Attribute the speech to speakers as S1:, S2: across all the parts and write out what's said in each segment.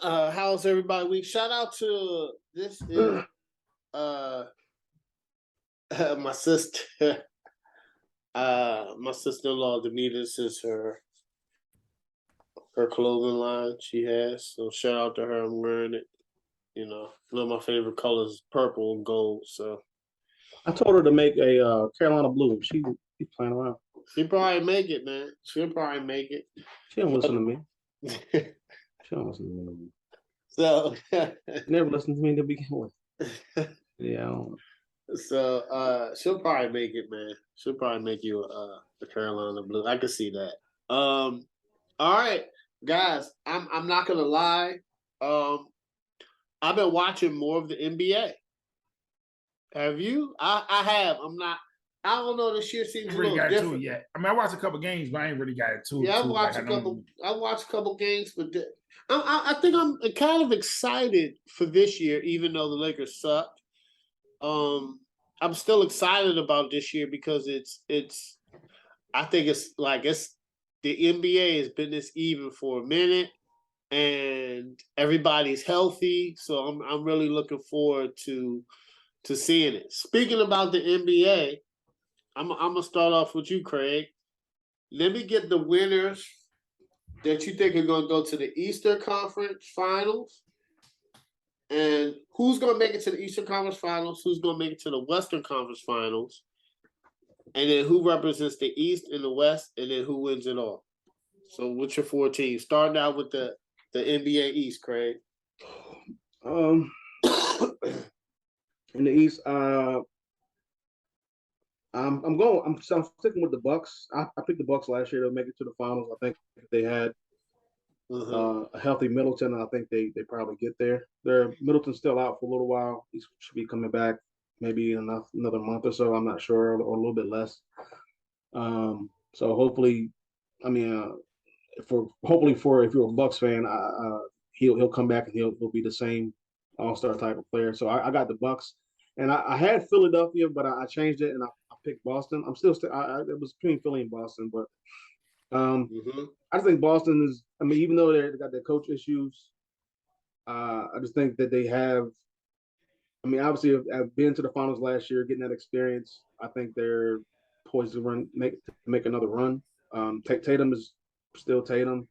S1: How's everybody week? Shout out to this is uh my sister my sister-in-law Demeter. This is her clothing line she has. So shout out to her. I'm wearing it. One of my favorite colors is purple and gold. So
S2: I told her to make a Carolina blue. She's playing around.
S1: she'll probably make it, man. She'll probably make it.
S2: She don't listen to me. She don't listen to me.
S1: So
S2: never listened to me to begin with. Yeah, I don't know.
S1: So she'll probably make it, man. She'll probably make you the Carolina blue. I can see that. All right, guys. I'm not gonna lie. I've been watching more of the NBA. Have you? I have. I'm not. I don't know. This year seems a little different.
S3: Yet. I mean, I watched a couple games, but I ain't really got it too.
S1: Yeah, I watched a couple games, but I think I'm kind of excited for this year, even though the Lakers suck. I'm still excited about this year because I think it's the NBA has been this even for a minute and everybody's healthy. So I'm really looking forward to seeing it. Speaking about the NBA, I'm gonna start off with you, Craig. Let me get the winners that you think are gonna go to the Eastern Conference Finals. And who's going to make it to the Eastern Conference Finals? Who's going to make it to the Western Conference Finals? And then who represents the East and the West? And then who wins it all? So what's your 4 teams? Starting out with the NBA East, Craig.
S2: In the East, I'm sticking with the Bucks. I picked the Bucks last year to make it to the finals. I think if they had a healthy Middleton, I think they probably get there. Middleton's still out for a little while. He should be coming back maybe in another month or so. I'm not sure, or a little bit less. So hopefully, I mean, if you're a Bucks fan, he'll come back and he'll be the same all-star type of player. So I got the Bucks, and I had Philadelphia, but I changed it and I picked Boston. I'm still it was between Philly and Boston, but I think Boston is. I mean, even though they got their coach issues, I just think that they have. I mean, obviously, I've been to the finals last year, getting that experience. I think they're poised to make another run. Tatum is still Tatum,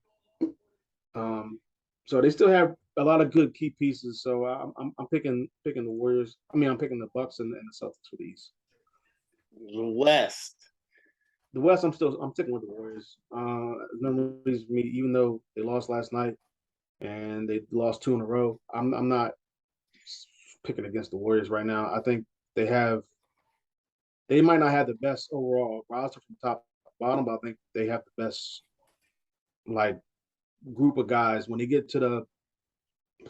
S2: so they still have a lot of good key pieces. So I'm picking the Warriors. I mean, I'm picking the Bucks and the Celtics for the East.
S1: The West.
S2: The West, I'm sticking with the Warriors. No reason for me, even though they lost last night and they lost 2 in a row. I'm not picking against the Warriors right now. I think they might not have the best overall roster from top to bottom, but I think they have the best group of guys when they get to the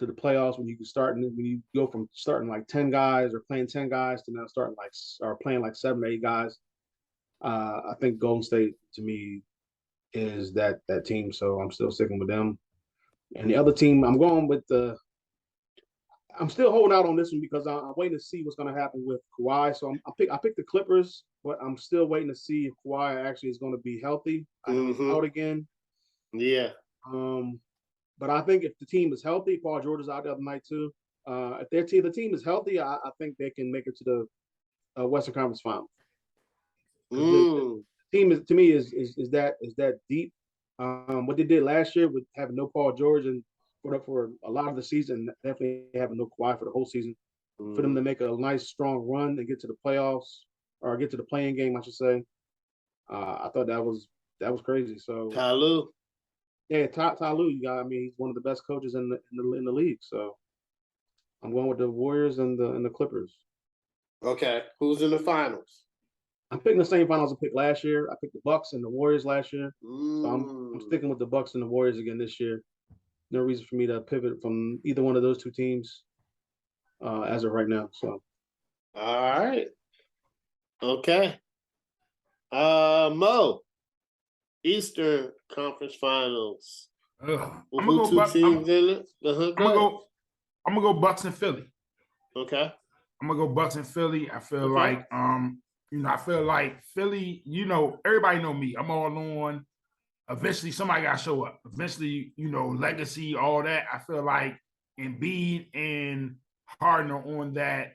S2: playoffs. When you go from starting 10 guys or playing 10 guys to now starting playing 7 or 8 guys. I think Golden State to me is that team, so I'm still sticking with them. And the other team, I'm going with I'm still holding out on this one because I'm waiting to see what's going to happen with Kawhi. So I picked the Clippers, but I'm still waiting to see if Kawhi actually is going to be healthy. I know he's out again.
S1: Yeah.
S2: But I think if the team is healthy, Paul George is out the other night too. If the team is healthy, I think they can make it to the Western Conference Finals. The team is, to me, is that deep. What they did last year with having no Paul George and for a lot of the season, definitely having no Kawhi for the whole season, for them to make a nice strong run and get to the playoffs or get to the playing game, I should say. I thought that was crazy. So
S1: Ty Lue.
S2: Yeah, Ty Lue. I mean, he's one of the best coaches in the league. So I'm going with the Warriors and the Clippers.
S1: Okay, who's in the finals?
S2: I'm picking the same finals I picked last year. I picked the Bucks and the Warriors last year. So I'm sticking with the Bucks and the Warriors again this year. No reason for me to pivot from either one of those two teams as of right now. So,
S1: all right, okay. Mo, Eastern Conference Finals.
S3: I'm gonna go
S1: teams in it?
S3: I'm gonna go Bucks and Philly.
S1: Okay.
S3: I'm gonna go Bucks and Philly. I feel I feel like Philly. Everybody know me. I'm all on eventually somebody got to show up. Eventually, legacy, all that. I feel like Embiid and Harden are on that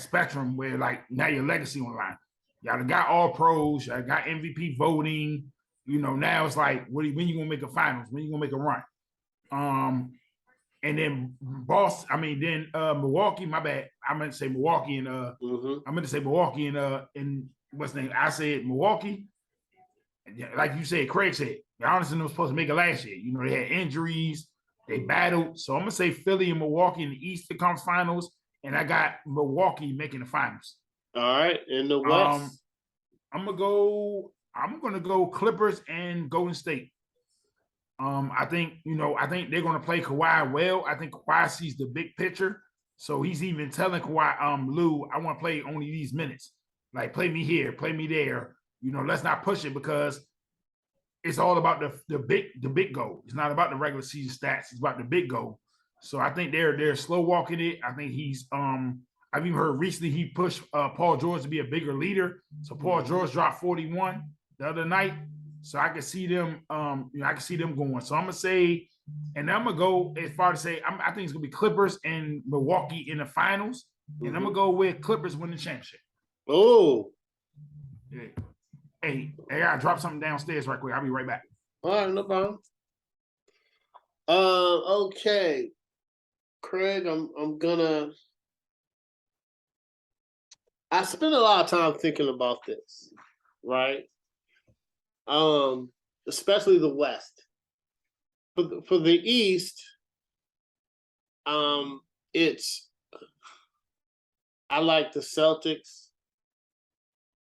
S3: spectrum where like now your legacy online. Y'all got all pros. Y'all got MVP voting. Now it's like, when you gonna make a finals? When you gonna make a run? And then Milwaukee. My bad. I meant to say Milwaukee and and what's the name? I said Milwaukee. Like you said, Craig said, Giannis was supposed to make it last year. They had injuries, they battled. So I'm gonna say Philly and Milwaukee in the Eastern Conference Finals, and I got Milwaukee making the finals.
S1: All right, in the West,
S3: I'm gonna go Clippers and Golden State. I think they're gonna play Kawhi well. I think Kawhi sees the big picture, so he's even telling Kawhi, Lou, I want to play only these minutes. Like, play me here, play me there. Let's not push it, because it's all about the big goal. It's not about the regular season stats. It's about the big goal. So I think they're slow walking it. I think he's I've even heard recently he pushed Paul George to be a bigger leader. So Paul George dropped 41 the other night. So I can see them going. So I'm gonna say, and I'm gonna go as far to say I think it's gonna be Clippers and Milwaukee in the finals, and I'm gonna go with Clippers win the championship.
S1: Oh,
S3: yeah. Hey, I gotta drop something downstairs right quick. I'll be right back.
S1: All right, no problem. Okay, Craig, I spent a lot of time thinking about this, right? Especially the West. For the East, I like the Celtics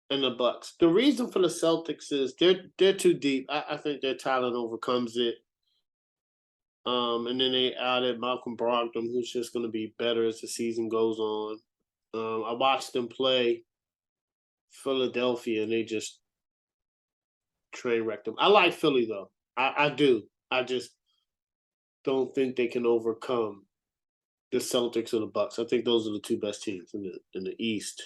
S1: and the Bucks. The reason for the Celtics is they're too deep. I think their talent overcomes it. And then they added Malcolm Brogdon, who's just going to be better as the season goes on. I watched them play Philadelphia, and they just train wrecked them. I like Philly though. I do. I just don't think they can overcome the Celtics or the Bucks. I think those are the two best teams in the East.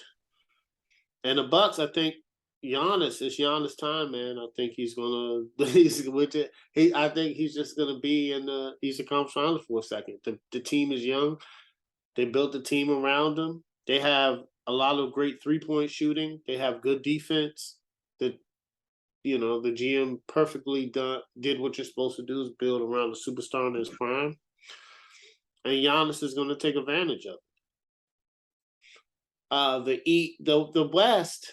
S1: And the Bucks, I think it's Giannis' time, man. I think he's gonna I think he's just gonna be in the Eastern Conference Finals for a second. The team is young. They built the team around him. They have a lot of great 3-point shooting. They have good defense. The GM perfectly did what you're supposed to do, is build around the superstar in his prime. And Giannis is going to take advantage of it. The West.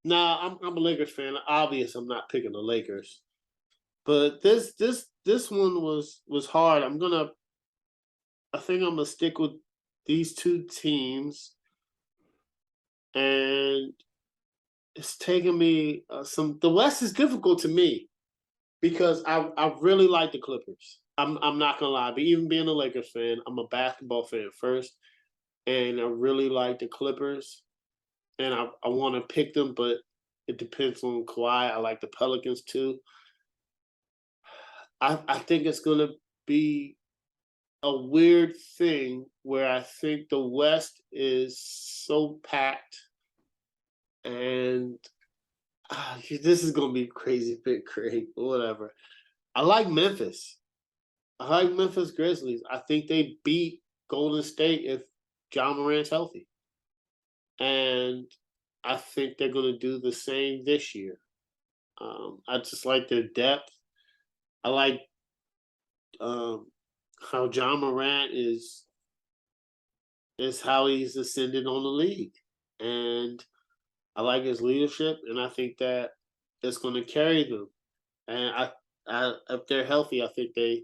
S1: Now, I'm a Lakers fan. Obvious, I'm not picking the Lakers, but this one was hard. I think I'm gonna stick with these two teams, and it's taking me the West is difficult to me because I really like the Clippers. I'm not gonna lie, but even being a Lakers fan, I'm a basketball fan first, and I really like the Clippers, and I want to pick them, but it depends on Kawhi. I like the Pelicans too. I think it's gonna be a weird thing where I think the West is so packed, and this is gonna be crazy pick, Craig, whatever. I like Memphis. I like Memphis Grizzlies. I think they beat Golden State if John Morant's healthy, and I think they're gonna do the same this year. I just like their depth. I like how John Morant is how he's ascended on the league, and I like his leadership, and I think that it's going to carry them. And if they're healthy, I think they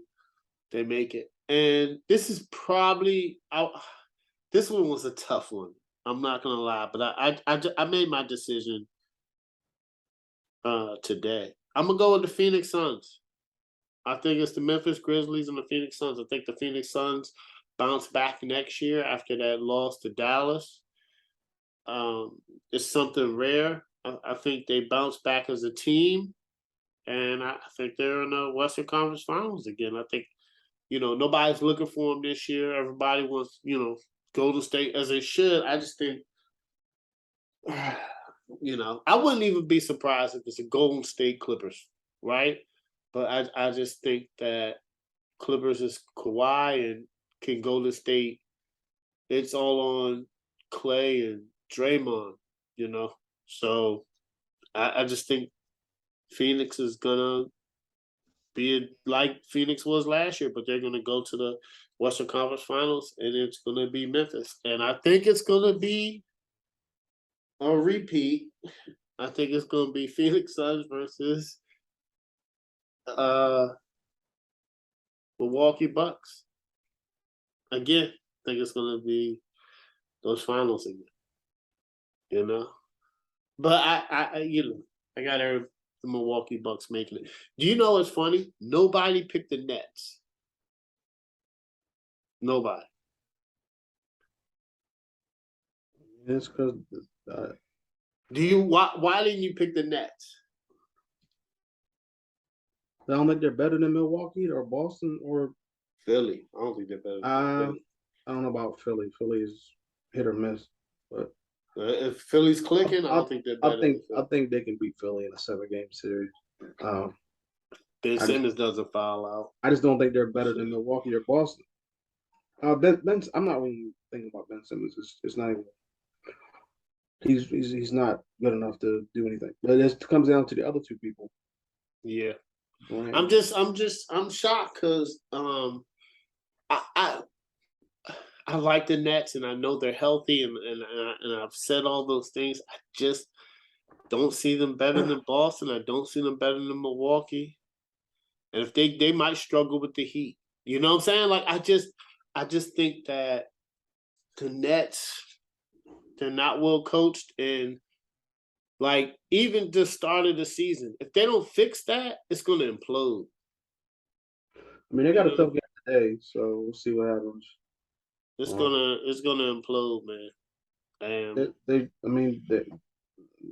S1: make it. And this is probably this one was a tough one. I'm not going to lie, but I made my decision today. I'm gonna go with the Phoenix Suns. I think it's the Memphis Grizzlies and the Phoenix Suns. I think the Phoenix Suns bounce back next year after that loss to Dallas. It's something rare. I think they bounce back as a team, and I think they're in the Western Conference Finals again. I think, nobody's looking for them this year. Everybody wants, Golden State, as they should. I just think I wouldn't even be surprised if it's a Golden State Clippers, right? But I just think that Clippers is Kawhi and can Golden State. It's all on Clay and Draymond, So I just think Phoenix is gonna be like Phoenix was last year, but they're gonna go to the Western Conference Finals, and it's gonna be Memphis, and I think it's gonna be a repeat. I think it's gonna be Phoenix Suns versus uh Milwaukee Bucks again. I think it's gonna be those finals again. But I got the Milwaukee Bucks making it. Do you know what's funny? Nobody picked the Nets. Nobody.
S2: It's because
S1: Why didn't you pick the Nets?
S2: I don't think they're better than Milwaukee or Boston or
S1: Philly. I don't think they're better than Philly.
S2: I don't know about Philly. Philly is hit or miss, but
S1: if Philly's clicking, I don't think they're better.
S2: I think they can beat Philly in a 7-game series.
S1: Ben Simmons doesn't foul out.
S2: I just don't think they're better than Milwaukee or Boston. I'm not even thinking about Ben Simmons. It's not even. He's not good enough to do anything. But it comes down to the other two people.
S1: Yeah,
S2: right?
S1: I'm shocked because I like the Nets and I know they're healthy and I've said all those things. I just don't see them better than Boston. I don't see them better than Milwaukee. And if they might struggle with the Heat. You know what I'm saying? Like I just think that the Nets, they're not well coached, and like even the start of the season, if they don't fix that, it's gonna implode.
S2: I mean, they got a tough game today, so we'll see what happens.
S1: It's gonna implode, man.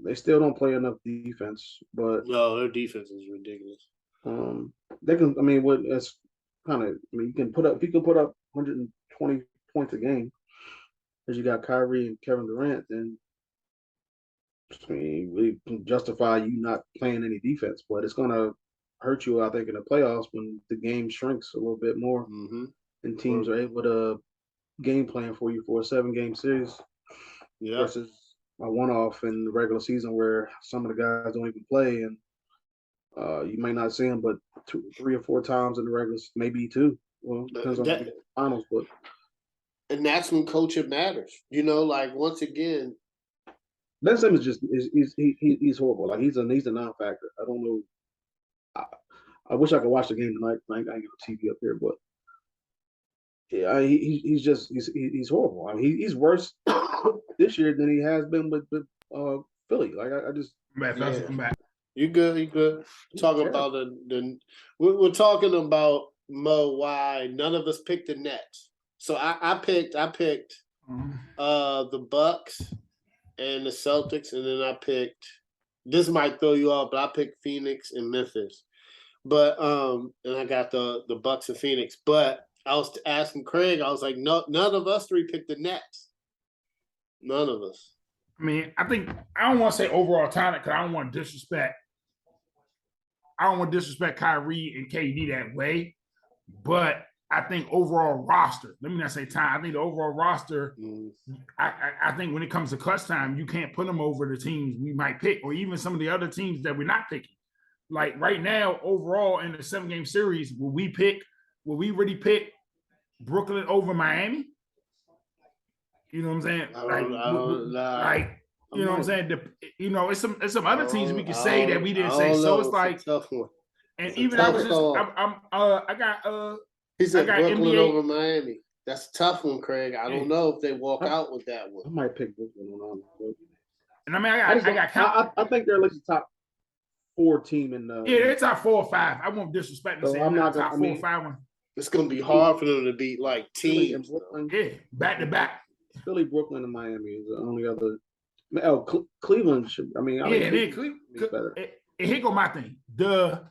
S2: They still don't play enough defense, but
S1: no, their defense is ridiculous.
S2: They can. I mean, what that's kind of. I mean, you can put up. If you can put up 120 points a game, because you got Kyrie and Kevin Durant, then I mean, we can justify you not playing any defense. But it's gonna hurt you, I think, in the playoffs when the game shrinks a little bit more, and teams are able to game plan for you for a 7-game series versus a one-off in the regular season where some of the guys don't even play, and you might not see them but 2, 3 or 4 times in the regular, maybe 2. Well, depends on the finals, but
S1: and that's when coaching matters. Like once again,
S2: Ben Simmons he's horrible. Like he's a non-factor. I don't know. I wish I could watch the game tonight. I ain't got TV up here, but yeah, he's horrible. I mean, he's worse this year than he has been with Philly. Like I just.
S1: You good? Talking about we're talking about Mo. Why none of us picked the Nets? So I picked the Bucks and the Celtics, and then I picked. This might throw you off, but I picked Phoenix and Memphis. But and I got the Bucks and Phoenix. But I was asking Craig, I was like, no, none of us 3 picked the Nets. None of us.
S3: I mean, I don't want to say overall talent because I don't want to disrespect. I don't want to disrespect Kyrie and KD that way, but I think overall roster. Let me not say time. I think the overall roster. I think when it comes to clutch time, you can't put them over the teams we might pick, or even some of the other teams that we're not picking. Like right now, overall in the 7-game series, will we really pick Brooklyn over Miami? You know what I'm saying? You know what I'm saying? It's some other teams we can say that we didn't say. So it's like,
S1: tough one.
S3: And even I was just, I got
S1: he said Brooklyn
S3: NBA
S1: over Miami. That's a tough one, Craig. I don't know if they walk out with that one.
S2: I might pick Brooklyn on that.
S3: And I mean,
S2: I think they're at least the top 4 team in the.
S3: Yeah, they're top 4 or 5. I won't disrespect to say I'm not top 4 or 5 one.
S1: It's gonna be hard for them to beat like teams.
S3: Yeah, back to back.
S2: Philly, Brooklyn, and Miami is the only other. Cleveland should. I mean,
S3: Cleveland. Here go my thing. The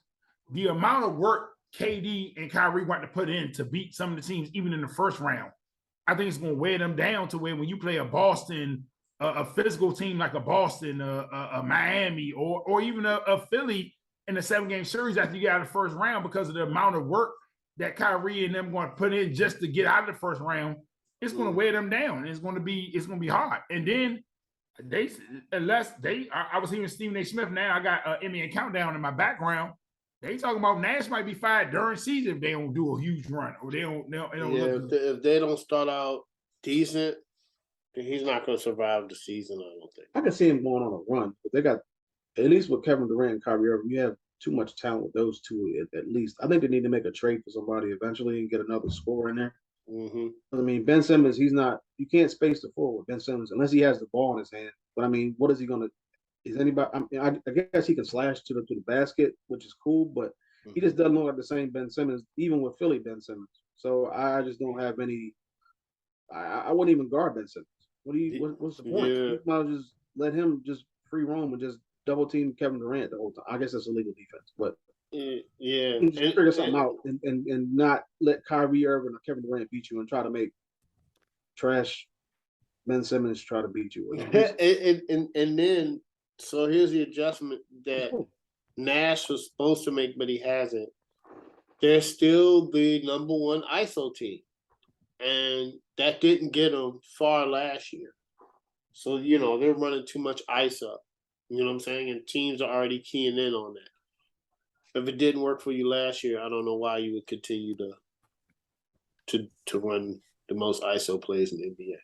S3: amount of work KD and Kyrie want to put in to beat some of the teams, even in the first round, I think it's going to wear them down to where when you play a Boston a physical team like a Boston, a Miami, or even a Philly in the 7-game series after you get out of the first round because of the amount of work that Kyrie and them going to put in just to get out of the first round. It's going to wear them down. It's going to be hard. And then I was hearing Stephen A. Smith. Now I got NBA Countdown in my background. They talking about Nash might be fired during season if they don't do a huge run or they don't
S1: if they don't start out decent, then he's not going to survive the season. I don't think.
S2: I can see him going on a run, but they got at least with Kevin Durant and Kyrie Irving, you have too much talent with those two at least. I think they need to make a trade for somebody eventually and get another scorer in there.
S1: Mm-hmm.
S2: I mean, Ben Simmons, he's not. You can't space the floor with Ben Simmons unless he has the ball in his hand. But I mean, what is he going to? Is anybody? I guess he can slash to the basket, which is cool, but he just doesn't look like the same Ben Simmons, even with Philly Ben Simmons. So I just don't have any. I wouldn't even guard Ben Simmons. What's the point?
S1: Yeah.
S2: You might just let him just free roam and just double team Kevin Durant the whole time. I guess that's illegal defense, but
S1: yeah,
S2: just figure something out and not let Kyrie Irving or Kevin Durant beat you and try to make trash Ben Simmons try to beat you.
S1: and then so here's the adjustment that Nash was supposed to make, but he hasn't. They're still the number one ISO team, and that didn't get them far last year. So they're running too much ISO. You know what I'm saying? And teams are already keying in on that. If it didn't work for you last year, I don't know why you would continue to run the most ISO plays in the NBA.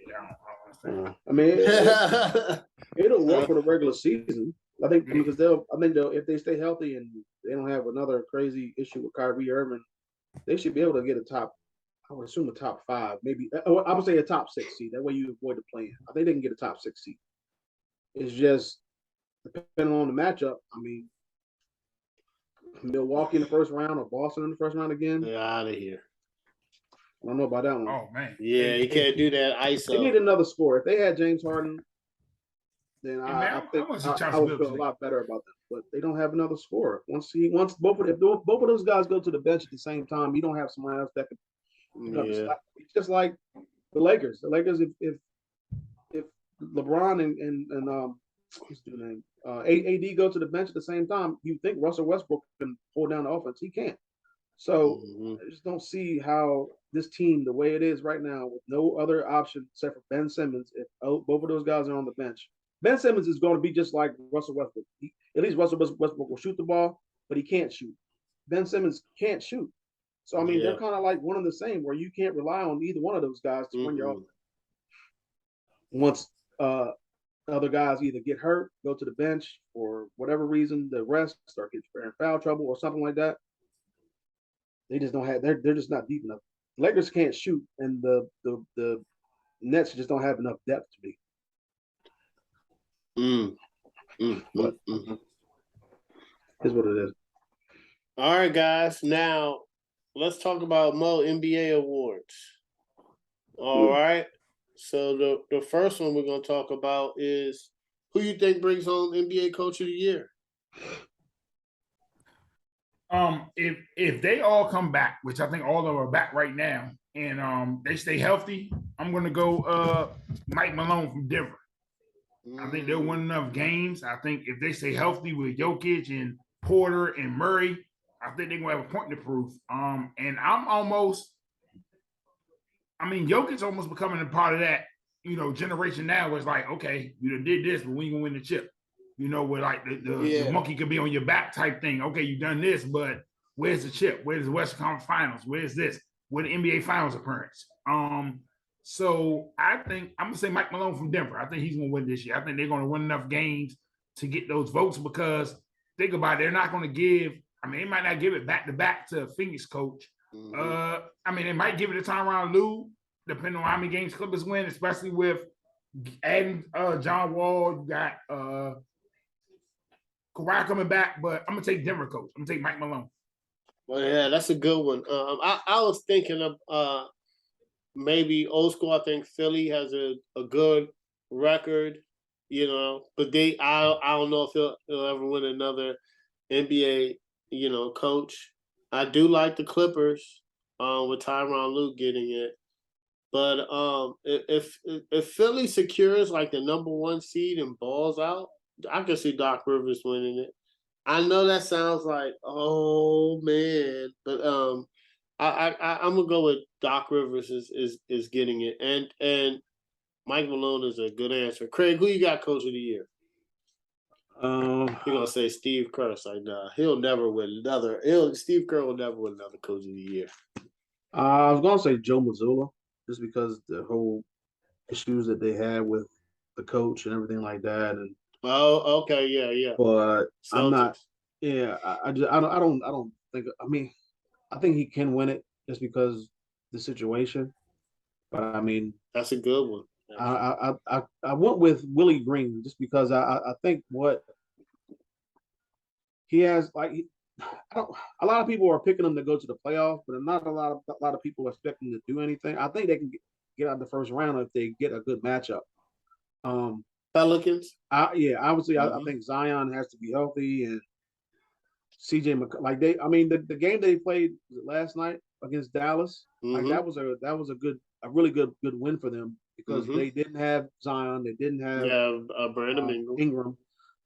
S2: Yeah, I mean, it'll work for the regular season. I think because they'll if they stay healthy and they don't have another crazy issue with Kyrie Irving, they should be able to get I would assume a top 5, maybe I would say a top 6 seed. That way you avoid the play-in. I think they can get a top 6 seed. It's just depending on the matchup. I mean, Milwaukee in the first round or Boston in the first round again.
S1: They're out of here.
S2: I don't know about that one.
S3: Oh man,
S1: yeah, you can't do that ISO.
S2: They need another scorer. If they had James Harden, then I think I would feel a lot better about them. But they don't have another scorer. Once both of those guys go to the bench at the same time, you don't have someone else that can. It's just like the Lakers. The Lakers, if LeBron and what's the name? AD go to the bench at the same time, you think Russell Westbrook can hold down the offense. He can't. So I just don't see how this team, the way it is right now, with no other option except for Ben Simmons, if both of those guys are on the bench, Ben Simmons is going to be just like Russell Westbrook. At least Russell Westbrook will shoot the ball, but he can't shoot. Ben Simmons can't shoot. So, I mean, they're kind of like one and the same, where you can't rely on either one of those guys to win your offense. Once other guys either get hurt, go to the bench, or whatever reason, the rest or get in foul trouble or something like that, they just don't have. They're just not deep enough. Lakers can't shoot, and the Nets just don't have enough depth to be. But is what it is.
S1: All right, guys. Now let's talk about Mo NBA awards. All right. So the first one we're gonna talk about is who you think brings home NBA Coach of the Year.
S3: If they all come back, which I think all of them are back right now, and they stay healthy, I'm gonna go Mike Malone from Denver. I think they'll win enough games. I think if they stay healthy with Jokic and Porter and Murray, I think they're gonna have a point to prove. And Jokic's almost becoming a part of that, generation now where it's like, okay, you did this, but we ain't gonna win the chip. Where like the monkey could be on your back type thing. Okay, you've done this, but where's the chip? Where's the Western Conference Finals? Where's this? Where the NBA Finals appearance? So I think I'm gonna say Mike Malone from Denver. I think he's gonna win this year. I think they're gonna win enough games to get those votes because think about it, they're not gonna give. They might not give it back to back to Phoenix coach. They might give it to Tyronn Lue, depending on how many games Clippers win, especially with adding John Wall. You got Kawhi coming back, but I'm gonna take Denver coach. I'm gonna take Mike Malone.
S1: Well, yeah, that's a good one. I was thinking of maybe old school. I think Philly has a good record, but I don't know if he'll ever win another NBA, coach. I do like the Clippers with Tyronn Lue getting it. But if Philly secures like the number 1 seed and balls out, I can see Doc Rivers winning it. I know that sounds like, oh man, but I'm gonna go with Doc Rivers is getting it, and Mike Malone is a good answer. Craig, who you got coach of the year? You're gonna say Steve Kerr. It's like, nah, he'll never win another. Steve Kerr will never win another coach of the year.
S2: I was gonna say Joe Mazzulla, just because the whole issues that they had with the coach and everything like that, and
S1: Oh, okay, yeah.
S2: but
S1: Celtics.
S2: I'm not. Yeah, I don't think. I mean, I think he can win it just because the situation. But I mean,
S1: that's a good one.
S2: I went with Willie Green just because I think what he has like I don't. A lot of people are picking him to go to the playoffs, but not a lot of people expect him to do anything. I think they can get out the first round if they get a good matchup.
S1: Pelicans.
S2: Obviously, I think Zion has to be healthy and CJ like they. I mean, the game they played last night against Dallas, like that was a really good win for them because they didn't have Zion, they didn't have
S1: Brandon
S2: Ingram.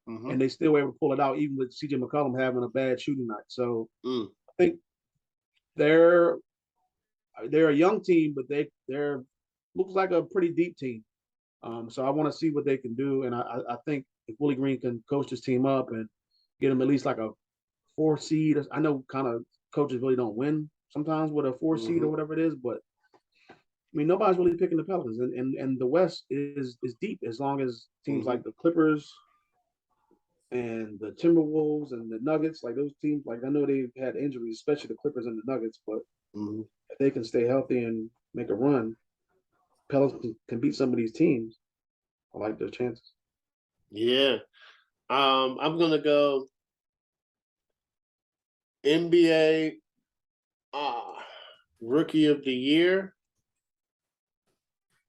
S2: And they still were able to pull it out, even with CJ McCollum having a bad shooting night. So I think they're a young team, but they're looks like a pretty deep team. So I want to see what they can do, and I think if Willie Green can coach this team up and get them at least like a 4 seed. I know kind of coaches really don't win sometimes with a 4 seed or whatever it is, but I mean nobody's really picking the Pelicans, and the West is deep as long as teams like the Clippers and the Timberwolves and the Nuggets, like those teams, like I know they've had injuries, especially the Clippers and the Nuggets, but if they can stay healthy and make a run, Pelicans can beat some of these teams. I like their chances.
S1: Yeah. I'm gonna go NBA Rookie of the Year.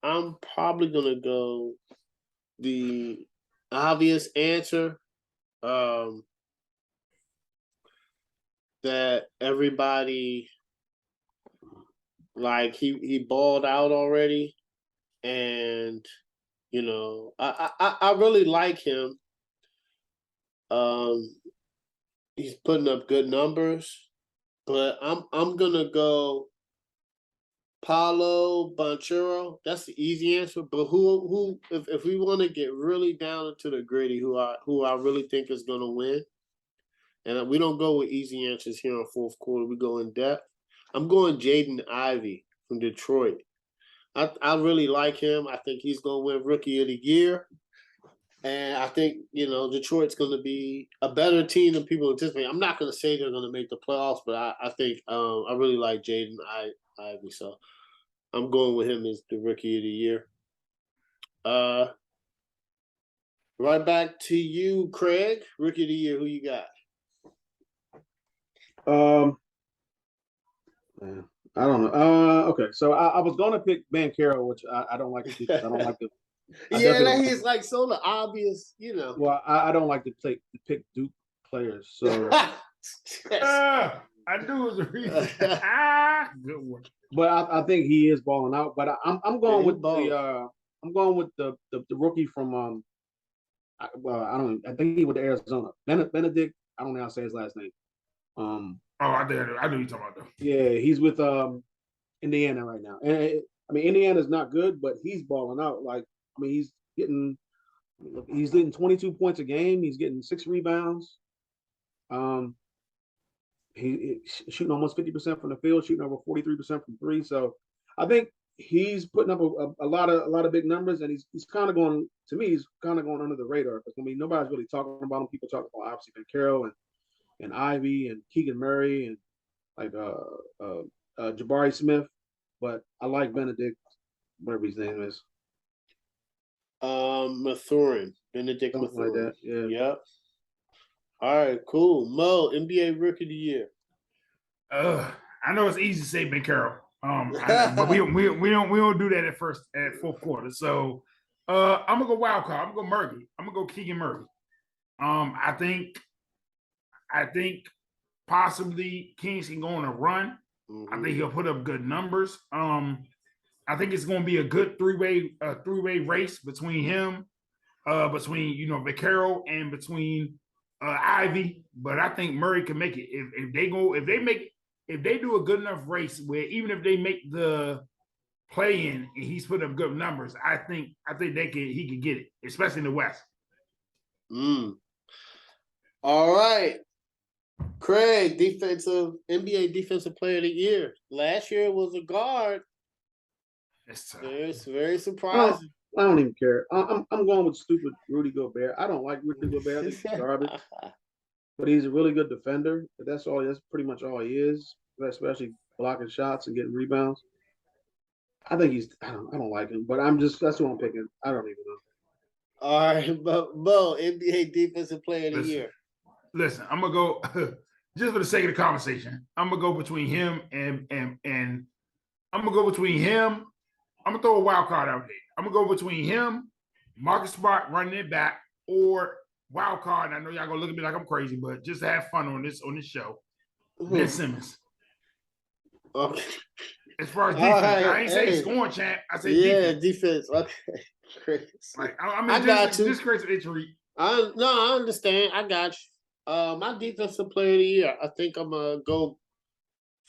S1: I'm probably gonna go the obvious answer. That everybody like he balled out already, and you know I really like him. He's putting up good numbers, but I'm gonna go Paolo Banchero. That's the easy answer. But who if we want to get really down into the gritty, who I really think is gonna win, and we don't go with easy answers here on fourth quarter. We go in depth. I'm going Jaden Ivey from Detroit. I really like him. I think he's going to win Rookie of the Year. And I think, Detroit's going to be a better team than people anticipate. I'm not going to say they're going to make the playoffs, but I think I really like Jaden Ivey. So I'm going with him as the Rookie of the Year. Right back to you, Craig. Rookie of the Year, who you got?
S2: I don't know. Okay, so I was going to pick Banchero, which I don't like to do because I don't like to.
S1: He's like so the obvious,
S2: Well, I don't like to pick Duke players, so.
S3: I knew it was a reason. Good one.
S2: But I think he is balling out. But I'm going with the rookie from I think he went to Arizona. Benedict. I don't know how to say his last name.
S3: I knew you talking about them.
S2: Yeah, he's with Indiana right now, and Indiana's not good, but he's balling out. He's getting 22 points a game. He's getting 6 rebounds. He's shooting almost 50% from the field, shooting over 43% from 3. So I think he's putting up a lot of big numbers, and he's kind of going, to me, he's kind of going under the radar because nobody's really talking about him. People talk about obviously Banchero and Ivy and Keegan Murray and like Jabari Smith, but I like Benedict, whatever his name is.
S1: Mathurin, Benedict
S2: Something
S1: Mathurin.
S2: like that. Yeah.
S1: Yep. All right, cool. Mo, NBA Rookie of the Year.
S3: I know it's easy to say Banchero, but we don't do that at fourth quarter. So I'm gonna go wild card. I'm gonna go Murray. I'm gonna go Keegan Murray. I think possibly Kings can go on a run. I think he'll put up good numbers. I think it's going to be a good three-way race between him, between Vaccaro and between Ivy. But I think Murray can make it if they do a good enough race where even if they make the play in and he's put up good numbers, I think he can get it, especially in the West.
S1: All right. Craig, NBA Defensive Player of the Year. Last year was a guard. It's very surprising.
S2: I don't even care. I'm going with stupid Rudy Gobert. I don't like Rudy Gobert. I think he's garbage. But he's a really good defender. But that's pretty much all he is, especially blocking shots and getting rebounds. I think I don't like him, but that's who I'm picking. I don't even know.
S1: All right, but Bo, NBA Defensive Player of the Year.
S3: Listen, I'm gonna go just for the sake of the conversation. I'm gonna go between him and I'm gonna go between him. I'm gonna throw a wild card out there. I'm gonna go between him, Marcus Smart running it back, or wild card. I know y'all gonna look at me like I'm crazy, but just to have fun on this show. Ben Simmons.
S1: Okay.
S3: As far as defense, I ain't saying scoring champ. I said
S1: defense. Okay. Chris.
S3: Like I got you. Just creates an injury.
S1: I understand. I got you. My Defensive Player of the Year. I think I'm gonna go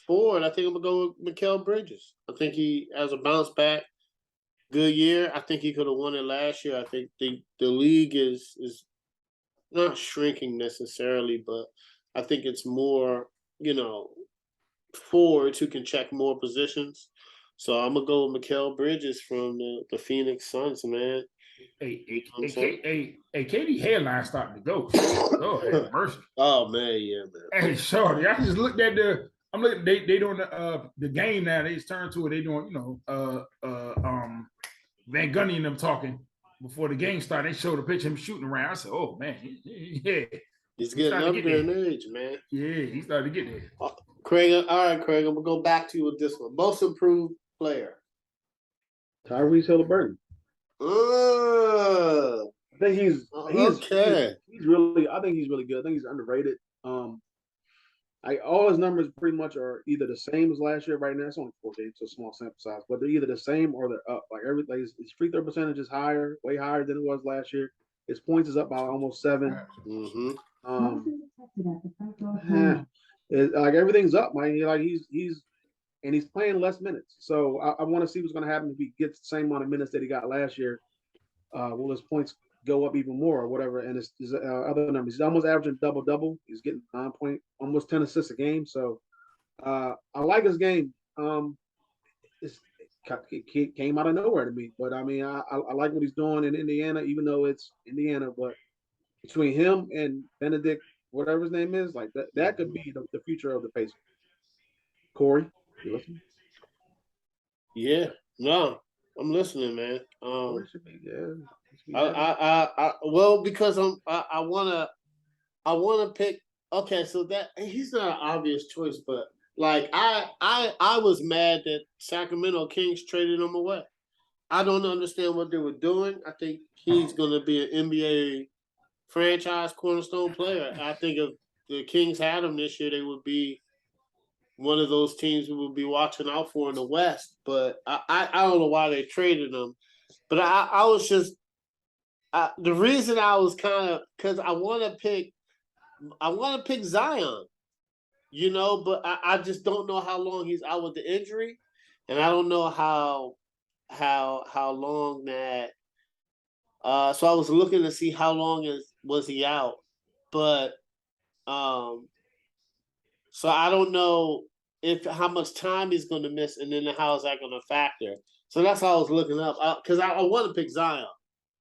S1: forward. I think I'm gonna go with Mikal Bridges. I think he has a bounce back, good year. I think he could have won it last year. I think the league is not shrinking necessarily, but I think it's more, forwards who can check more positions. So I'm gonna go with Mikal Bridges from the Phoenix Suns, man.
S3: Hey, Katie hairline starting to go. Oh, have mercy.
S1: Oh man, yeah, man.
S3: Hey, shorty, I just looked at I'm looking. They doing the game now. They just turned to it. They doing Van Gundy and them talking before the game started. They showed a picture of him shooting around. I said, "Oh man, yeah,
S1: he's getting up there in age, man.
S3: Yeah, he started to get there."
S1: Craig, all right, Craig, I'm gonna go back to you with this one. Most improved player.
S2: Tyrese Halliburton. I think he's okay. He's really. I think he's really good. I think he's underrated. All his numbers pretty much are either the same as last year. Right now, it's only 4 games, so small sample size. But they're either the same or they're up. Like everything, his free throw percentage is higher, way higher than it was last year. His points is up by almost 7.
S1: Mm-hmm.
S2: Like everything's up, man. He's playing less minutes. So I want to see what's going to happen if he gets the same amount of minutes that he got last year. Will his points go up even more or whatever? And his other numbers, he's almost averaging double. He's getting 9 point, almost 10 assists a game. So I like his game. It came out of nowhere to me, but I mean, I like what he's doing in Indiana, even though it's Indiana. But between him and Benedict, whatever his name is, like that could be the future of the Pacers. Corey, you listening?
S1: Yeah, no, I'm listening, man. Well, because I wanna pick. Okay, so that he's not an obvious choice, but like I was mad that Sacramento Kings traded him away. I don't understand what they were doing. I think he's gonna be an NBA franchise cornerstone player. I think if the Kings had him this year, they would be one of those teams we would be watching out for in the West. But I don't know why they traded him. But I was just the reason I was kind of because I want to pick Zion, but I just don't know how long he's out with the injury, and I don't know how long that. So I was looking to see how long was he out, but so I don't know how much time he's going to miss, and then how is that going to factor. So that's how I was looking up because I want to pick Zion.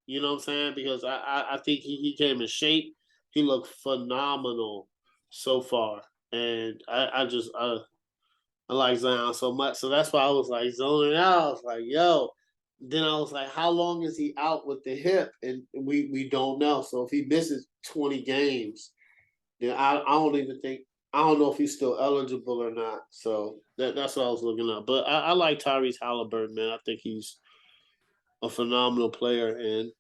S1: You know what I'm saying? Because I think he came in shape. He looked phenomenal so far, and I like Zion so much. So that's why I was like zoning out. I was like, yo. Then I was like, how long is he out with the hip? And we don't know. So if he misses 20 games, then I don't know if he's still eligible or not. So that's what I was looking at. But I like Tyrese Halliburton, man. I think he's a phenomenal player, and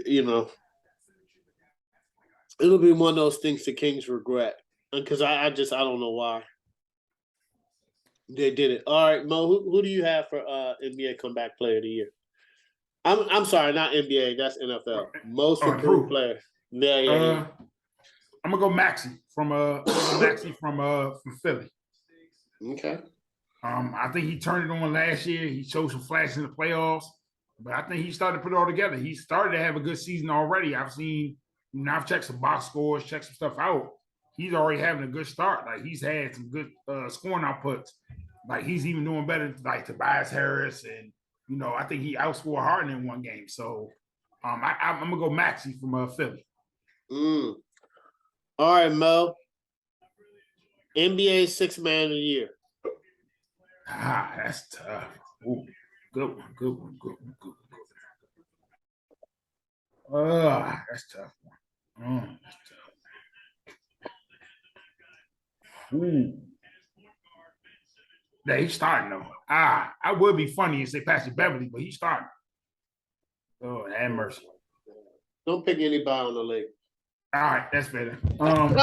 S1: it'll be one of those things the Kings regret, because I don't know why. They did it. All right, Mo. Who do you have for NBA Comeback Player of the Year? I'm sorry, not NBA. That's NFL. Most improved player. Yeah.
S3: I'm gonna go Maxey from Philly.
S1: Okay.
S3: I think he turned it on last year. He showed some flashes in the playoffs, but I think he started to put it all together. He started to have a good season already. I've checked some box scores, checked some stuff out. He's already having a good start. Like he's had some good scoring outputs. Like he's even doing better, like Tobias Harris, and I think he outscored Harden in one game. So, I'm gonna go Maxey from Philly.
S1: All right, Mo. NBA Sixth Man of the Year.
S3: That's tough. Ooh, good one. That's tough. That's tough. Ooh. Yeah, he's starting though. I would be funny and say Patrick Beverly, but he's starting. Oh, have mercy.
S1: Don't pick anybody on the Lakers.
S3: All right, that's better.
S1: I'm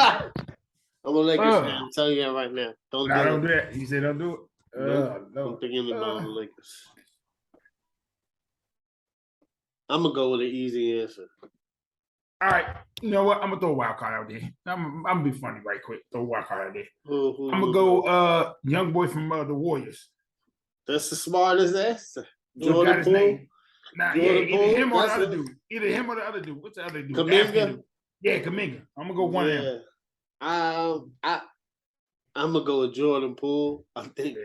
S1: a Lakers fan. I'm telling you that right now. Don't do
S3: that. He said don't do it.
S1: No. Don't pick anybody on the Lakers. I'm gonna go with an easy answer.
S3: All right, you know what? I'm gonna throw a wild card out there. I'm gonna be funny right quick. Throw a wild card out there. I'm gonna go young boy from the Warriors.
S1: That's the smartest answer. Jordan Poole.
S3: Either him or the other dude. Either him or the other dude. What's the other dude?
S1: Kuminga.
S3: Yeah, Kuminga. I'm gonna go one of them.
S1: I'm gonna go with Jordan Poole. I think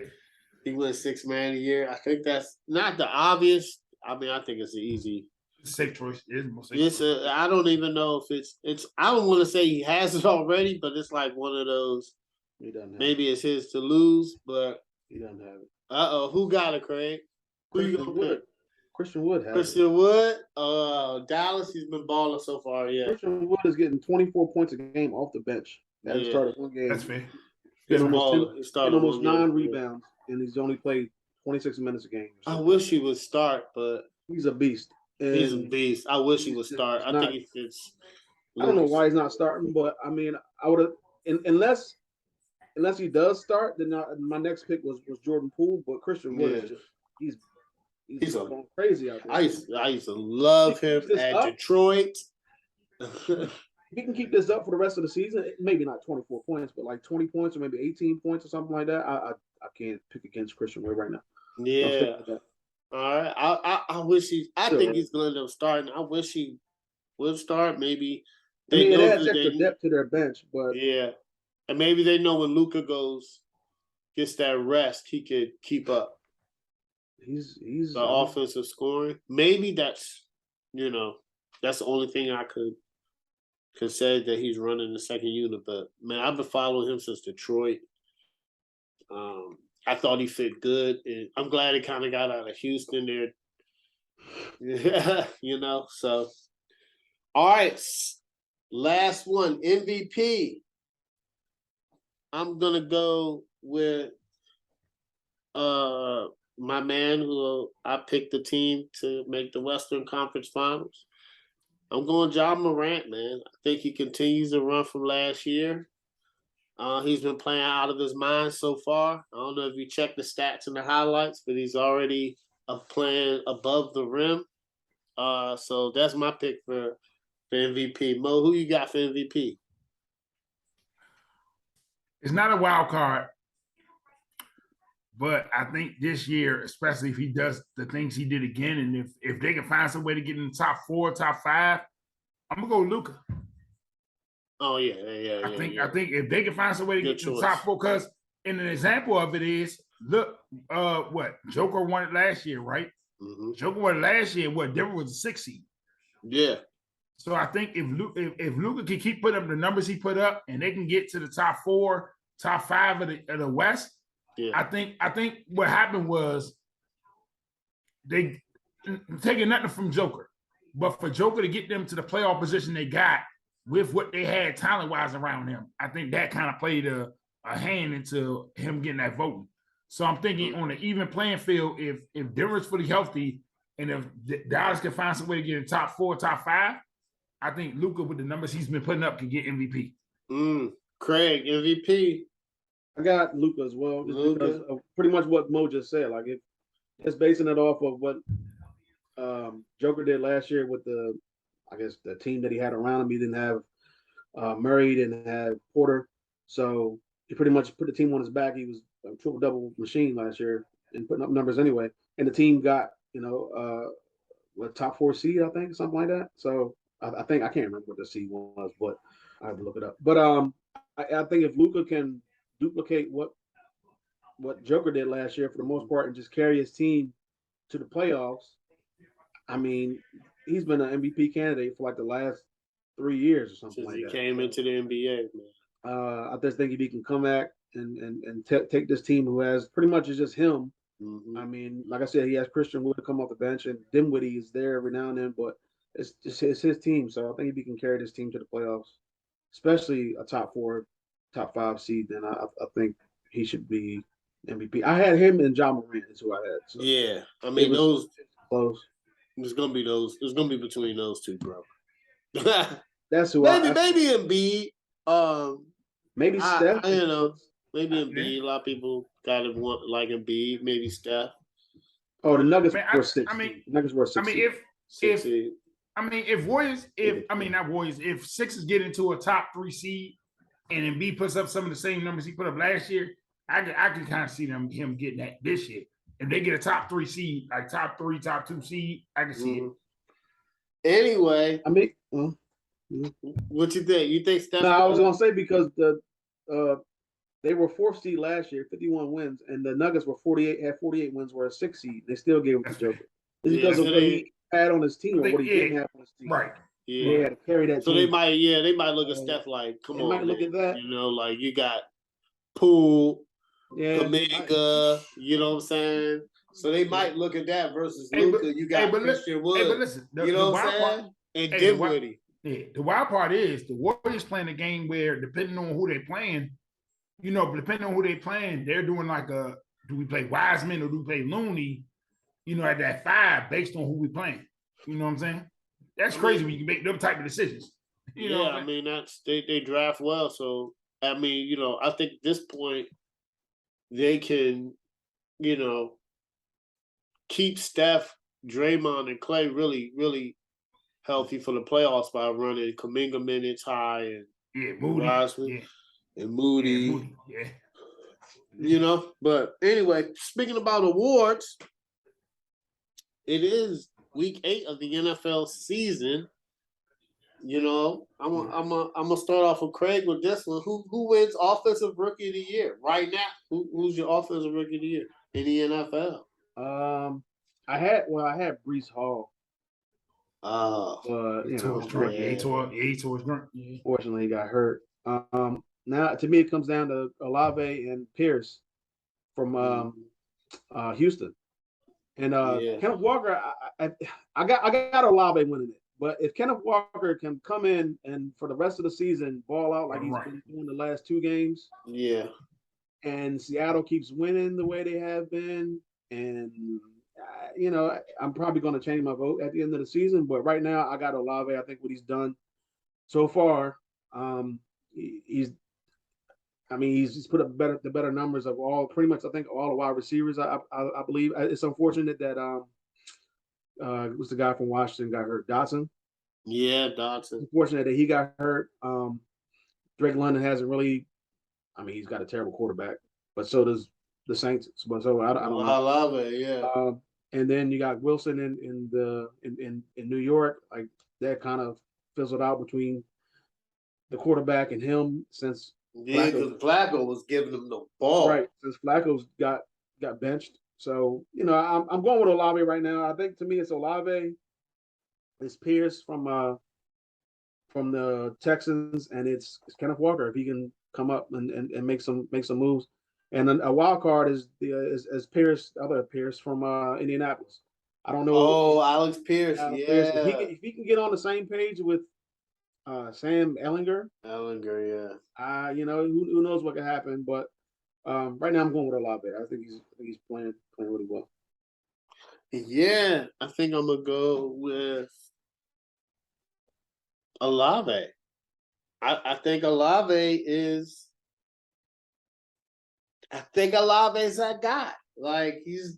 S1: he went Sixth Man of the Year. I think that's not the obvious. I mean, I think it's an easy.
S3: Safe choice.
S1: I don't even know if it's. I don't want to say he has it already, but it's like one of those.
S2: He doesn't have
S1: maybe it's his to lose, but
S2: he doesn't have it.
S1: Who got it, Craig? Who you gonna pick?
S2: Christian Wood has
S1: Christian Wood. Dallas, he's been balling so far. Yeah.
S2: Christian Wood is getting 24 points a game off the bench. That started one game.
S3: That's fair.
S2: He's almost 9 rebounds, and he's only played 26 minutes a game.
S1: I wish he would start, but
S2: he's a beast.
S1: He's a beast. I wish he would start. I think he fits.
S2: I don't know why he's not starting, but I mean, I would have unless he does start. Then my next pick was Jordan Poole, but Christian Wood is just he's going crazy out there.
S1: I used to love him at Detroit.
S2: He can keep this up for the rest of the season. Maybe not 24 points, but like 20 points or maybe 18 points or something like that. I can't pick against Christian Wood right now.
S1: Yeah. All right. I wish I think he's going to end up starting. I wish he would start. Maybe
S2: it adds extra depth to their bench, but
S1: yeah, and maybe they know when Luka gets that rest, he could keep up.
S2: He's
S1: the offensive scoring. Maybe that's that's the only thing I could say that he's running the second unit. But man, I've been following him since Detroit. I thought he fit good, and I'm glad he kind of got out of Houston there. So all right, last one, MVP. I'm gonna go with my man who I picked the team to make the Western Conference Finals. I'm going Ja Morant, man. I think he continues to run from last year. He's been playing out of his mind so far. I don't know if you check the stats and the highlights, but he's already playing above the rim. So that's my pick for MVP. Mo, who you got for MVP?
S3: It's not a wild card, but I think this year, especially if he does the things he did again, and if they can find some way to get in the top 4, top 5, I'm gonna go Luka.
S1: Oh yeah.
S3: I think if they can find some way to get to the top 4, because an example of it is look, what Joker won it last year, right?
S1: Mm-hmm.
S3: Joker won it last year. What Denver was a 6th seed.
S1: Yeah.
S3: So I think if Luka can keep putting up the numbers he put up, and they can get to the top 4, top 5 of the West,
S1: yeah.
S3: I think what happened was they taking nothing from Joker, but for Joker to get them to the playoff position they got with what they had talent-wise around him, I think that kind of played a hand into him getting that voting. So I'm thinking on an even playing field, if Denver's fully healthy and if Dallas can find some way to get in top 4, top 5, I think Luka with the numbers he's been putting up can get MVP.
S1: Craig, MVP.
S2: I got Luka as well, just
S1: Luka.
S2: because of pretty much what Mo just said. Like, if it's basing it off of what Joker did last year with I guess the team that he had around him. He didn't have Murray, he didn't have Porter, so he pretty much put the team on his back. He was a triple double machine last year and putting up numbers anyway. And the team got what, top 4 seed, I think, something like that. So I think I can't remember what the seed was, but I have to look it up. But I think if Luka can duplicate what Joker did last year for the most part and just carry his team to the playoffs, I mean, he's been an MVP candidate for like the last 3 years or something
S1: Since
S2: like
S1: he
S2: that.
S1: came into the NBA, man.
S2: I just think if he can come back and take this team who has pretty much is just him.
S1: Mm-hmm.
S2: I mean, like I said, he has Christian Wood to come off the bench, and Dinwiddie is there every now and then, but it's his team. So I think if he can carry this team to the playoffs, especially a top 4, top 5 seed, then I think he should be MVP. I had him and John Morant is who I had. So
S1: Yeah, I mean those
S2: close.
S1: It's gonna be those. It's gonna be between those two, bro.
S2: That's who
S1: maybe Embiid.
S2: Maybe Steph.
S1: Maybe Embiid. A lot of people got him like Embiid. Maybe Steph.
S2: Oh, the Nuggets were 6. Nuggets were 6.
S3: If Sixers get into a top 3 seed and Embiid puts up some of the same numbers he put up last year, I can kind of see him getting that this year. If they get a top 3 seed, like top 3, top 2 seed, I can see it.
S1: Anyway,
S2: I mean,
S1: what you think? You think Steph?
S2: No, I was gonna say because they were 4th seed last year, 51 wins, and the Nuggets were 48 wins, were a 6th seed. They still gave him the Joker. It's because of what he had on his team or what he didn't have on his team.
S3: Right.
S1: Yeah.
S2: They had to carry that.
S1: So
S2: team.
S1: they might look at Steph like, come on,
S2: might look at that.
S1: Like you got Poole,
S2: Kaminga,
S1: you know what I'm saying? So they might look at that versus Luka. You got Christian Wood.
S3: But listen,
S1: you know what I'm saying? And Dinwiddie.
S3: The wild part is the Warriors playing a game where, depending on who they're playing, they're doing like do we play Wiseman or do we play Looney? At that 5 based on who we playing. You know what I'm saying? That's crazy when you can make them type of decisions.
S1: I mean that's they draft well. So I mean, I think at this point they can, keep Steph, Draymond, and Clay really, really healthy for the playoffs by running Kaminga minutes high and
S3: Moody,
S1: and Moody. But anyway, speaking about awards, it is week 8 of the NFL season. I'm gonna start off with Craig with this one. Who wins Offensive Rookie of the Year right now? Who's your Offensive Rookie of the Year in the NFL?
S2: I had Breece Hall.
S3: He tore his grunt.
S2: Fortunately, he got hurt. Now to me, it comes down to Olave and Pierce from Houston, and Kenneth Walker. I got Olave winning it, but if Kenneth Walker can come in and for the rest of the season ball out like he's been doing the last 2 games, and Seattle keeps winning the way they have been, and I'm probably going to change my vote at the end of the season. But right now, I got Olave. I think what he's done so far, he's put up the better numbers of pretty much I think all the wide receivers. I believe it's unfortunate that it was the guy from Washington got hurt, Dotson.
S1: Yeah, Dotson.
S2: Unfortunate that he got hurt. Drake London hasn't really. I mean, he's got a terrible quarterback, but so does the Saints. But so I don't know.
S1: Olave, yeah.
S2: And then you got Wilson in New York. Like that kind of fizzled out between the quarterback and him since
S1: because Flacco was giving him the ball.
S2: Right, since Flacco's got benched. So, I'm going with Olave right now. I think to me it's Olave, it's Pierce from the Texans, and it's Kenneth Walker if he can come up and make some moves. And then a wild card is Pierce, the other Pierce from Indianapolis. I don't know.
S1: Oh, Alex Pierce, yeah.
S2: If he can get on the same page with Sam Ellinger.
S1: Yeah.
S2: Who knows what can happen? But right now I'm going with Olave. I think he's playing really well.
S1: Yeah, I think I'm gonna go with Olave. I think Olave is I think Olave's that guy. Like he's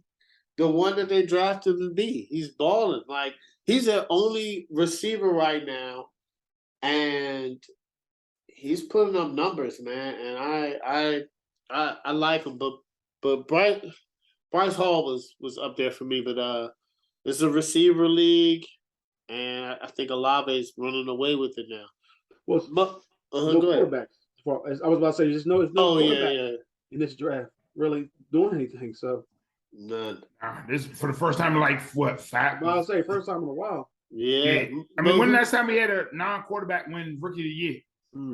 S1: the one that they drafted to be. He's balling. Like he's the only receiver right now, and he's putting up numbers, man. And I like him, but Bryce Hall was up there for me. But it's a receiver league, and I think Olave's running away with it now.
S2: Well, no
S1: go ahead.
S2: quarterbacks. I was about to say, there's no quarterback in this draft really doing anything. So
S1: none.
S3: This for the first time in like what 5?
S2: I'll say first time in a while.
S1: Yeah.
S3: I mean, when last time we had a non-quarterback win Rookie of the Year?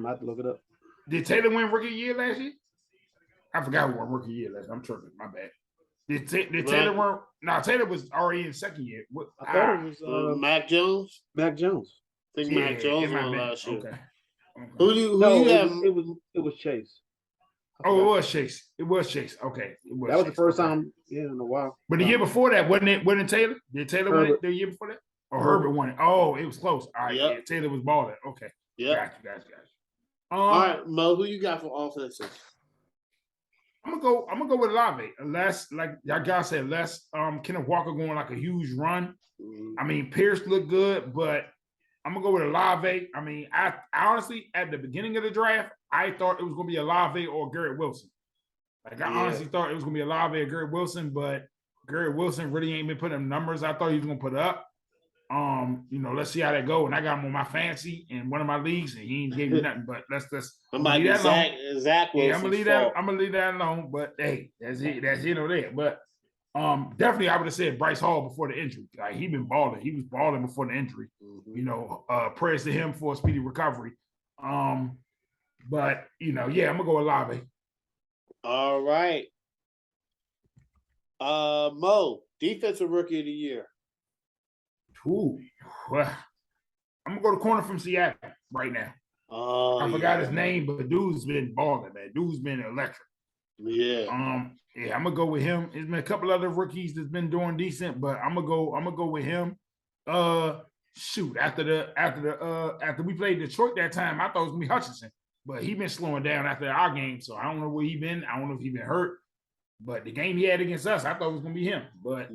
S2: I have to look it up.
S3: Did Taylor win Rookie of the Year last year? I forgot who won Rookie of the Year last year. I'm tripping. My bad. Did Taylor win? No, Taylor was already in second year.
S2: I thought it was
S1: Mac Jones.
S2: Mac Jones.
S1: I think Mac Jones won last year.
S3: Okay.
S1: Who you have?
S2: It was Chase.
S3: Oh, it was Chase. It was Chase. Okay.
S2: That was the first time in a while.
S3: But the year before that, wasn't Taylor? Did Taylor win it the year before that? Or Herbert won it? Oh, it was close. All right. Yeah, Taylor was balling. Okay.
S1: Yeah.
S3: Gotcha.
S1: All right, Mo, who you got for offensive?
S3: I'm gonna go with Olave. Unless, like y'all said, Kenneth Walker going like a huge run. I mean, Pierce looked good, but I'm gonna go with Olave. I mean, I honestly at the beginning of the draft, I thought it was gonna be Olave or Garrett Wilson. Like I honestly thought it was gonna be Olave or Garrett Wilson, but Garrett Wilson really ain't been putting up numbers I thought he was gonna put up. Let's see how that go. And I got him on my fancy in one of my leagues, and he ain't gave me nothing. But let's
S1: I'm gonna leave that alone. Zach Wilson's
S3: I'm gonna leave that alone. But hey, that's it. That's it or that. But definitely I would have said Bryce Hall before the injury. Like he been balling. He was balling before the injury. Prayers to him for a speedy recovery. But I'm gonna go with Olave.
S1: All right. Mo, defensive rookie of the year.
S3: Ooh, well, I'm gonna go to corner from Seattle right now. I forgot his name, but dude's been balling, man. Dude's been electric.
S1: Yeah.
S3: I'm gonna go with him. There's been a couple other rookies that's been doing decent, but I'm gonna go with him. After we played Detroit that time, I thought it was gonna be Hutchinson, but he been slowing down after our game, so I don't know where he been. I don't know if he been hurt, but the game he had against us, I thought it was gonna be him. But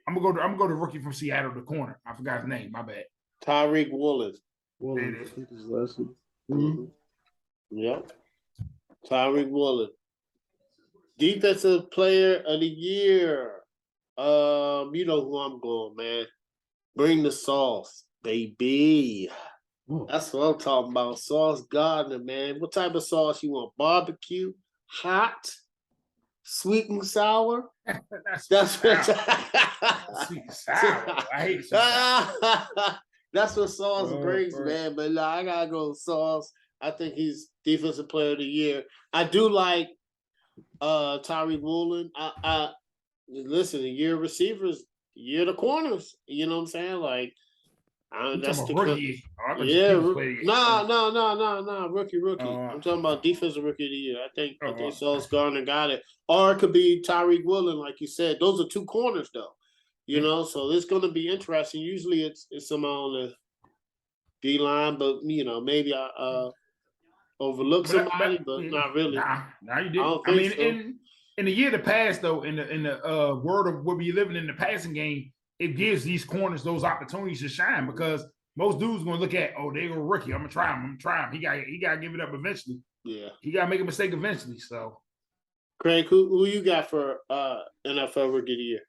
S3: I'm gonna go to rookie from Seattle, the corner. I forgot his name. My bad.
S1: Tyreek Woolen. Yep. Tyreek Woolen. Defensive player of the year. You know who I'm going, man. Bring the sauce, baby. Ooh. That's what I'm talking about. Sauce Gardner, man. What type of sauce you want? Barbecue? Hot? Sweet and sour? That's what
S3: sweet and sour. I hate sweet and sour.
S1: That's what Sauce brings, man. But I gotta go with Sauce. I think he's defensive player of the year. I do like Tyreek Woolen. I listen, the year of receivers, year of the corners. You know what I'm saying? Like that's the rookie. Rookie. I'm talking about defensive rookie of the year. I think Sauce Gardner got it. Or it could be Tyreek Woolen, like you said. Those are two corners, though. So it's going to be interesting. Usually it's someone on the D line, but maybe I overlook somebody, but not really.
S3: Nah, you didn't. In the year to pass, though, in the world of what we living in the passing game, it gives these corners those opportunities to shine because most dudes going to look at, they're a rookie. I'm gonna try him. He got to give it up eventually.
S1: Yeah, he
S3: got to make a mistake eventually. So,
S1: Craig, who you got for NFL Rookie of the Year?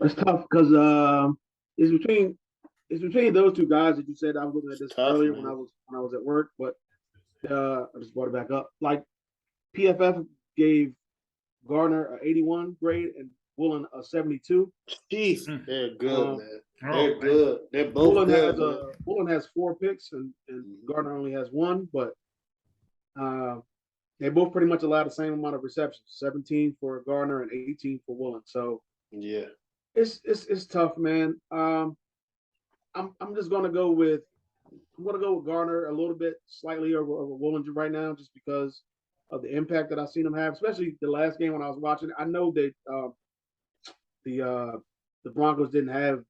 S2: It's tough because it's between those two guys that you said. I was looking at this earlier when I was at work, but I just brought it back up. Like PFF gave Gardner an 81 grade and Woolen a 72.
S1: Jeez, they're good, man. They're good. They're both good.
S2: Woolen has 4 picks and Gardner only has 1, but they both pretty much allow the same amount of receptions, 17 for Gardner and 18 for Woolen. So
S1: yeah,
S2: it's tough, man. I'm just gonna go with Gardner a little bit, slightly over Woolen right now, just because of the impact that I've seen him have, especially the last game when I was watching. I know that the Broncos didn't have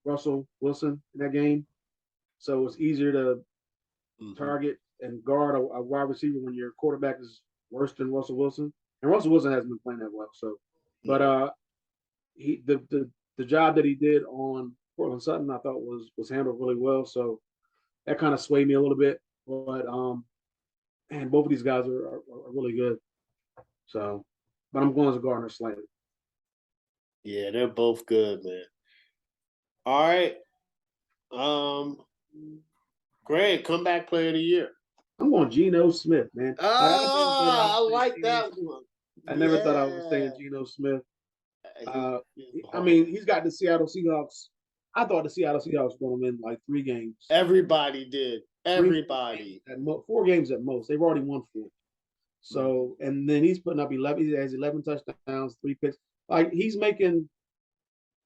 S2: Russell Wilson in that game, so it's easier to target and guard a wide receiver when your quarterback is worse than Russell Wilson. And Russell Wilson hasn't been playing that well. So, but the job that he did on Portland Sutton, I thought was handled really well. So that kind of swayed me a little bit. But and both of these guys are really good. So, but I'm going as a Gardner slightly.
S1: Yeah, they're both good, man. All right. Greg, comeback player of the year.
S2: I'm going Geno Smith, man.
S1: I like that one.
S2: I never thought I was saying Geno Smith. I mean, he's got the Seattle Seahawks. I thought the Seattle Seahawks were going to win like 3 games.
S1: Everybody did. Everybody.
S2: 4 games at most. They've already won 4. So, and then he's putting up 11. He has 11 touchdowns, 3 picks. Like, he's making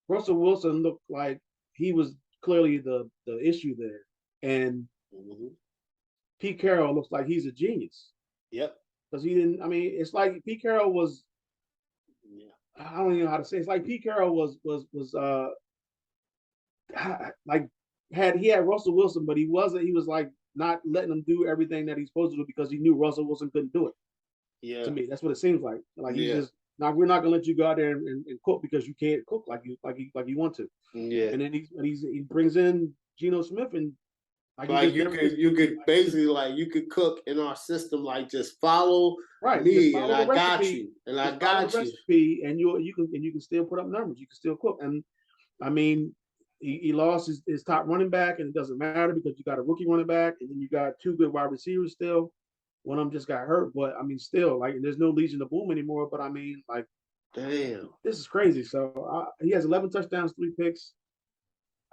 S2: Russell Wilson look like he was clearly the issue there. And Pete Carroll looks like he's a genius.
S1: Yep.
S2: Because he didn't, I mean, it's like Pete Carroll was, I don't even know how to say it. It's like Pete Carroll was like he had Russell Wilson, but he was like not letting him do everything that he's supposed to do because he knew Russell Wilson couldn't do it. Yeah. To me, that's what it seems like. Like he's just we're not gonna let you go out there and cook because you can't cook like you want to.
S1: Yeah.
S2: And then he brings in Geno Smith and
S1: like you could basically like you could cook in our system like just follow me and I got you and I got you
S2: recipe and you can still put up numbers. You can still cook. And I mean, he lost his top running back and it doesn't matter because you got a rookie running back and then you got 2 good wide receivers still. One of them just got hurt, but I mean, still like there's no Legion of Boom anymore. But I mean, like,
S1: damn,
S2: this is crazy. So he has 11 touchdowns, 3 picks.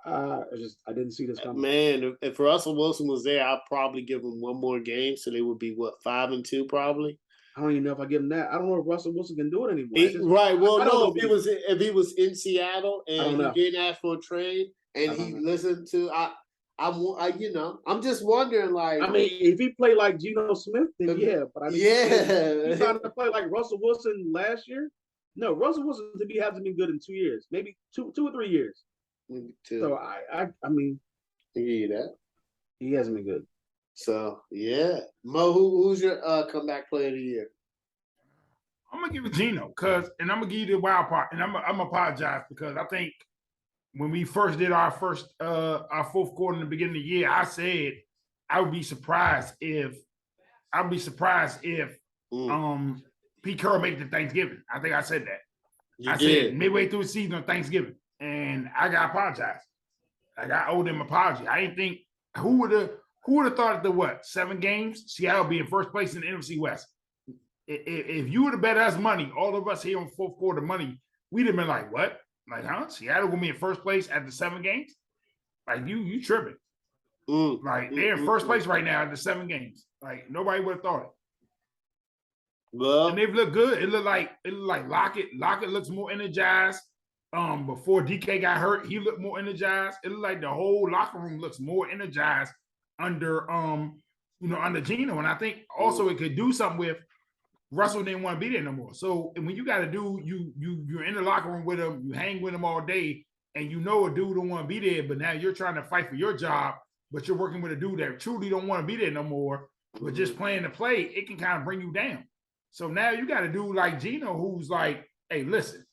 S2: I didn't see this coming.
S1: Man, if Russell Wilson was there, I'd probably give him 1 more game, so they would be 5-2 probably.
S2: I don't even know if I give him that. I don't know if Russell Wilson can do it anymore.
S1: Right. Well, no. If he was in Seattle and he didn't ask for a trade and he listened to, I'm just wondering. Like,
S2: I mean, if he played like Geno Smith, then yeah. But I mean, he's trying to play like Russell Wilson last year. No, Russell Wilson hasn't been good in 2 years, maybe 2 or 3 years. So I mean,
S1: that
S2: he hasn't been good.
S1: So yeah, Mo, who's your comeback player of the year?
S3: I'm gonna give it Geno, and I'm gonna give you the wild part, and I'm apologize because I think when we first did our 4th quarter in the beginning of the year, I said I would be surprised if Pete Carroll made it to Thanksgiving. I think I said that. I said midway through the season on Thanksgiving. And I got apologized. Like I owe them an apology. I didn't think who would have thought that 7 games, Seattle be in first place in the NFC West. If you would have bet us money, all of us here on 4th quarter money, we'd have been like, what? Like, huh? Seattle gonna be in first place after 7 games? Like you tripping. Like they're in first place right now after 7 games. Like nobody would have thought it. Well, and they've looked good. It looked like Lockett. Lockett looks more energized. Before DK got hurt, he looked more energized. It looked like the whole locker room looks more energized under under Geno. And I think also it could do something with Russell didn't want to be there no more. So when you got to do you're in the locker room with him, you hang with him all day, and you know a dude don't want to be there, but now you're trying to fight for your job, but you're working with a dude that truly don't want to be there no more, but just playing the play, it can kind of bring you down. So now you got to do like Geno, who's like, hey, listen.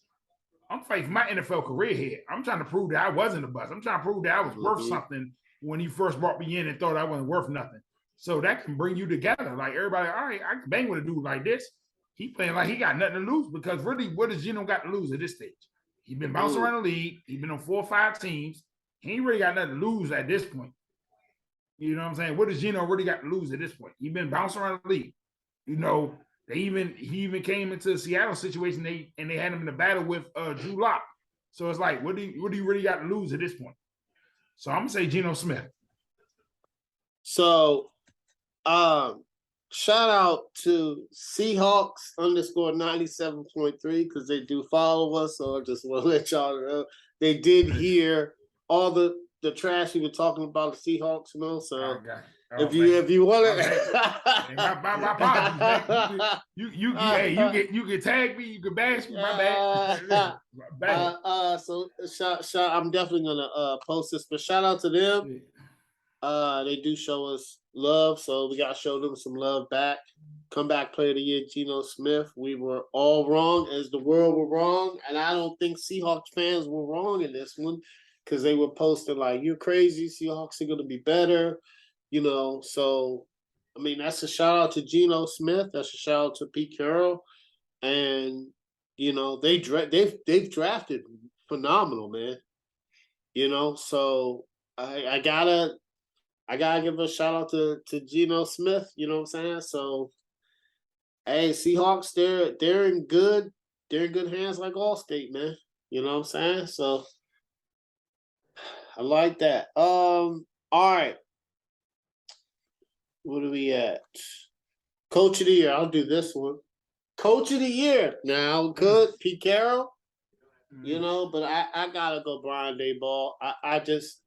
S3: I'm fighting for my NFL career here. I'm trying to prove that I wasn't a bust. I'm trying to prove that I was worth something when he first brought me in and thought I wasn't worth nothing. So that can bring you together. Like everybody, all right, I can bang with a dude like this. He playing like he got nothing to lose because really, what does Geno got to lose at this stage? He's been bouncing around the league. He's been on 4 or 5 teams. He ain't really got nothing to lose at this point. You know what I'm saying? What does Geno really got to lose at this point? He's been bouncing around the league. You know, he even came into the Seattle situation. They had him in a battle with Drew Lock. So it's like, what do you really got to lose at this point? So I'm gonna say Geno Smith.
S1: So, shout out to Seahawks _97.3 because they do follow us. So I just want to let y'all know they did hear all the trash we were talking about the Seahawks. You know, so. If you want it,
S3: my apologies, you can tag me, you can bash me, my bad.
S1: So shout, I'm definitely gonna post this, but shout out to them. They do show us love, so we gotta show them some love back. Comeback player of the year, Geno Smith. We were all wrong as the world were wrong, and I don't think Seahawks fans were wrong in this one because they were posting like, "You're crazy. Seahawks are gonna be better," So, I mean, that's a shout out to Geno Smith. That's a shout out to Pete Carroll, and they've drafted phenomenal, man. So I gotta give a shout out to Geno Smith. You know what I'm saying? So, hey, Seahawks, they're in good hands like Allstate, man. You know what I'm saying? So I like that. All right, what are we at? Coach of the year. I'll do this one. Coach of the year. Now, good, Pete Carroll. But I gotta go Brian Daboll. I just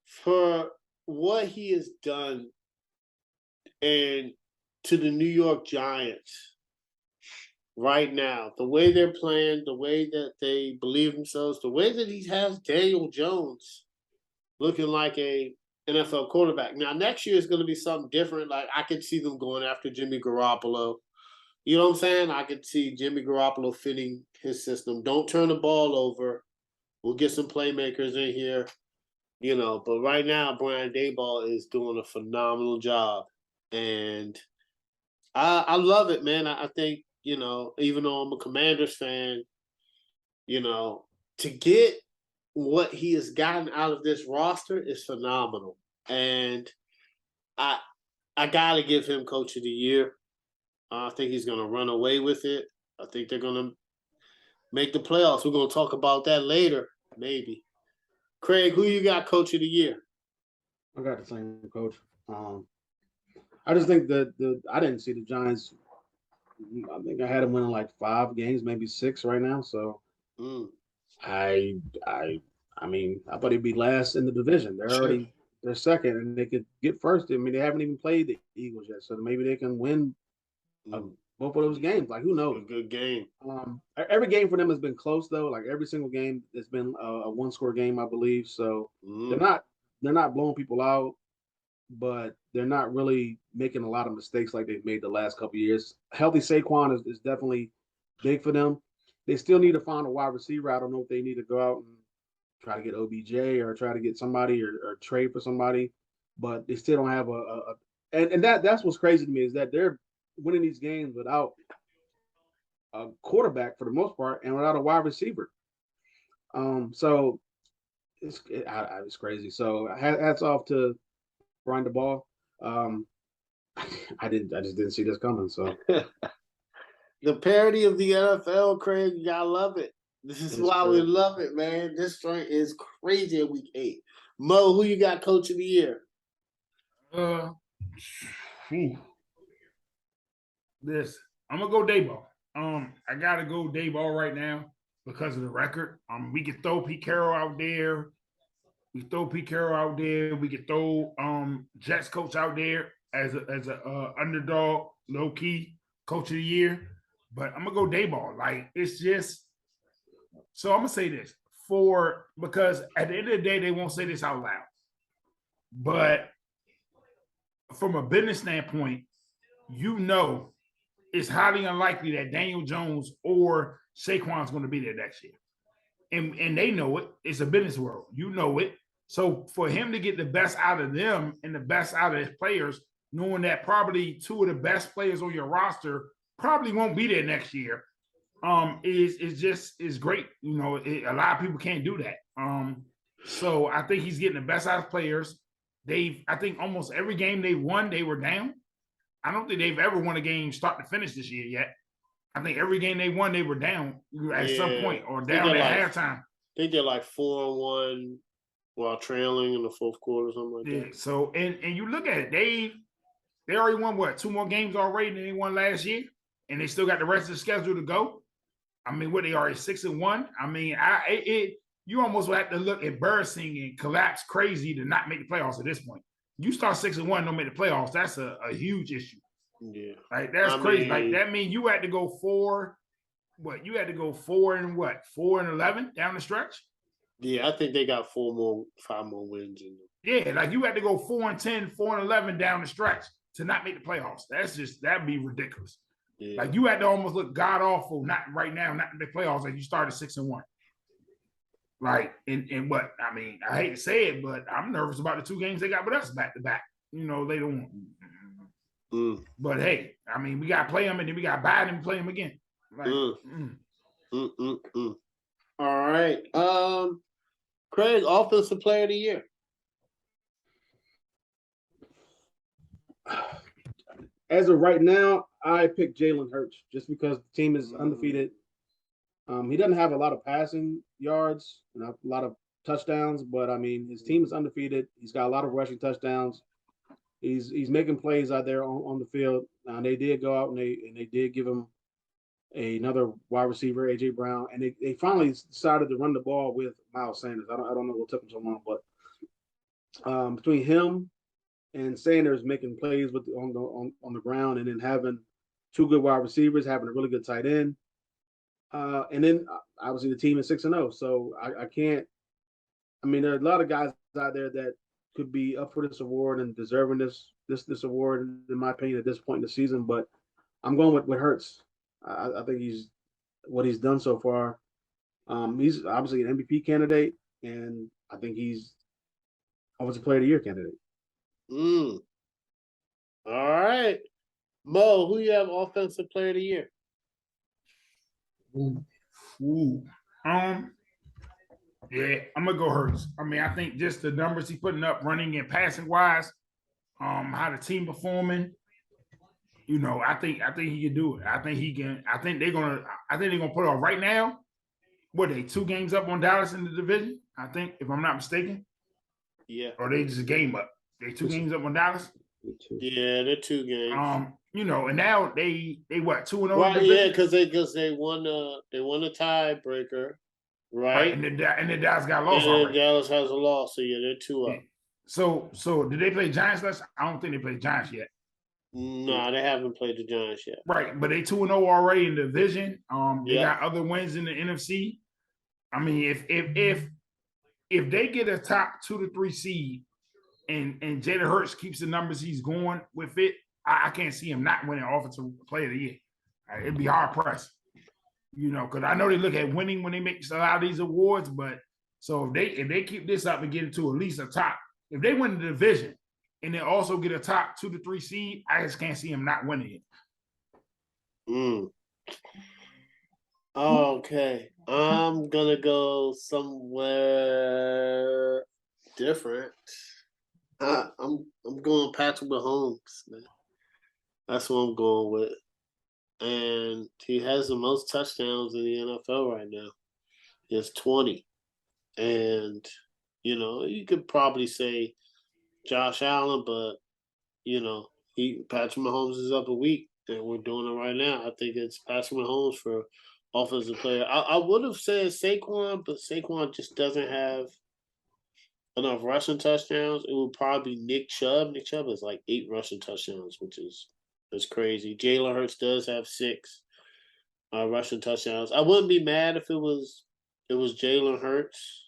S1: for what he has done and to the New York Giants right now, the way they're playing, the way that they believe themselves, the way that he has Daniel Jones looking like a NFL quarterback. Now, next year is going to be something different. Like, I could see them going after Jimmy Garoppolo. You know what I'm saying? I could see Jimmy Garoppolo fitting his system. Don't turn the ball over. We'll get some playmakers in here. But right now, Brian Daboll is doing a phenomenal job. And I love it, man. I think, even though I'm a Commanders fan, to get what he has gotten out of this roster is phenomenal. And I got to give him Coach of the Year. I think he's going to run away with it. I think they're going to make the playoffs. We're going to talk about that later, maybe. Craig, who you got Coach of the Year?
S2: I got the same coach. I just think that I didn't see the Giants. I think I had them winning like 5 games, maybe 6 right now. So I mean, I thought he'd be last in the division. They're second, and they could get first. I mean, they haven't even played the Eagles yet, so maybe they can win both of those games. Like, who knows?
S1: A good game.
S2: Every game for them has been close though. Like every single game has been a 1-score game, I believe. So they're not blowing people out, but they're not really making a lot of mistakes like they've made the last couple of years. Healthy Saquon is definitely big for them. They still need to find a wide receiver. I don't know if they need to go out and try to get OBJ or try to get somebody or trade for somebody, but they still don't have and that's what's crazy to me is that they're winning these games without a quarterback for the most part and without a wide receiver. So it's crazy. So hats off to Brian DeBall. I just didn't see this coming. So
S1: the parody of the NFL, Craig, you gotta love it. This is why we love it, man. This joint is crazy at week 8. Mo, who you got Coach of the Year?
S3: I'm gonna go Daboll. I gotta go Daboll right now because of the record. We could throw Pete Carroll out there. We could throw Jets coach out there as a underdog, low key Coach of the Year. But I'm gonna go Daboll. Like, it's just. So I'm gonna say this because at the end of the day they won't say this out loud. But from a business standpoint, it's highly unlikely that Daniel Jones or Saquon's going to be there next year. And they know it. It's a business world. You know it. So for him to get the best out of them and the best out of his players, knowing that probably 2 of the best players on your roster probably won't be there next year, is great. A lot of people can't do that. So I think he's getting the best out of players. I think almost every game they won, they were down. I don't think they've ever won a game start to finish this year yet. I think every game they won, they were down at some point or down at halftime.
S1: I think they're like 4-1 while trailing in the fourth quarter, something like that.
S3: So and you look at it, they already won 2 more games already than they won last year, and they still got the rest of the schedule to go. I mean, what they are 6-1. I mean, you almost have to look embarrassing and collapse crazy to not make the playoffs at this point. You start 6-1, don't make the playoffs. That's a huge issue.
S1: Yeah,
S3: like that's crazy. Like that means you had to go 4. What you had to go 4-11 down the stretch.
S1: Yeah, I think they got 5 more wins in them.
S3: Yeah, like you had to go 4-10, 4-11 down the stretch to not make the playoffs. That'd be ridiculous.
S1: Yeah.
S3: Like you had to almost look god awful, not right now, not in the playoffs. Like you started 6-1. Like and what I mean, I hate to say it, but I'm nervous about the 2 games they got with us back to back. You know, they don't. But hey, I mean, we got to play them, and then we got to buy them and play them again. Like,
S1: All right, Craig, offensive player of the year.
S2: As of right now, I pick Jalen Hurts just because the team is undefeated. He doesn't have a lot of passing yards and a lot of touchdowns, but I mean, his team is undefeated. He's got a lot of rushing touchdowns. He's making plays out there on the field. They did go out and they did give him another wide receiver, AJ Brown, and they finally decided to run the ball with Miles Sanders. I don't know what took him so long, but between him and Sanders making plays on the ground, and then having 2 good wide receivers, having a really good tight end, and then obviously the team is 6-0. So I can't. I mean, there are a lot of guys out there that could be up for this award and deserving this award, in my opinion, at this point in the season. But I'm going with Hurts. I think what he's done so far. He's obviously an MVP candidate, and I think he's Offensive Player of the Year candidate.
S1: All right, Mo, who you have offensive player of the year?
S3: Yeah, I'm gonna go Hurts. I mean, I think just the numbers he's putting up, running and passing wise, how the team performing. You know, I think he can do it. I think he can. I think they're gonna put on right now. What they 2 games up on Dallas in the division? I think, if I'm not mistaken.
S1: Yeah.
S3: Or they just a game up. They 2 games up on Dallas.
S1: Yeah, they're 2 games.
S3: You know, and now they what 2-0?
S1: Right, yeah, because they won a tiebreaker, right?
S3: And then Dallas got lost.
S1: And then Dallas has a loss, so yeah, they're 2 up.
S3: So did they play Giants last? I don't think they played Giants yet.
S1: No, they haven't played the Giants yet.
S3: Right, but they 2-0 already in the division. They got other wins in the NFC. I mean, if they get a top 2 to 3 seed, and Jalen Hurts keeps the numbers he's going with it, I can't see him not winning Offensive Player of the Year. It'd be hard pressed, you know, because I know they look at winning when they make a lot of these awards. But so if they keep this up and get into at least a top, if they win the division and they also get a top 2 to 3 seed, I just can't see him not winning it.
S1: Okay, I'm gonna go somewhere different. I'm going Patrick Mahomes, man. That's what I'm going with, and he has the most touchdowns in the NFL right now. He has 20, and you know you could probably say Josh Allen, but you know Patrick Mahomes is up a week, and we're doing it right now. I think it's Patrick Mahomes for offensive player. I would have said Saquon, but Saquon just doesn't have enough rushing touchdowns. It would probably be Nick Chubb. Nick Chubb has like 8 rushing touchdowns, which is crazy. Jalen Hurts does have 6 rushing touchdowns. I wouldn't be mad if it was Jalen Hurts.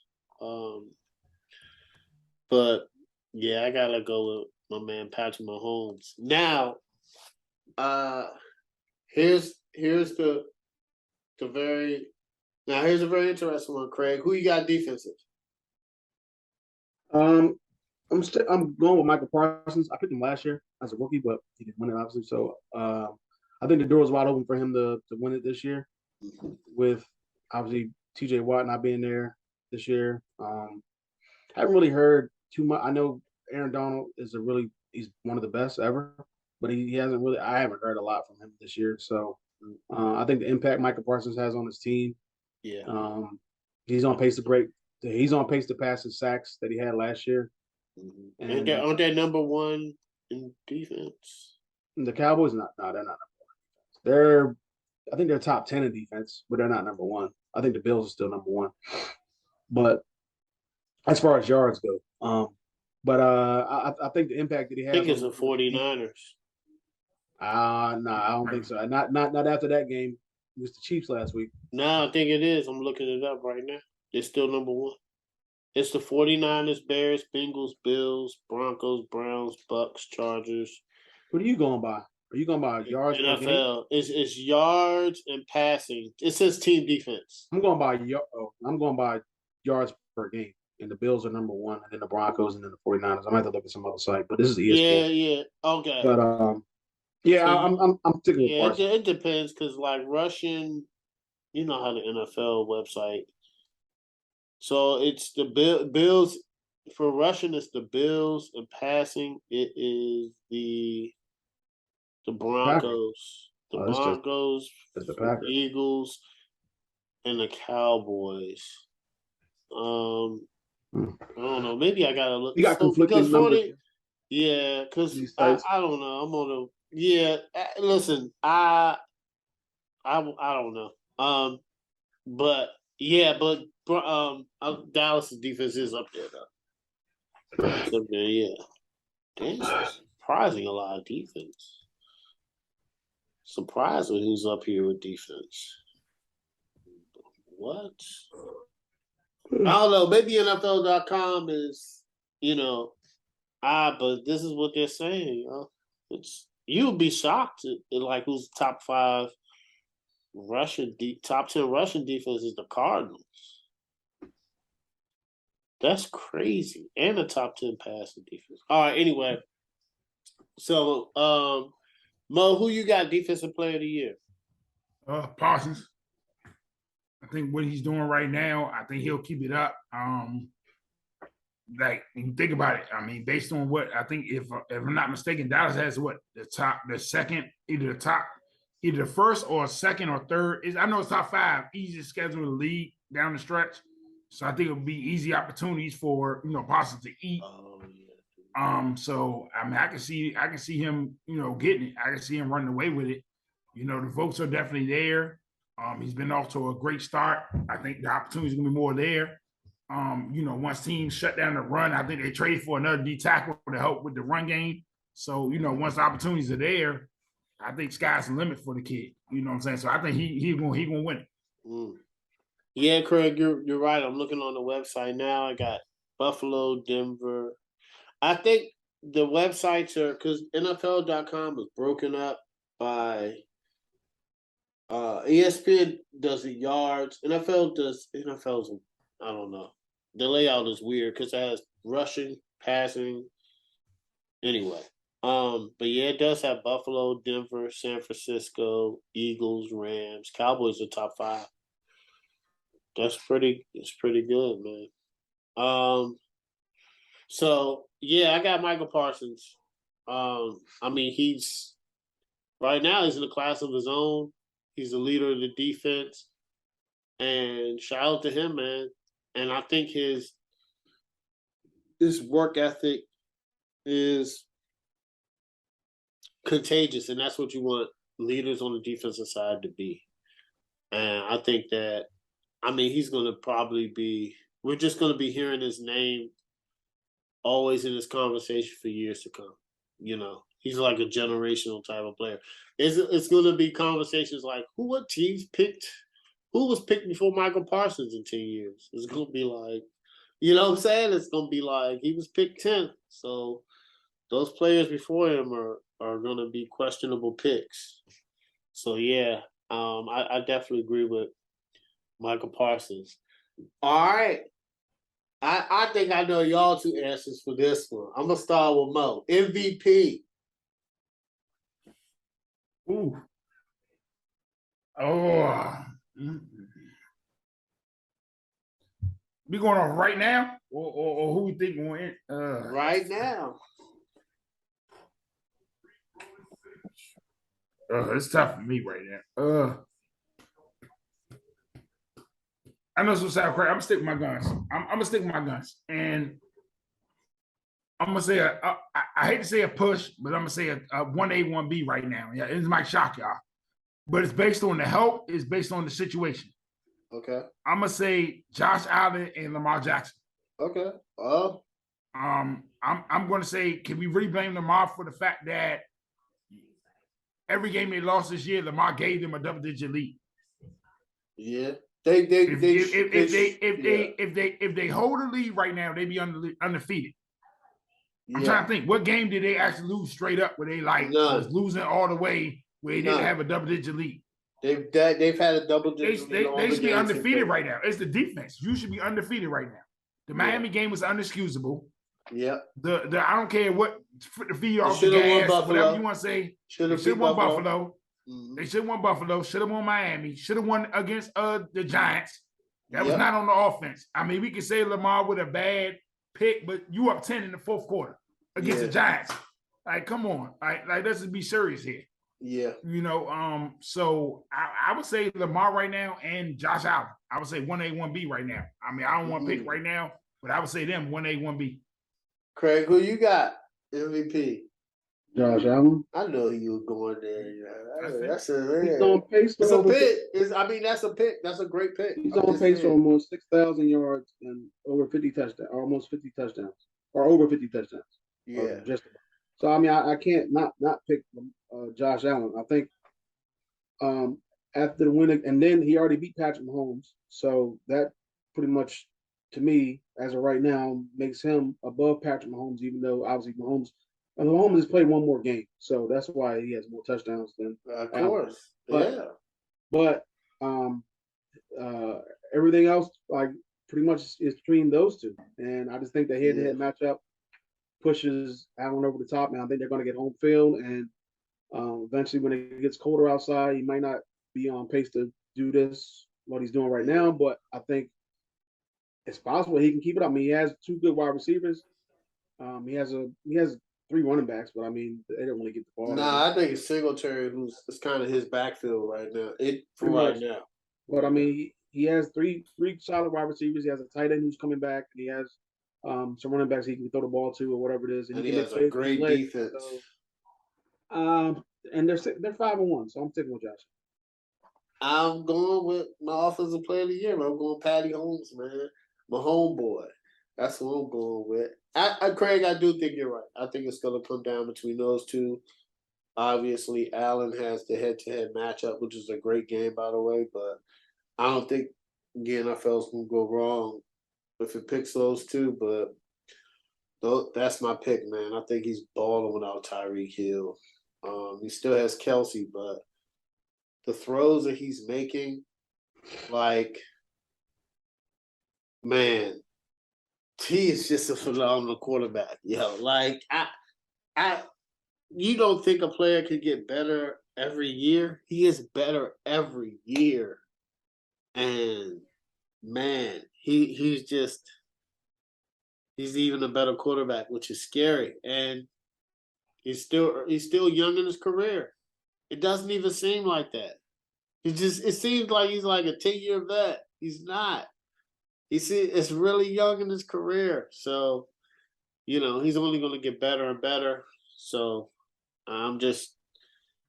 S1: But yeah, I gotta go with my man Patrick Mahomes. Now, here's a very interesting one, Craig. Who you got defensive?
S2: I'm going with Michael Parsons. I picked him last year as a rookie, but he didn't win it, obviously. So I think the door is wide open for him to win it this year, with obviously TJ Watt not being there this year. I haven't really heard too much. I know Aaron Donald he's one of the best ever, but I haven't heard a lot from him this year. So I think the impact Michael Parsons has on his team.
S1: Yeah.
S2: He's on pace to pass his sacks that he had last year.
S1: And aren't they number 1 in defense?
S2: The Cowboys, they're not number 1. I think they're top 10 in defense, but they're not number 1. I think the Bills are still number 1. But as far as yards go, I think the impact that he has.
S1: I think it's the 49ers.
S2: No, I don't think so. Not after that game. It was the Chiefs last week.
S1: No, I think it is. I'm looking it up right now. They're still number 1. It's the 49ers, Bears, Bengals, Bills, Broncos, Browns, Bucks, Chargers.
S2: What are you going by? Are you going by yards per game?
S1: NFL. It's yards and passing. It says team defense.
S2: I'm going by yards per game. And the Bills are number one, and then the Broncos, and then the 49ers. I might have to look at some other site, but this is ESPN.
S1: Yeah. Okay.
S2: But yeah,
S1: So
S2: I'm sticking with
S1: yeah,
S2: Parsons.
S1: it depends because like rushing, you know how the NFL website. So it's the Bills for rushing. It's the Bills and passing. It is the Broncos, the
S2: Oh,
S1: Broncos,
S2: it's the
S1: the
S2: Packers.
S1: Eagles, and the Cowboys. I don't know. Maybe I gotta look.
S2: You got conflicting numbers.
S1: Yeah, because
S2: These
S1: I
S2: sites.
S1: don't know. I'm on a yeah. Listen, I don't know. But yeah, but Dallas' defense is up there though. It's up there, yeah. Damn, surprising a lot of defense. Surprising who's up here with defense. What? I don't know. Maybe NFL.com is, but this is what they're saying. It's you'd be shocked at like who's top 5 top 10 Russian defense is the Cardinals. That's crazy. And the top 10 passing defense. All right, anyway. So Mo, who you got defensive player of the year?
S3: Parsons. I think what he's doing right now, I think he'll keep it up. Like when you think about it, I mean, based on what I think, if I'm not mistaken, Dallas has what the second, either the first or second or third. I know it's top 5 easiest schedule in the league down the stretch. So I think it'll be easy opportunities for Parsons to eat.
S1: Oh, yeah.
S3: So I mean, I can see him, getting it. I can see him running away with it. The votes are definitely there. He's been off to a great start. I think the opportunity is gonna be more there. Once teams shut down the run, I think they trade for another D tackle to help with the run game. So, once the opportunities are there, I think sky's the limit for the kid. You know what I'm saying? So I think he's gonna win it.
S1: Yeah, Craig, you're right. I'm looking on the website now. I got Buffalo, Denver. I think the websites are because NFL.com is broken up by ESPN does the yards. NFL's I don't know. The layout is weird because it has rushing, passing. Anyway. But yeah, it does have Buffalo, Denver, San Francisco, Eagles, Rams, Cowboys are top 5. It's pretty good, man. So yeah, I got Michael Parsons. I mean he's right now he's in a class of his own. He's the leader of the defense. And shout out to him, man. And I think his work ethic is contagious, and that's what you want leaders on the defensive side to be. And I think that, he's going to probably be, we're just going to be hearing his name always in this conversation for years to come. He's like a generational type of player. It's going to be conversations like, who was picked before Michael Parsons in 10 years? It's going to be like, you know what I'm saying? It's going to be like, he was picked 10th. So those players before him are going to be questionable picks. So, yeah, I definitely agree with Michael Parsons. All right. I think I know y'all 2 answers for this one. I'm going to start with Mo. MVP.
S3: Ooh. Oh. We going on right now? Or who we think will win?
S1: Right now.
S3: It's tough for me right now. I know it's gonna sound crazy. I'm gonna stick with my guns. I'm gonna stick with my guns, and I'm gonna say I hate to say a push, but I'm gonna say a 1A 1B right now. Yeah, it might shock y'all, but it's based on the help. It's based on the situation.
S1: Okay.
S3: I'm gonna say Josh Allen and Lamar Jackson.
S1: Okay.
S3: I'm gonna say, can we really blame Lamar for the fact that every game they lost this year, Lamar gave them a double-digit lead?
S1: Yeah.
S3: If they hold the lead right now, they be undefeated. I'm trying to think, what game did they actually lose straight up where they was losing all the way where they didn't have a double-digit lead?
S1: They've had a double-digit lead.
S3: They should be undefeated right now. It's the defense. You should be undefeated right now. The Miami game was unexcusable.
S1: Yeah.
S3: I don't care what the feed off the gas, whatever you want to say. Should have won Buffalo. Mm-hmm. They should have won Buffalo. Should have won Miami. Should have won against the Giants. That was not on the offense. I mean, we can say Lamar with a bad pick, but you up 10 in the fourth quarter against the Giants. Like, come on. Like, let's just be serious here.
S1: Yeah.
S3: You know, so I would say Lamar right now and Josh Allen. I would say 1A, 1B right now. I mean, I don't want to pick right now, but I would say them 1A, 1B.
S1: Craig, who you got? MVP.
S2: Josh Allen.
S1: I know you were going there. That's
S2: He's on pace.
S1: It's a pick. That's a pick. That's a great pick.
S2: He's on pace for almost 6,000 yards and over 50 touchdowns, or almost 50 touchdowns, or over 50 touchdowns.
S1: Yeah.
S2: Just about. So I mean, I can't not pick Josh Allen. I think after the win, and then he already beat Patrick Mahomes, so that pretty much, to me, as of right now, makes him above Patrick Mahomes. Even though obviously Mahomes has played one more game, so that's why he has more touchdowns than.
S1: Of course,
S2: but everything else, like, pretty much is between those two, and I just think the head-to-head matchup pushes Allen over the top. Now I think they're going to get home field, and eventually, when it gets colder outside, he might not be on pace to do what he's doing right now, but I think it's possible he can keep it up. I mean, he has two good wide receivers. He has 3 running backs, but I mean, they don't really get the ball.
S1: Nah, I think it's Singletary, it's kind of his backfield right now. Right now.
S2: But I mean, he has three solid wide receivers. He has a tight end who's coming back, and he has some running backs he can throw the ball to or whatever it is.
S1: And he has a great defense.
S2: So, and they're 5-1, so I'm sticking with Josh.
S1: I'm going with my offensive player of the year. I'm going Patty Holmes, man. My homeboy. That's what I'm going with. Craig, I do think you're right. I think it's going to come down between those two. Obviously, Allen has the head-to-head matchup, which is a great game, by the way. But I don't think the NFL's going to go wrong if it picks those two. But that's my pick, man. I think he's balling without Tyreek Hill. He still has Kelsey, but the throws that he's making, like, man, he is just a phenomenal quarterback. Like, you don't think a player could get better every year? He is better every year. And, man, he's even a better quarterback, which is scary. And he's still young in his career. It doesn't even seem like that. It seems like he's like a 10-year vet. He's not. It's really young in his career. So, he's only going to get better and better. So I'm just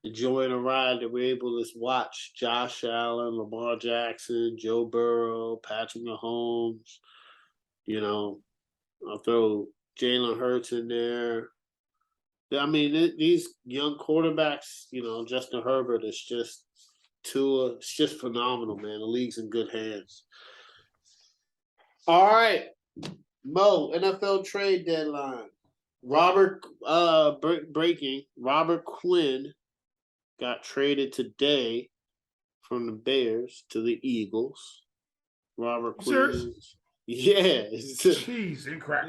S1: enjoying the ride that we're able to watch Josh Allen, Lamar Jackson, Joe Burrow, Patrick Mahomes. I'll throw Jalen Hurts in there. I mean, these young quarterbacks, Justin Herbert is just it's just phenomenal, man. The league's in good hands. All right, Mo, NFL trade deadline. Breaking. Robert Quinn got traded today from the Bears to the Eagles. Robert Quinn. Yeah.
S3: Cheese and crap.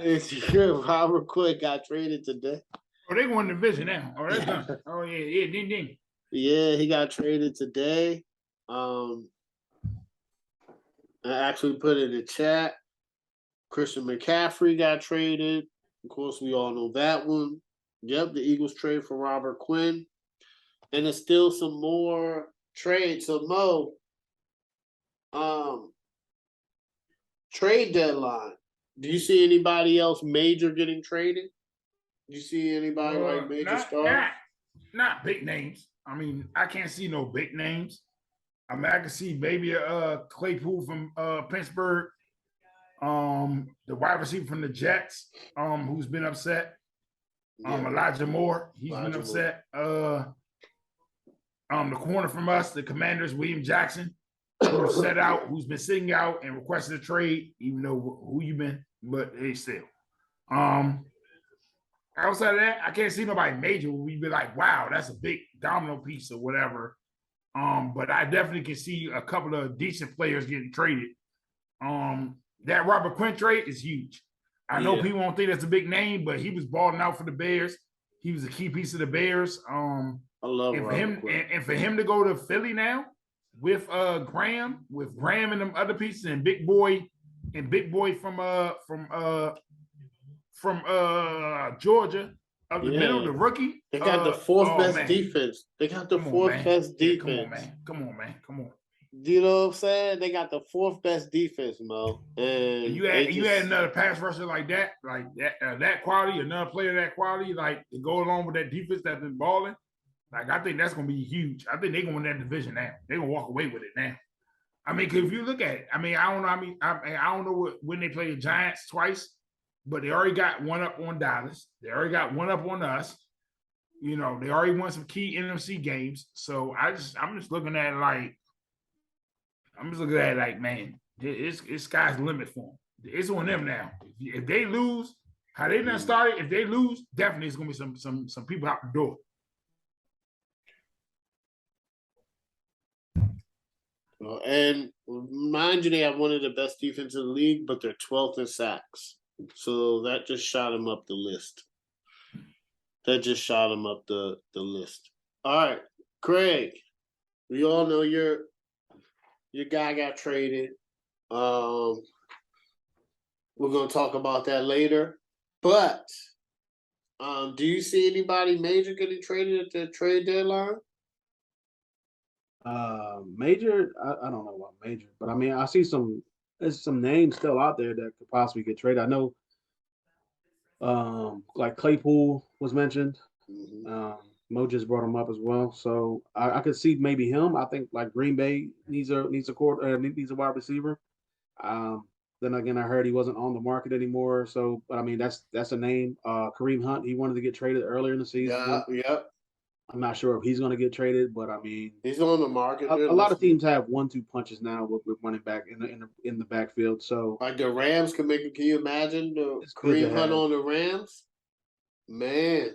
S1: Robert Quinn got traded today.
S3: Oh, they won the division now. Oh, that's done. Oh, yeah, ding, ding.
S1: Yeah, he got traded today. I actually put it in the chat. Christian McCaffrey got traded. Of course, we all know that one. Yep, the Eagles trade for Robert Quinn. And there's still some more trades. So, Mo, trade deadline. Do you see anybody else major getting traded? Do you see anybody like major stars?
S3: Not big names. I mean, I can't see no big names. I mean, I can see maybe Claypool from Pittsburgh, the wide receiver from the Jets, who's been upset. Elijah Moore, he's been upset. The corner from us, the Commanders, William Jackson, who's set out, who's been sitting out and requested a trade, even though who you been, but hey, still. Outside of that, I can't see nobody major where we be like, wow, that's a big domino piece or whatever. But I definitely can see a couple of decent players getting traded. That Robert Quinn trade is huge. I know people don't think that's a big name, but he was balling out for the Bears. He was a key piece of the Bears.
S1: I love
S3: and for
S1: Robert
S3: him
S1: Quinn.
S3: and for him to go to Philly now with Graham and them other pieces and Big Boy from Georgia of the middle, the rookie.
S1: They got the fourth best defense. They got the fourth best defense.
S3: Come on.
S1: You know what I'm saying? They got the fourth best defense, Mo. And
S3: you had another pass rusher like that quality, another player that quality, like to go along with that defense that's been balling. Like I think that's gonna be huge. I think they're gonna win that division now. They're gonna walk away with it now. I mean, cause if you look at it, I mean, I don't know. I don't know when they play the Giants twice, but they already got one up on Dallas. They already got one up on us. You know, they already won some key NFC games. So I'm just looking at it like, man, it's sky's the limit for them. It's on them now. If they lose, how they done started, if they lose, definitely it's gonna be some people out the door.
S1: And mind you, they have one of the best defenses in the league, but they're 12th in sacks. So that just shot them up the list. All right, Craig, we all know your guy got traded. We're going to talk about that later. But do you see anybody major getting traded at the trade deadline?
S2: Major, I don't know about major, but I mean, I see there's some names still out there that could possibly get traded. I know, like Claypool was mentioned.
S1: Mm-hmm.
S2: Mo just brought him up as well, so I could see maybe him. I think like Green Bay needs a wide receiver. Then again, I heard he wasn't on the market anymore. So, but I mean, that's a name. Kareem Hunt, he wanted to get traded earlier in the season.
S1: Yep.
S2: I'm not sure if he's going to get traded, but I mean,
S1: he's on the market.
S2: A lot of teams have 1-2 punches now with running back in the backfield. So,
S1: like the Rams can make it. Can you imagine the Kareem Hunt on the Rams? Man,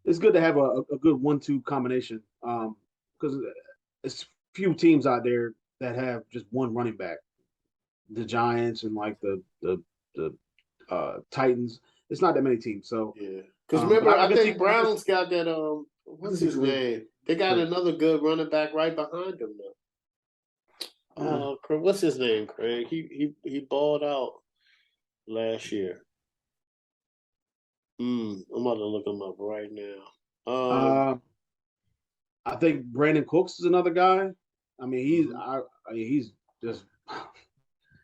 S2: it's good to have a good 1-2 combination. Because there's few teams out there that have just one running back. The Giants and like the Titans. It's not that many temes. So
S1: yeah, because remember, I think Browns got that. What's his name? They got another good running back right behind him though. What's his name, Craig? He balled out last year. I'm about to look him up right now.
S2: I think Brandon Cooks is another guy. I mean, he's just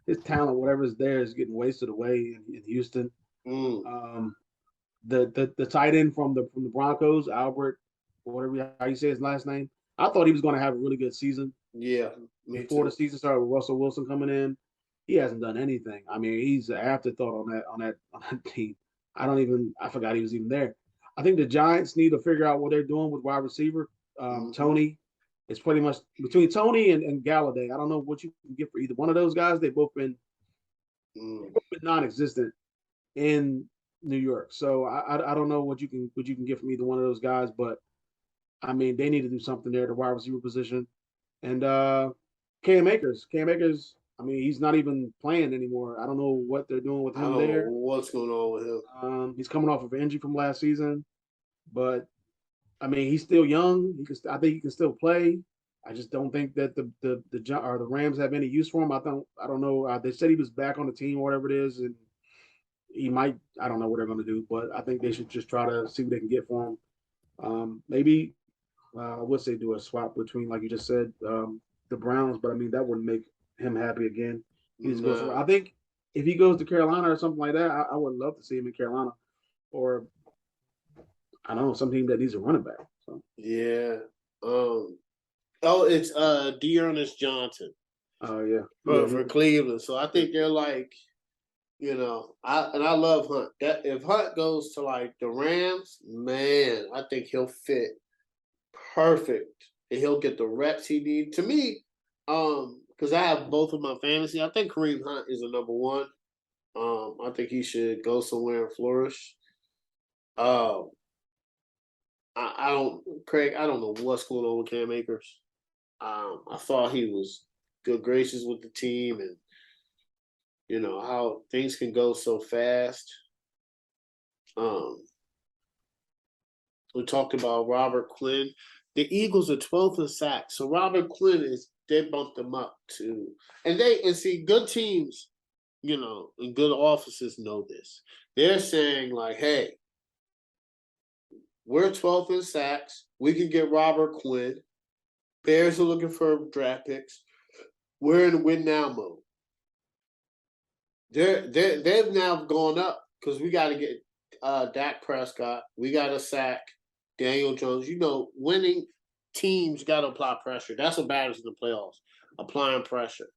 S2: his talent, whatever is there, is getting wasted away in Houston. The tight end from the Broncos, Albert, whatever how you say his last name. I thought he was going to have a really good season.
S1: Yeah,
S2: before the season started with Russell Wilson coming in, he hasn't done anything. I mean, he's an afterthought on that team. I forgot he was even there. I think the Giants need to figure out what they're doing with wide receiver. Tony, it's pretty much between Tony and Galladay. I don't know what you can get for either one of those guys. They've both been non-existent in New York. So I don't know what you can get from either one of those guys, but I mean they need to do something there at the wide receiver position. And Cam Akers, I mean he's not even playing anymore. I don't know what they're doing with him there.
S1: I don't know what's going on with him.
S2: He's coming off of an injury from last season, but I mean he's still young. I think he can still play. I just don't think that the Rams have any use for him. I don't know. They said he was back on the team or whatever it is, and he might. I don't know what they're going to do, but I think they should just try to see what they can get for him. Maybe I would say do a swap between, like you just said, the Browns, but I mean that wouldn't make him happy again. I think if he goes to Carolina or something like that, I would love to see him in Carolina, or I don't know, some team that needs a running back. So
S1: yeah. It's Dearness Johnson.
S2: Oh yeah.
S1: For Cleveland. So I think they're like, I love Hunt. That if Hunt goes to like the Rams, man, I think he'll fit perfect. And he'll get the reps he needs. To me, because I have both of my fantasy. I think Kareem Hunt is a number one. I think he should go somewhere and flourish. Um, I don't, Craig. I don't know what's going on with Cam Akers. I thought he was good gracious with the team, and how things can go so fast. Um, we talked about Robert Quinn. The Eagles are 12th in sacks, so Robert Quinn they bumped them up too, and see good teams, and good offices know this. They're saying like, hey, we're 12th in sacks. We can get Robert Quinn. Bears are looking for draft picks. We're in win now mode. They've now gone up because we got to get Dak Prescott. We got to sack Daniel Jones. Winning teams got to apply pressure. That's what matters in the playoffs, applying pressure.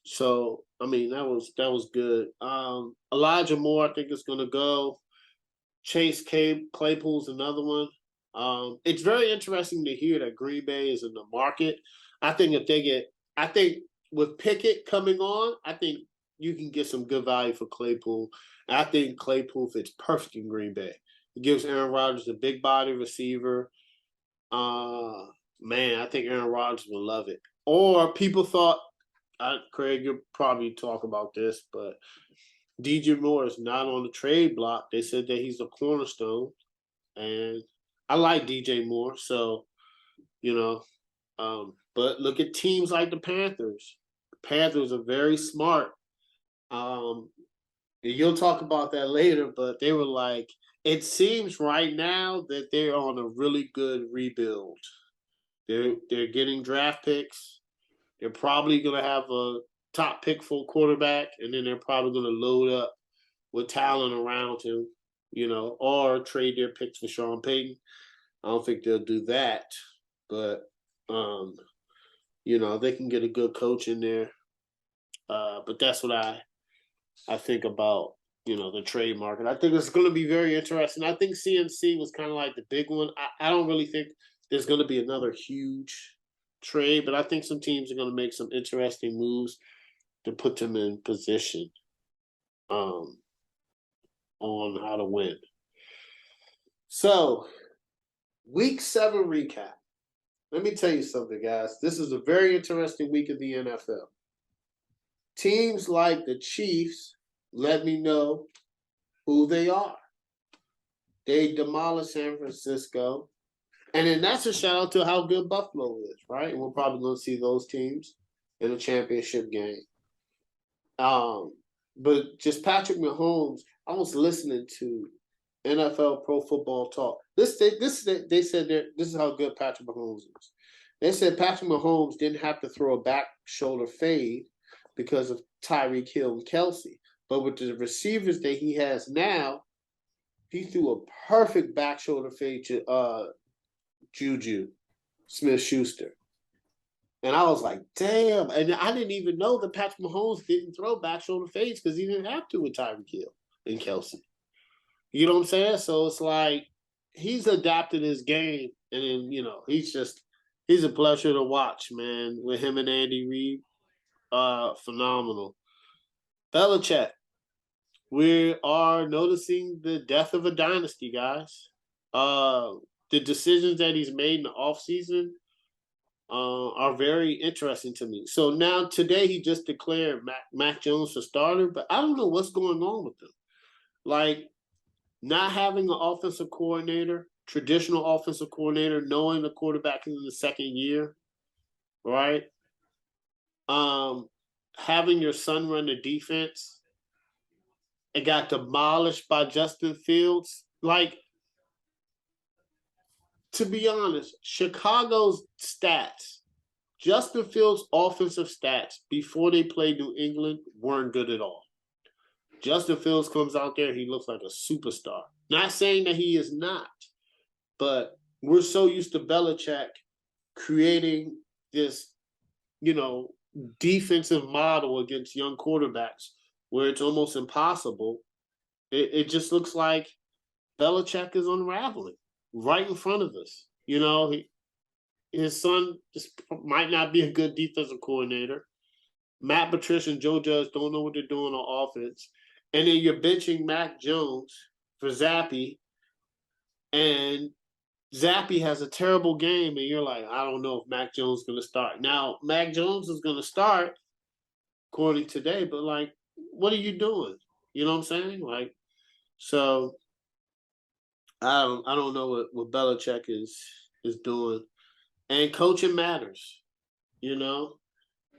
S1: So I mean that was good. Elijah Moore, I think, is going to go. Chase Claypool's another one. It's very interesting to hear that Green Bay is in the market. I think with Pickett coming on, I think you can get some good value for Claypool. And I think Claypool fits perfect in Green Bay. It gives Aaron Rodgers a big body receiver. I think Aaron Rodgers will love it. Or people thought, Craig, you'll probably talk about this, but DJ Moore is not on the trade block. They said that he's a cornerstone, and I like DJ Moore. So, but look at teams like the Panthers. The Panthers are very smart. You'll talk about that later, but they were like, it seems right now that they're on a really good rebuild. They're getting draft picks. They're probably going to have a top pick for quarterback, and then they're probably going to load up with talent around him, or trade their picks for Sean Payton. I don't think they'll do that, but they can get a good coach in there. But that's what I think about, the trade market. I think it's going to be very interesting. I think CMC was kind of like the big one. I don't really think there's going to be another huge trade, but I think some teams are going to make some interesting moves to put them in position on how to win. So, week 7 recap. Let me tell you something, guys. This is a very interesting week of the NFL. Teams like the Chiefs let me know who they are. They demolished San Francisco. And then that's a shout out to how good Buffalo is, right? And we're probably going to see those teams in a championship game. But just Patrick Mahomes, I was listening to NFL Pro Football Talk. They said this is how good Patrick Mahomes is. They said Patrick Mahomes didn't have to throw a back shoulder fade because of Tyreek Hill and Kelsey. But with the receivers that he has now, he threw a perfect back shoulder fade to Juju Smith-Schuster. And I was like, damn. And I didn't even know that Patrick Mahomes didn't throw back shoulder fades because he didn't have to with Tyreek Hill and Kelsey. You know what I'm saying? So it's like he's adapted his game. And then, he's a pleasure to watch, man. With him and Andy Reid, phenomenal. Belichick, we are noticing the death of a dynasty, guys. The decisions that he's made in the offseason are very interesting to me. So now today he just declared Mac Jones a starter, but I don't know what's going on with him. Like not having an offensive coordinator, traditional offensive coordinator, knowing the quarterback is in the second year, right? Having your son run the defense. It got demolished by Justin Fields. Like, to be honest, Chicago's stats, Justin Fields' offensive stats before they played New England weren't good at all. Justin Fields comes out there, he looks like a superstar. Not saying that he is not, but we're so used to Belichick creating this, defensive model against young quarterbacks where it's almost impossible. It just looks like Belichick is unraveling right in front of us. His son just might not be a good defensive coordinator. Matt Patricia and Joe Judge don't know what they're doing on offense. And then you're benching Mac Jones for Zappy. And Zappy has a terrible game. And you're like, I don't know if Mac Jones is going to start. Now, Mac Jones is going to start, according to today. But, like, what are you doing? You know what I'm saying? Like, so I don't know what Belichick is doing. And coaching matters, you know?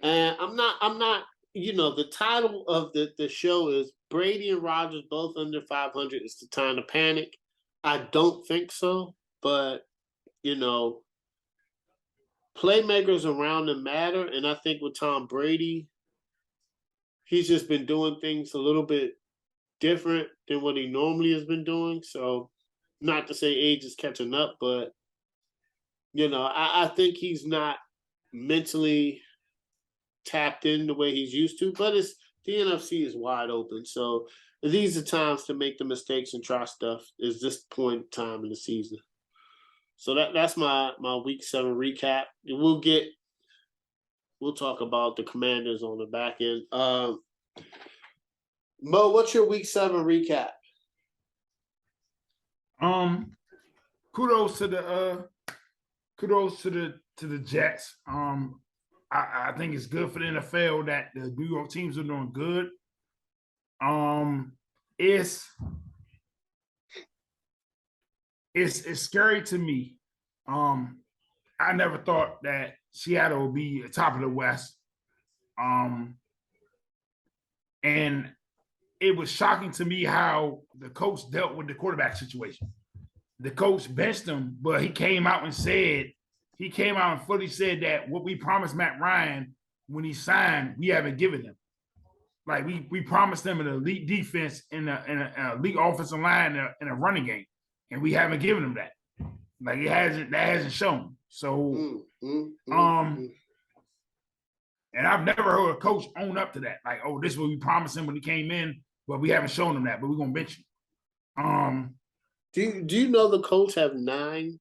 S1: And I'm not, the title of the show is Brady and Rogers both under 500. It's the time to panic. I don't think so, but, playmakers around them matter. And I think with Tom Brady, he's just been doing things a little bit different than what he normally has been doing. So, not to say age is catching up, but, I think he's not mentally tapped in the way he's used to, but the NFC is wide open. So these are times to make the mistakes and try stuff is this point in time in the season. So that's my week 7 recap. We'll talk about the Commanders on the back end. Mo, what's your week 7 recap?
S3: Kudos to the Jets. I think it's good for the NFL that the New York teams are doing good. It's scary to me. I never thought that Seattle would be at top of the West. And it was shocking to me how the coach dealt with the quarterback situation. The coach benched him, but he came out and fully said that what we promised Matt Ryan when he signed, we haven't given him. Like we promised him an elite defense and an elite offensive line and a running game, and we haven't given him that. Like that hasn't shown. So, and I've never heard a coach own up to that. Like, oh, this is what we promised him when he came in, but we haven't shown him that. But we're gonna bench him.
S1: Do you know the Colts have 9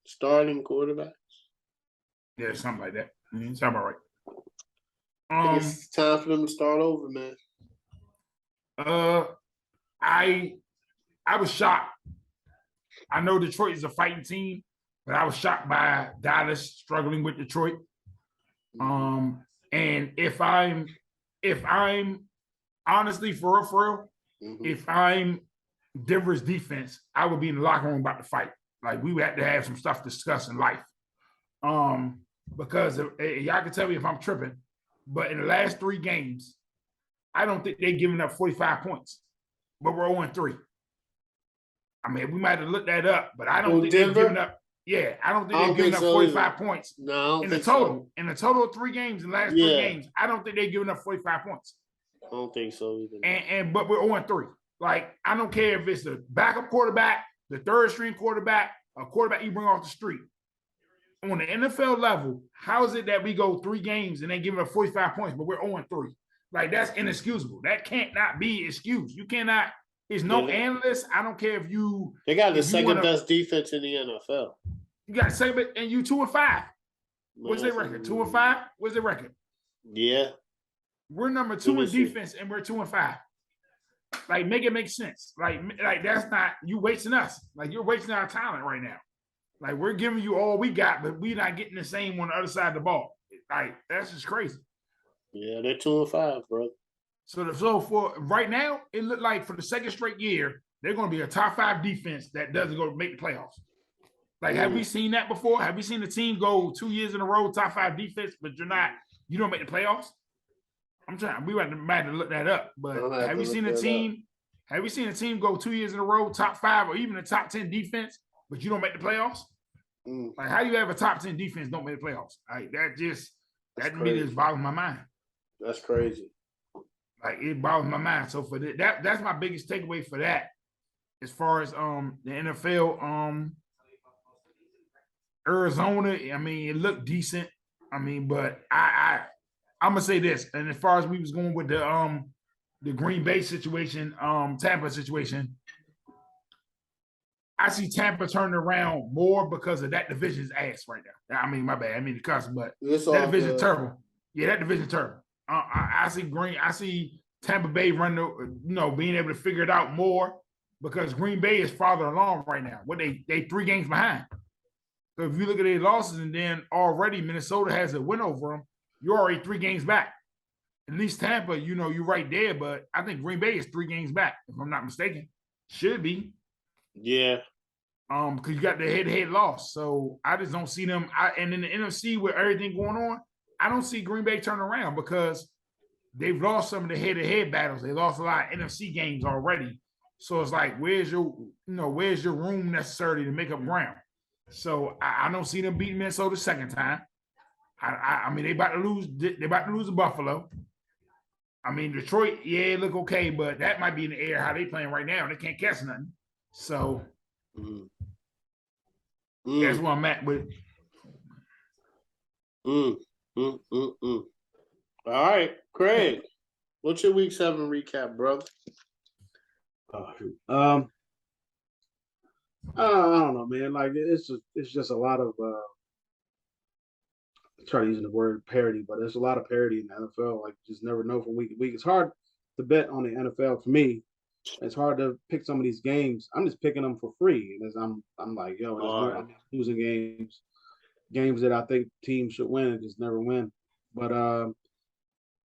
S1: starting quarterbacks?
S3: Yeah, something like that. Sound about right.
S1: It's time for them to start over, man.
S3: I was shocked. I know Detroit is a fighting team, but I was shocked by Dallas struggling with Detroit. And if I'm honestly for real, if I'm Denver's defense, I would be in the locker room about to fight. Like we would have to have some stuff to discuss in life. Because y'all can tell me if I'm tripping, but in the last 3 games, I don't think they've given up 45 points. But we're 0-3. I mean, we might have looked that up, but I don't think they've given up. Yeah, I don't think they've given up 45 points.
S1: No,
S3: in the total. So. In the total of 3 games, in the last 3 games, I don't think they've given up 45 points.
S1: I don't think so either.
S3: But we're 0-3. Like, I don't care if it's the backup quarterback, the third string quarterback, a quarterback you bring off the street. On the NFL level, how is it that we go 3 games and they give up 45 points, but we're 0-3? Like, that's inexcusable. That can't not be excused. You cannot. There's no analyst. I don't care if you.
S1: They got the second best defense in the NFL.
S3: You got the second, and you 2-5. What's their record? 2-5. What's their record?
S1: Yeah.
S3: We're number 2 in defense, and we're 2-5. Like, make it make sense. Like that's not you wasting us. Like you're wasting our talent right now. Like we're giving you all we got, but we're not getting the same on the other side of the ball. Like that's just crazy.
S1: Yeah, they're 2-5, bro.
S3: So for right now, it looked like for the second straight year, they're going to be a top 5 defense that doesn't go make the playoffs. Like, have we seen that before? Have we seen the team go 2 years in a row, top 5 defense, but you don't make the playoffs? We might have to look that up. But have you seen a team? Have you seen a team go 2 years in a row, top 5 or even a top 10 defense, but you don't make the playoffs? Like, how do you have a top 10 defense don't make the playoffs? Like that to me just boggles my mind.
S1: That's crazy.
S3: Like it boggles my mind. So for that's my biggest takeaway for that. As far as the NFL, Arizona, I mean, it looked decent. I mean, but I'm gonna say this, and as far as we was going with the Green Bay situation, Tampa situation, I see Tampa turning around more because of that division's ass right now. I mean, my bad. I mean the cuss, but that division's terrible. Yeah, that division turn. I see Tampa Bay being able to figure it out more because Green Bay is farther along right now. What they 3 games behind. So if you look at their losses and then already Minnesota has a win over them, you're already 3 games back. At least Tampa, you're right there, but I think Green Bay is 3 games back, if I'm not mistaken. Should be.
S1: Yeah.
S3: Because you got the head-to-head loss. So I just don't see them. And in the NFC with everything going on, I don't see Green Bay turning around because they've lost some of the head-to-head battles. They lost a lot of NFC games already. So it's like, where's your room necessarily to make up ground? So I don't see them beating Minnesota second time. I mean, they about to lose to Buffalo. I mean, Detroit, yeah, look okay, but that might be in the air how they playing right now. They can't catch nothing. So that's where I'm at with it.
S1: All right, Craig, what's your week 7 recap, brother?
S2: I don't know, man. Like it's just a lot of try to use the word parody, but there's a lot of parody in the NFL. Like you just never know from week to week. It's hard to bet on the NFL for me. It's hard to pick some of these games. I'm just picking them for free, and as I'm like, I'm losing games that I think teams should win and just never win. But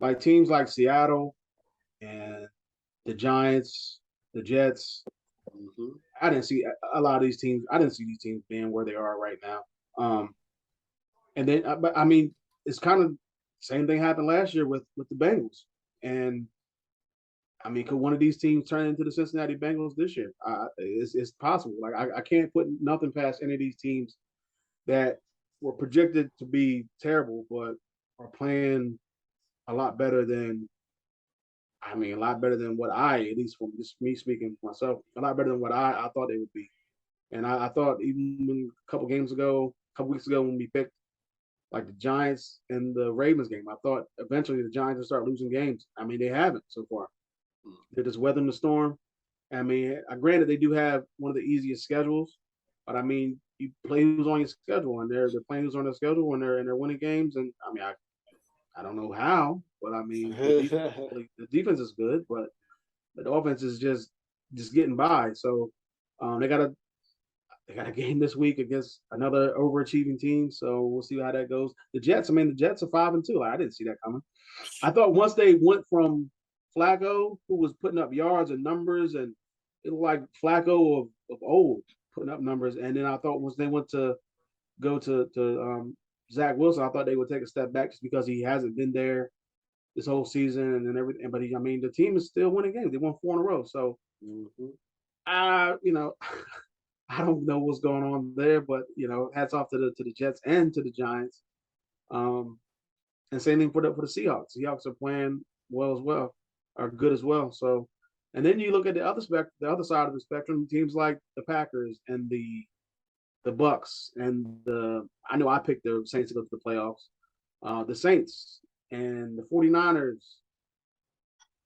S2: like teams like Seattle and the Giants, the Jets. I didn't see a lot of these teams. I didn't see these teams being where they are right now. And then, but I mean, it's kind of same thing happened last year with the Bengals. And I mean, could one of these teams turn into the Cincinnati Bengals this year? It's possible. Like I can't put nothing past any of these teams that were projected to be terrible, but are playing a lot better than. I mean, a lot better than what at least from just me speaking for myself, a lot better than what I thought they would be. And I thought even a couple weeks ago, when we picked like the Giants and the Ravens game, I thought eventually the Giants would start losing games. I mean, they haven't so far. They're just weathering the storm. I mean, granted, they do have one of the easiest schedules, but I mean, you play who's on your schedule, and they're playing who's on their schedule, and they're winning games. And I mean, I don't know how, but I mean, the defense is good, but the offense is just getting by. So they got a game this week against another overachieving team. So we'll see how that goes. The Jets are 5-2. Like, I didn't see that coming. I thought once they went from Flacco, who was putting up yards and numbers, and it looked like Flacco of old putting up numbers, and then I thought once they went to go to Zach Wilson, I thought they would take a step back just because he hasn't been there this whole season and everything. But I mean, the team is still winning games. They won 4 in a row. So, I don't know what's going on there, but hats off to the Jets and to the Giants. And same thing for the Seahawks. Seahawks are playing well as well, are good as well. So, and then you look at the other side of the spectrum, teams like the Packers and the Bucks and I know I picked the Saints to go to the playoffs. The Saints and the 49ers.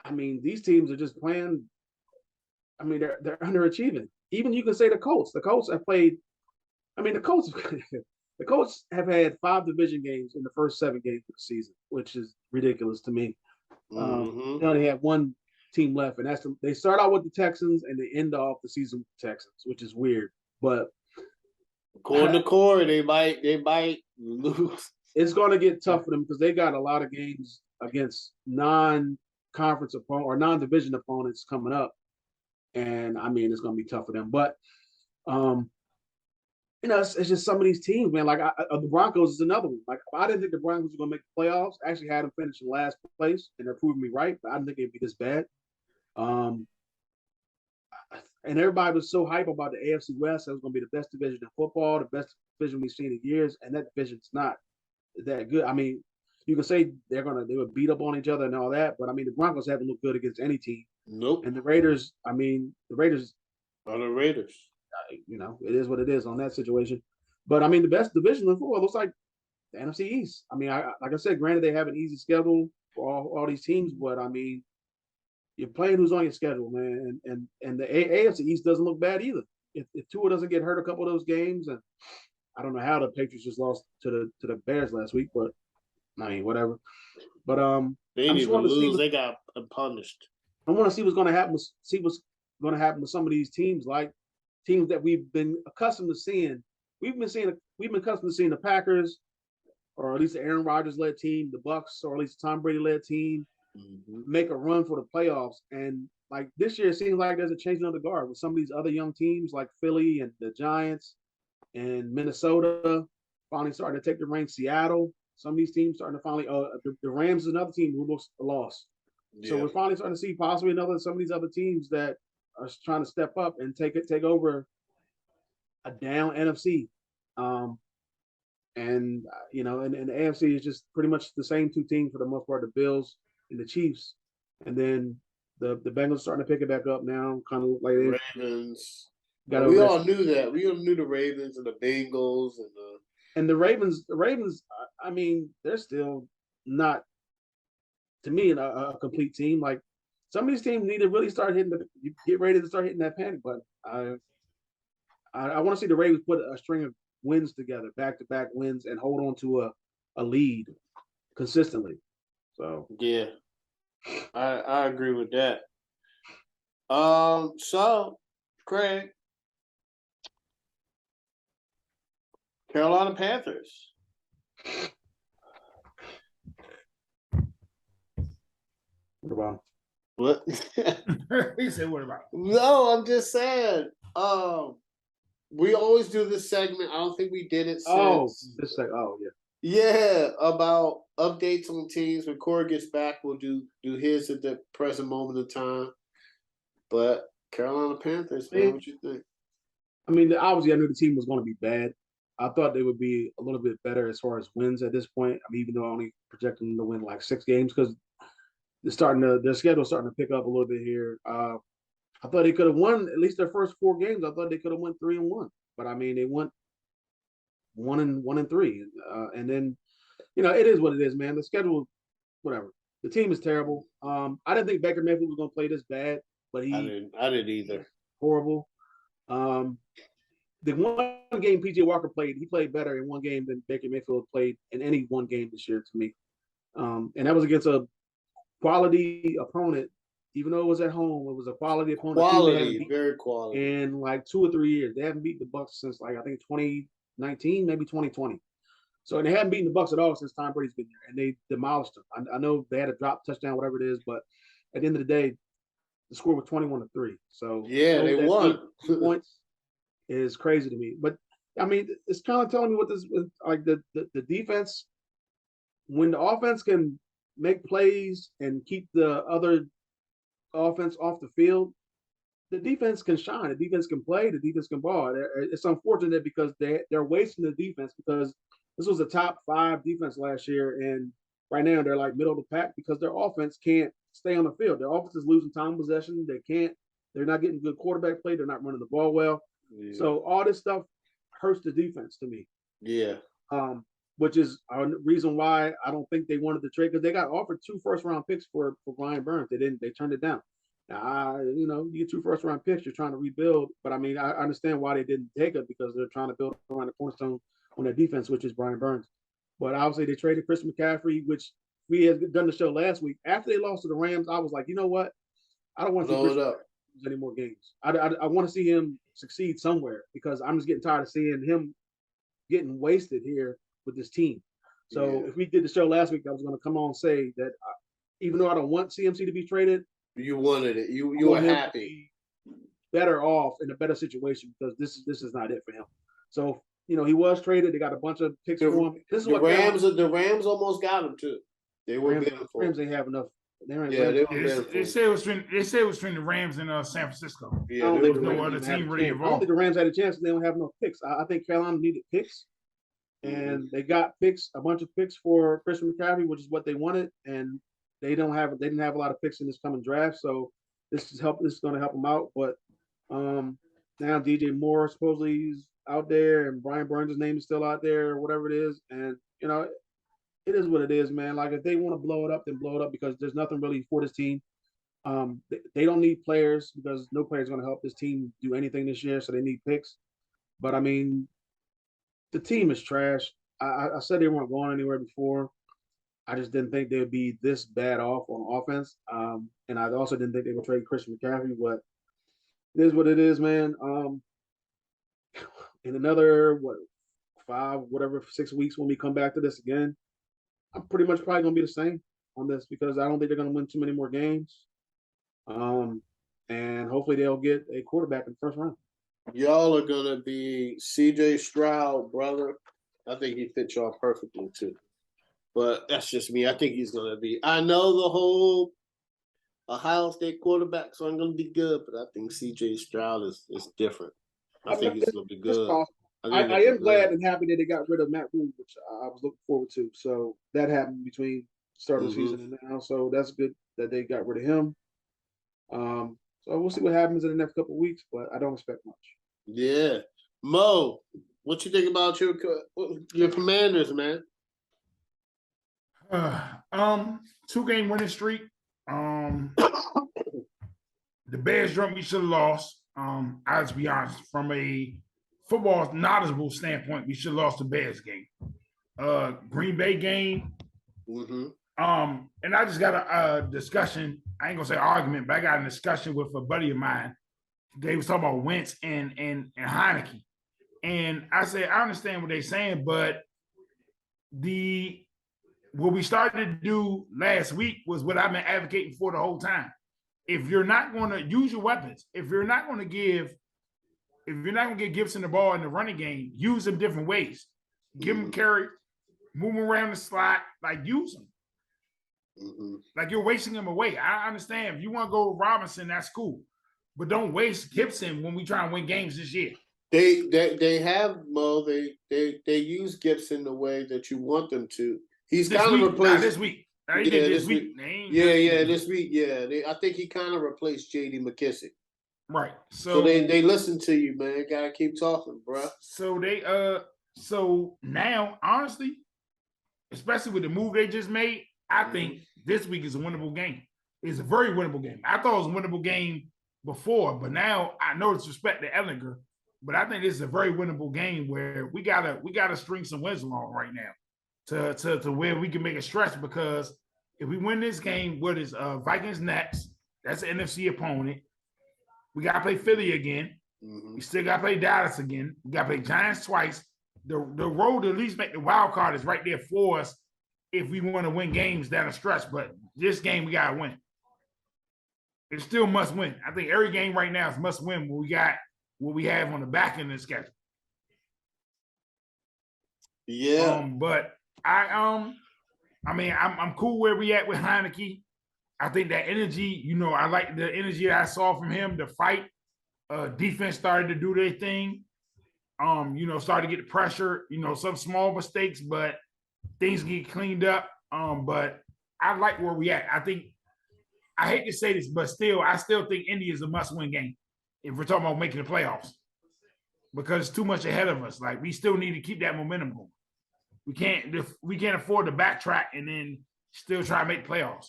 S2: I mean, these teams are just playing. I mean, they're underachieving. Even you can say the Colts. The Colts have played. I mean, the Colts have had 5 division games in the first 7 games of the season, which is ridiculous to me. They only have 1 team left, and they start out with the Texans and they end off the season with the Texans, which is weird. But
S1: according to Corey, they might lose.
S2: It's going to get tough for them because they got a lot of games against non-conference opponents or non-division opponents coming up, and I mean it's going to be tough for them. But it's just some of these teams, man. Like the Broncos is another one. Like I didn't think the Broncos were going to make the playoffs. I actually had them finish in last place, and they're proving me right. But I didn't think it'd be this bad. And everybody was so hype about the AFC West. That was going to be the best division in football, the best division we've seen in years, and that division's not that good. I mean, you can say they would beat up on each other and all that, but I mean, the Broncos haven't looked good against any team.
S1: Nope.
S2: And the Raiders
S1: are the Raiders.
S2: It is what it is on that situation. But I mean, the best division in football looks like the NFC East. I mean, like I said, granted they have an easy schedule for all these teams, but I mean, you're playing who's on your schedule, man. And the AFC East doesn't look bad either. If Tua doesn't get hurt a couple of those games, and I don't know how the Patriots just lost to the Bears last week, but I mean, whatever. But
S1: They
S2: I
S1: didn't
S2: just
S1: even
S2: want to see.
S1: lose. They got punished.
S2: I want to see what's going to happen. See what's going to happen with some of these teams, like teams that we've been accustomed to seeing. We've been accustomed to seeing the Packers, or at least the Aaron Rodgers led team, the Bucks, or at least the Tom Brady led team, make a run for the playoffs. And like this year, it seems like there's a changing of the guard with some of these other young teams like Philly and the Giants and Minnesota finally starting to take the reins. Seattle, some of these teams starting to finally. The Rams is another team who looks lost. Yeah. So we're finally starting to see possibly some of these other teams that are trying to step up and take over a down NFC. And the AFC is just pretty much the same two teams for the most part, the Bills and the Chiefs. And then the Bengals starting to pick it back up now, kind of like
S1: Ravens. We all knew that. We all knew the Ravens and the Bengals
S2: and the Ravens. The Ravens, I mean, they're still not, to me, a complete team. Like some of these teams need to really start get ready to start hitting that panic button. I want to see the Ravens put a string of wins together, back-to-back wins, and hold on to a lead consistently. So
S1: yeah, I agree with that. So Craig, Carolina Panthers.
S2: What about?
S1: What?
S3: He said, "What about?"
S1: No, I'm just saying. We always do this segment. I don't think we did it since.
S2: Yeah.
S1: Yeah, about updates on teams. When Corey gets back, we'll do his at the present moment of time. But Carolina Panthers, man, what you think?
S2: I mean, obviously, I knew the team was going to be bad. I thought they would be a little bit better as far as wins at this point. I mean, even though I only projected them to win like 6 games because their schedule's starting to pick up a little bit here. I thought they could have won at least their first 4 games. I thought they could have won 3-1, but I mean, they went 1-3, and then it is what it is, man. The schedule, whatever. The team is terrible. I didn't think Baker Mayfield was going to play this bad, but
S1: I didn't either.
S2: Horrible. The one game PJ Walker played, he played better in one game than Baker Mayfield played in any one game this year to me. And that was against a quality opponent. Even though it was at home, it was a quality opponent.
S1: Very quality.
S2: In like 2 or 3 years, they haven't beaten the Bucks since like I think 2019, maybe 2020. So and they haven't beaten the Bucks at all since Tom Brady's been there, and they demolished them. I know they had a drop touchdown, whatever it is, but at the end of the day, the score was 21-3. So
S1: yeah, they won.
S2: 2 points is crazy to me. But I mean, it's kind of telling me what this like the defense, when the offense can make plays and keep the other offense off the field, the defense can shine. The defense can play. The defense can ball. It's unfortunate because they're wasting the defense because this was a top 5 defense last year, and right now they're like middle of the pack because their offense can't stay on the field. Their offense is losing time possession. They're not getting good quarterback play. They're not running the ball well. Yeah. So all this stuff hurts the defense to me.
S1: Yeah.
S2: Which is a reason why I don't think they wanted to trade, because they got offered 2 first-round picks for Brian Burns. They turned it down. Now, you get 2 first-round picks, you're trying to rebuild. But I mean, I understand why they didn't take it, because they're trying to build around the cornerstone on their defense, which is Brian Burns. But obviously, they traded Chris McCaffrey, which we had done the show last week. After they lost to the Rams, I was like, you know what? I don't want to see Chris McCaffrey any more games. I want to see him succeed somewhere, because I'm just getting tired of seeing him getting wasted here with this team. So if we did the show last week, I was going to come on and say that even though I don't want CMC to be traded,
S1: you wanted it. You were happy.
S2: Better off in a better situation, because this is not it for him. So he was traded. They got a bunch of picks for him.
S1: The Rams almost got him too. They were
S2: Rams ain't have enough.
S3: They say it was between the Rams and San Francisco.
S2: Yeah, I don't think
S3: no other team really involved.
S2: I don't think the Rams had a chance. They don't have enough picks. I think Carolina needed picks, and they got a bunch of picks for Christian McCaffrey, which is what they wanted, and they didn't have a lot of picks in this coming draft. So this is going to help them out. But now DJ Moore supposedly is out there, and Brian Burns' name is still out there, or whatever it is, and it is what it is, man. Like, if they want to blow it up, then blow it up, because there's nothing really for this team. They don't need players, because no player is going to help this team do anything this year, so they need picks. But, I mean, the team is trash. I said they weren't going anywhere before. I just didn't think they would be this bad off on offense. And I also didn't think they would trade Christian McCaffrey, but it is what it is, man. In another 6 weeks when we come back to this again, I'm pretty much probably gonna be the same on this because I don't think they're gonna win too many more games. And hopefully they'll get a quarterback in the first round.
S1: Y'all are gonna be CJ Stroud, brother. I think he fits y'all perfectly too. But that's just me. I think he's gonna be. I know the whole Ohio State quarterbacks aren't gonna be good, but I think CJ Stroud is different. I think he's gonna be good.
S2: I am glad and happy that they got rid of Matt Rule, which I was looking forward to. So that happened between start of the season and now. So that's good that they got rid of him. So we'll see what happens in the next couple of weeks, but I don't expect much.
S1: Yeah. Mo, what you think about your Commanders, man?
S3: 2-game winning streak. The Bears dreamt we should have lost. I'll be honest, from a football knowledgeable standpoint, we should have lost the Bears game. Green Bay game.
S1: Mm-hmm.
S3: And I just got a discussion. I ain't gonna say argument, but I got a discussion with a buddy of mine. They was talking about Wentz and Heineke. And I said, I understand what they're saying, but what we started to do last week was what I've been advocating for the whole time. If you're not going to use your weapons, if you're not going to give Gibson the ball in the running game, use them different ways. Give him carry, move him around the slot, like use them. Mm-hmm. Like you're wasting him away. I understand if you want to go with Robinson, that's cool, but don't waste Gibson when we try and win games this year.
S1: They have Mo. They use Gibson the way that you want them to. He's kind of replaced
S3: this week.
S1: This week. This week. Yeah, I think he kind of replaced J.D. McKissick.
S3: Right.
S1: So they listen to you, man. Gotta keep talking, bro.
S3: So now, honestly, especially with the move they just made, I think this week is a winnable game. It's a very winnable game. I thought it was a winnable game before, but now I know it's respect to Ellinger, but I think this is a very winnable game where we gotta string some wins along right now to where we can make a stretch, because if we win this game, what is Vikings next? That's an NFC opponent. We gotta play Philly again. Mm-hmm. We still gotta play Dallas again. We gotta play Giants twice. The road to at least make the wild card is right there for us if we want to win games down the stretch. But this game we gotta win. It's still must win. I think every game right now is must win. What we have on the back end of the schedule.
S1: Yeah.
S3: But I'm cool where we at with Heineke. I think that energy, I like the energy that I saw from him to fight. Defense started to do their thing. Started to get the pressure, some small mistakes, but things get cleaned up. But I like where we at. I hate to say this, but I still think Indy is a must-win game if we're talking about making the playoffs, because it's too much ahead of us. Like, we still need to keep that momentum going. We can't afford to backtrack and then still try to make playoffs.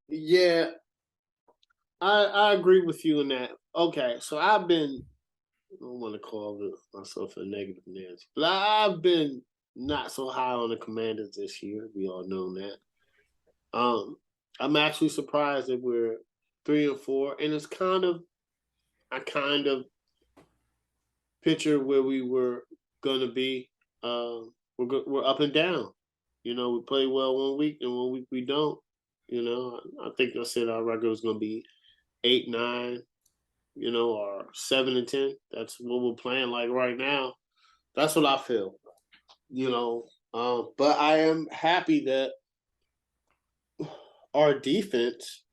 S1: Yeah, I agree with you in that. Okay, so I don't want to call myself a negative Nancy, but I've been not so high on the Commanders this year. We all know that. I'm actually surprised that we're 3-4, and it's I kind of picture where we were gonna be. We're up and down. We play well one week, and one week we don't. I think I said our record was gonna be 8-9. Or 7-10. That's what we're playing like right now. That's what I feel. But I am happy that our defense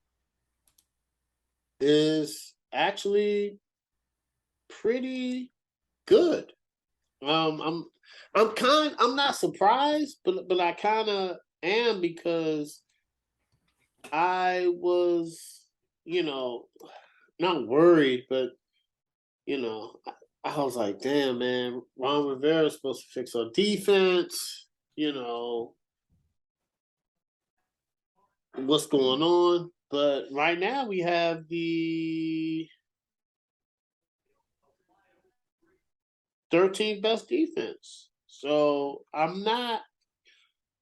S1: is actually pretty good. I'm not surprised, but I kind of am, because I was, not worried, but I was like, damn, man, Ron Rivera is supposed to fix our defense. What's going on? But right now we have the 13th best defense. So I'm not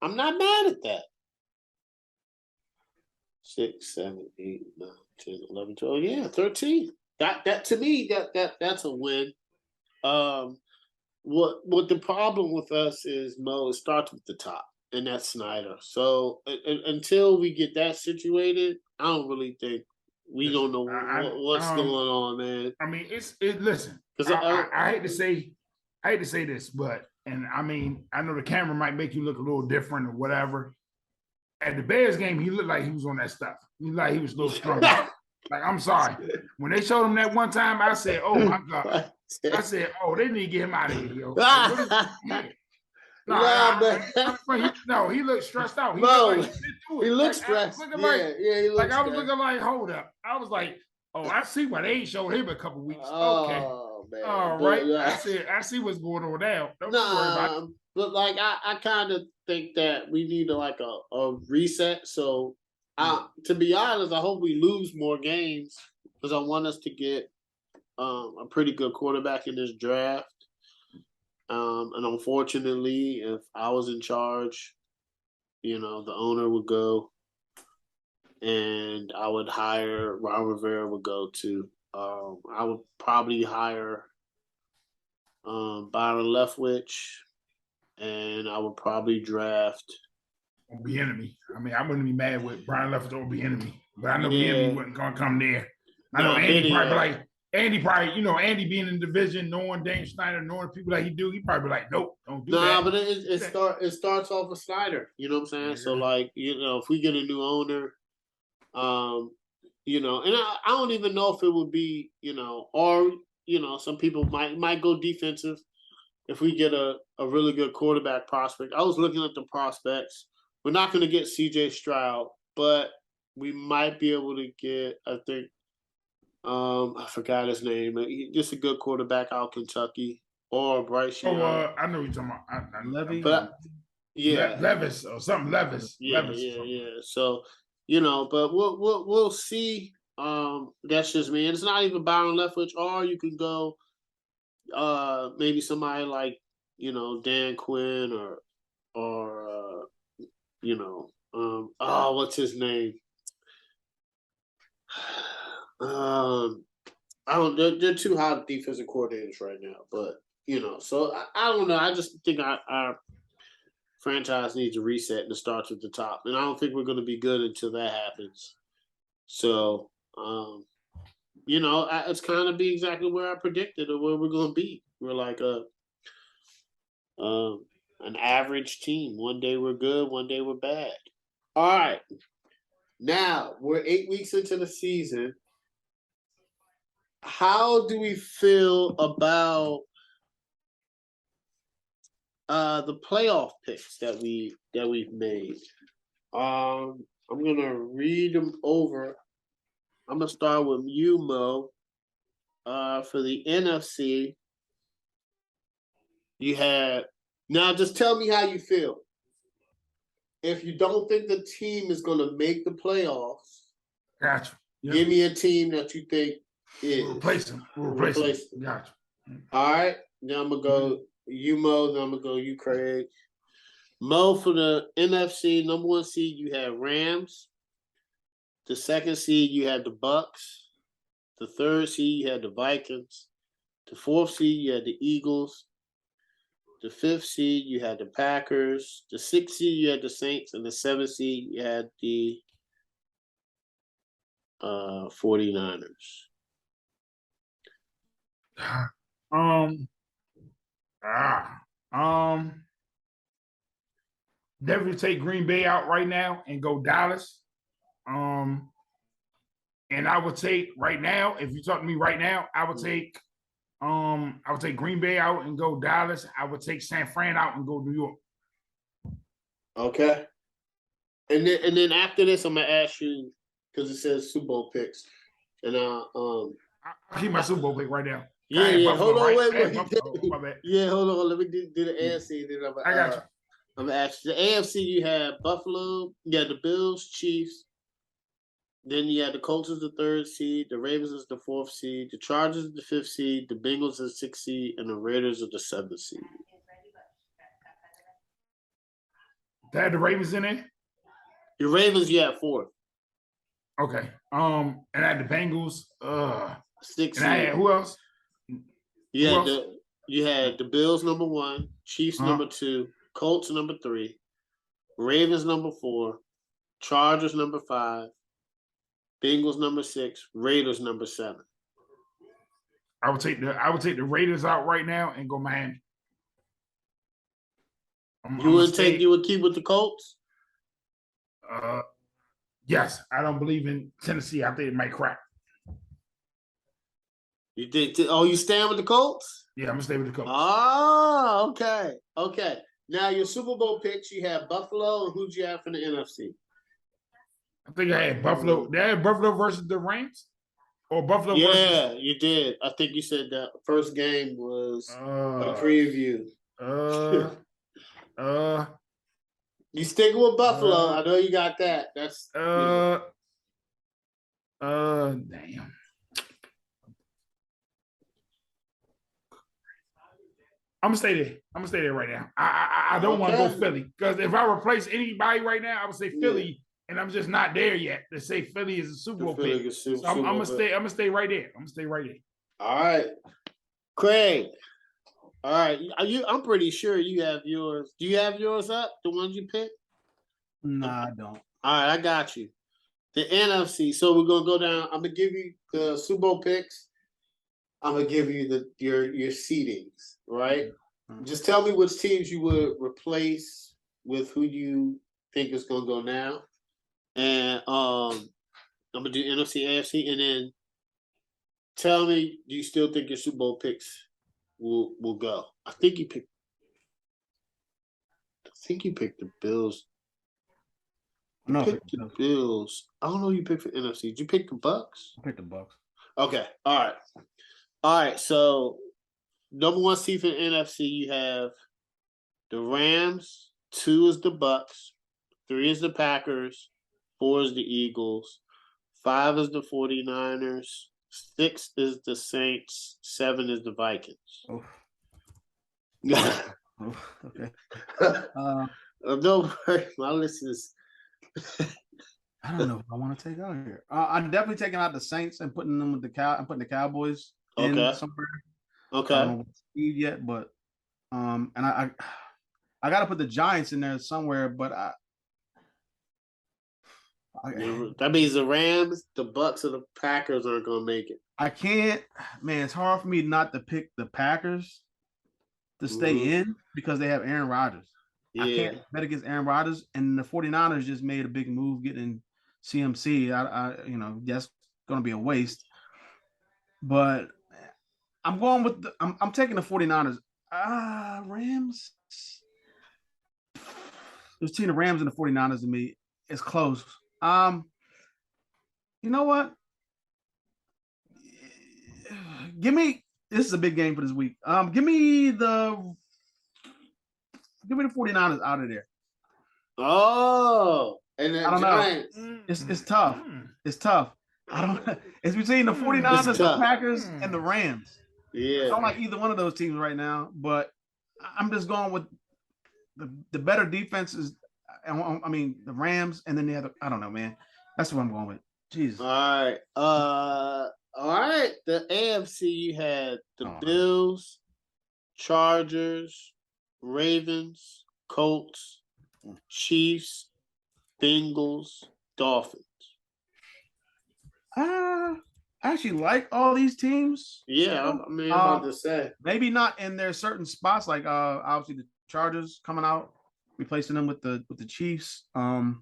S1: mad at that. 6, 7, 8, 9, 10, 11, 12. Yeah, 13. That to me, that's a win. What the problem with us is, Mo, it starts with the top, and that's Snyder. So until we get that situated, I don't really think we don't know what's going on, man.
S3: I mean, listen,
S1: Because
S3: I hate to say this, but I mean, I know the camera might make you look a little different or whatever. At the Bears game, he looked like he was on that stuff. He looked like he was a little strung out. Like, I'm sorry. When they showed him that one time, I said, "Oh my God." I said, "Oh, they need to get him out of here, yo." Like, no, he looked stressed out.
S1: He looked stressed. He looked
S3: like I was looking like, hold up. I was like, oh, I see why they ain't showed him a couple weeks. Okay.
S1: Man.
S3: All right. I see what's going on now. Don't worry about it.
S1: But like I kind of think that we need a reset. So to be honest, I hope we lose more games because I want us to get a pretty good quarterback in this draft. And unfortunately, if I was in charge, the owner would go, and I would hire Ron Rivera would go too. I would probably hire Byron Leftwich, and I would probably draft.
S3: Bieniemy. I mean, I wouldn't be mad with Brian Leftwich over Bieniemy, but I know Bieniemy wasn't gonna come there. I know Andy probably, Andy being in the division, knowing Dane Snyder, knowing people like he do, he probably be like, nope, don't do that.
S1: Nah, but it starts off with Snyder. You know what I'm saying? Yeah. So like, if we get a new owner, and I don't even know if it would be, or some people might go defensive if we get a really good quarterback prospect. I was looking at the prospects. We're not going to get C.J. Stroud, but we might be able to get, I think, I forgot his name. Just a good quarterback out of Kentucky or Bryce Young.
S3: I know you're talking about
S2: Levy.
S1: But yeah,
S3: Levis or something. Levis.
S1: Yeah. So but we'll see. That's just me. And it's not even Byron Leftwich, or you can go maybe somebody like Dan Quinn or what's his name? I don't. They're two hot defensive coordinators right now, but so I don't know. I just think our franchise needs a reset, and it starts at the top. And I don't think we're going to be good until that happens. So, it's kind of be exactly where I predicted or where we're going to be. We're like an average team. One day we're good, one day we're bad. All right. Now, we're 8 weeks into the season. How do we feel about the playoff picks that we've made? I'm gonna read them over. I'm gonna start with you, Mo. For the NFC, you had now. Just tell me how you feel. If you don't think the team is gonna make the playoffs,
S3: gotcha. Yep.
S1: Give me a team that you think is.
S3: We'll replace them. Gotcha.
S1: All right. Now I'm gonna go you, Mo. Then I'm gonna go you, Craig. Mo, for the NFC number 1 seed, you had Rams. The 2nd seed, you had the Bucks. The 3rd seed, you had the Vikings. The 4th seed, you had the Eagles. The 5th seed, you had the Packers. The 6th seed, you had the Saints. And the 7th seed, you had the 49ers.
S3: Definitely take Green Bay out right now and go Dallas. And I would take right now, if you talk to me right now, I would take Green Bay out and go Dallas. I would take San Fran out and go New York.
S1: Okay. And then after this, I'm gonna ask you, because it says Super Bowl picks. And
S3: I'll keep my Super Bowl pick right now.
S1: Yeah. Hold on, wait.
S3: My bad.
S1: Yeah, hold on. Let me do the AFC. Then
S3: I got you.
S1: I'm gonna ask you. The AFC, you had Buffalo, you had the Bills, Chiefs. Then you had the Colts as the 3rd seed, the Ravens as the 4th seed, the Chargers as the 5th seed, the Bengals as the 6th seed, and the Raiders as the 7th seed.
S3: They had the Ravens in there?
S1: The Ravens, you had 4th.
S3: Okay. And I had the Bengals.
S1: 6
S3: And I had who else?
S1: You
S3: Who
S1: had
S3: else?
S1: the Bills number 1, Chiefs number 2, Colts number 3, Ravens number 4, Chargers number 5, Bengals number 6, Raiders number 7.
S3: I would take the Raiders out right now and go Miami.
S1: You would keep with the Colts?
S3: Yes, I don't believe in Tennessee. I think it might crack.
S1: You think? You stand with the Colts?
S3: Yeah, I'm gonna stay with the Colts.
S1: Oh, okay, okay. Now your Super Bowl picks. You have Buffalo, and who'd you have from the NFC?
S3: I think I had Buffalo. Did I have Buffalo versus the Rams, or Buffalo?
S1: Yeah, you did. I think you said that first game was a preview. You sticking with Buffalo? I know you got that. That's
S3: damn. I'm gonna stay there. I'm gonna stay there right now. I don't want to go Philly because if I replace anybody right now, I would say Philly, and I'm just not there yet to say Philly is a Super Bowl pick. So I'm gonna stay. I'm gonna stay right there. I'm gonna stay right there.
S1: All right, Craig. All right, I'm pretty sure you have yours. Do you have yours up? The ones you picked?
S4: Nah, I don't.
S1: All right, I got you. The NFC. So we're gonna go down. I'm gonna give you the Super Bowl picks. I'm gonna give you your seedings, right? Mm-hmm. Just tell me which teams you would replace with who you think is gonna go now, and I'm gonna do NFC, AFC, and then tell me, do you still think your Super Bowl picks will go? I think you picked the Bills.
S4: No,
S1: picked the Bills. I don't know who you picked for NFC. Did you pick the Bucks?
S4: I picked the Bucks.
S1: Okay. All right. So number 1 seed for the NFC, you have the Rams. 2 is the Bucks. 3 is the Packers. 4 is the Eagles. 5 is the 49ers. 6 is the Saints. 7 is the Vikings.
S4: Oh. Okay.
S1: No, my list is.
S4: I don't know if I want to take out here. I'm definitely taking out the Saints and putting them with I'm putting the Cowboys in somewhere.
S1: Okay.
S4: I don't know what speed yet, but and I got to put the Giants in there somewhere, but
S1: that means the Rams, the Bucks, and the Packers aren't going to make it.
S4: I can't, man. It's hard for me not to pick the Packers to stay in because they have Aaron Rodgers. Yeah. I can't bet against Aaron Rodgers, and the 49ers just made a big move getting CMC. That's going to be a waste. But I'm going with I'm taking the 49ers. Rams. Between the Rams and the 49ers to me, it's close. You know what? This is a big game for this week. Give me the 49ers out of there.
S1: Oh, and
S4: I don't
S1: Giants.
S4: Know. It's tough. It's tough. It's between the 49ers, the Packers, and the Rams.
S1: Yeah.
S4: I don't like either one of those teams right now, but I'm just going with the better defenses. I mean, the Rams, and then the other. I don't know, man. That's what I'm going with. Jesus.
S1: All right. The AFC, you had the Bills, Chargers, Ravens, Colts, Chiefs, Bengals, Dolphins.
S4: I actually like all these teams.
S1: Yeah, I'm about to say.
S4: Maybe not in their certain spots, like obviously the Chargers coming out, replacing them with the Chiefs. The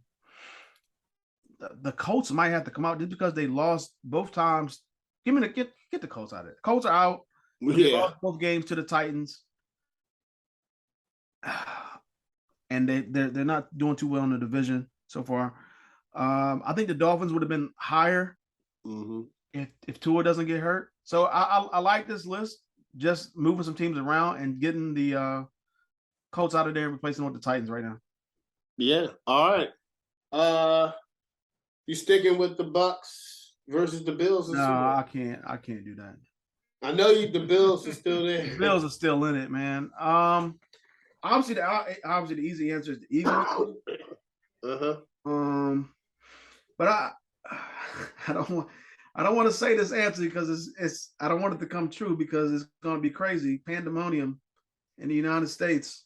S4: Colts might have to come out just because they lost both times. Get the Colts out of it. Colts are out. They lost both games to the Titans. And they're not doing too well in the division so far. I think the Dolphins would have been higher if Tua doesn't get hurt. So I like this list, just moving some teams around and getting the Colts out of there and replacing them with the Titans right now.
S1: Yeah. All right. You sticking with the Bucks versus the Bills?
S4: No, I can't do that.
S1: I know the Bills are still there.
S4: The Bills are still in it, man. Obviously the easy answer is the Eagles.
S1: Uh-huh.
S4: But I don't want to say this answer because it's I don't want it to come true because it's going to be crazy pandemonium in the United States.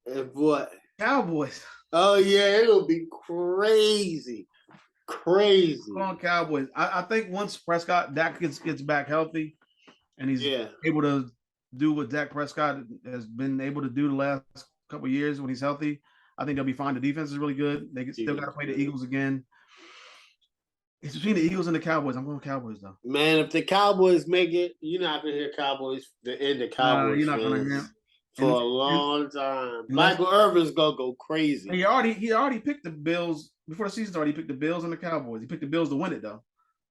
S1: And what?
S4: Cowboys.
S1: Oh yeah, it'll be crazy. Crazy.
S4: Come on, Cowboys. I think once Dak gets back healthy and he's able to do what Dak Prescott has been able to do the last couple of years when he's healthy, I think they'll be fine. The defense is really good. They still got to play the Eagles again. It's between the Eagles and the Cowboys. I'm going Cowboys though.
S1: Man, if the Cowboys make it, you're not gonna hear Cowboys the end of Cowboys
S4: you're not gonna hear
S1: for a long time. Michael Irvin's gonna go crazy.
S4: He already picked the Bills before the season started. He picked the Bills and the Cowboys. He picked the Bills to win it though.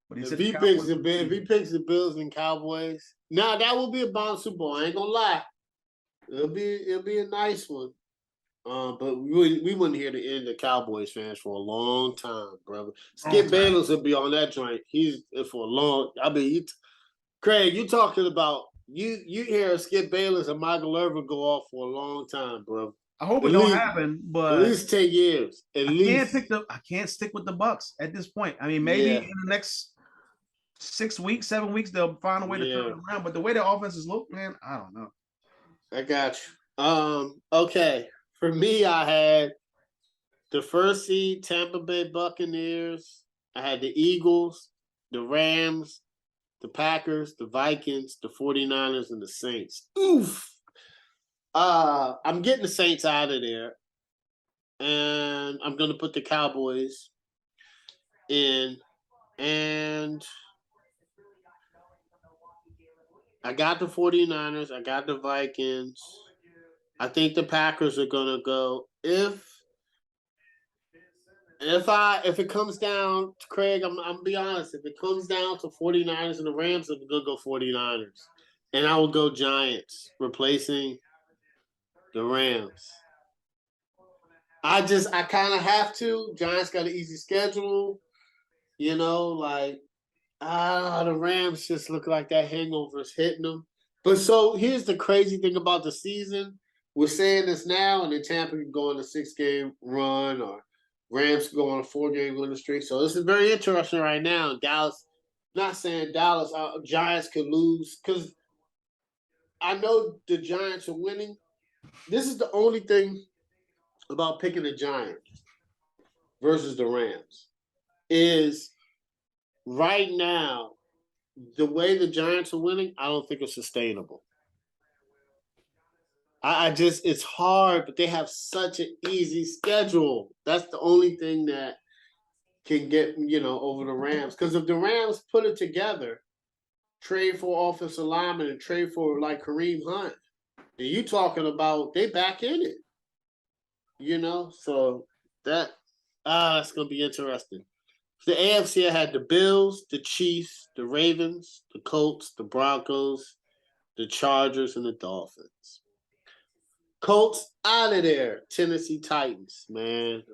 S4: But
S1: if he picks the Bills and Cowboys, that will be a bomb Super Bowl. I ain't gonna lie. It'll be a nice one. But we wouldn't hear the end of Cowboys fans for a long time, brother. Skip Bayless will be on that joint. He's for a long. I mean, Craig, you talking about you hear Skip Bayless and Michael Irvin go off for a long time, bro.
S4: I hope it don't happen, but
S1: at least 10 years.
S4: I can't stick with the Bucks at this point. I mean, maybe in the next 6 weeks, 7 weeks, they'll find a way to turn it around. But the way the offenses look, man, I don't know.
S1: I got you. Okay. For me, I had the first seed Tampa Bay Buccaneers. I had the Eagles, the Rams, the Packers, the Vikings, the 49ers, and the Saints. Oof. I'm getting the Saints out of there. And I'm going to put the Cowboys in. And I got the 49ers. I got the Vikings. I think the Packers are gonna go. If it comes down to Craig, I'm gonna be honest. If it comes down to 49ers and the Rams, I'm gonna go 49ers. And I will go Giants, replacing the Rams. I kind of have to. Giants got an easy schedule. The Rams just look like that hangover is hitting them. But so here's the crazy thing about the season. We're saying this now, and then Tampa can go on a 6-game run, or Rams can go on a 4-game winning streak. So this is very interesting right now. Dallas, not saying Dallas, Giants could lose, because I know the Giants are winning. This is the only thing about picking the Giants versus the Rams is right now, the way the Giants are winning, I don't think it's sustainable. It's hard, but they have such an easy schedule. That's the only thing that can get, over the Rams. Because if the Rams put it together, trade for offensive lineman and trade for like Kareem Hunt, and you talking about they back in it. So that's going to be interesting. The AFC, I had the Bills, the Chiefs, the Ravens, the Colts, the Broncos, the Chargers, and the Dolphins. Colts out of there. Tennessee Titans, man.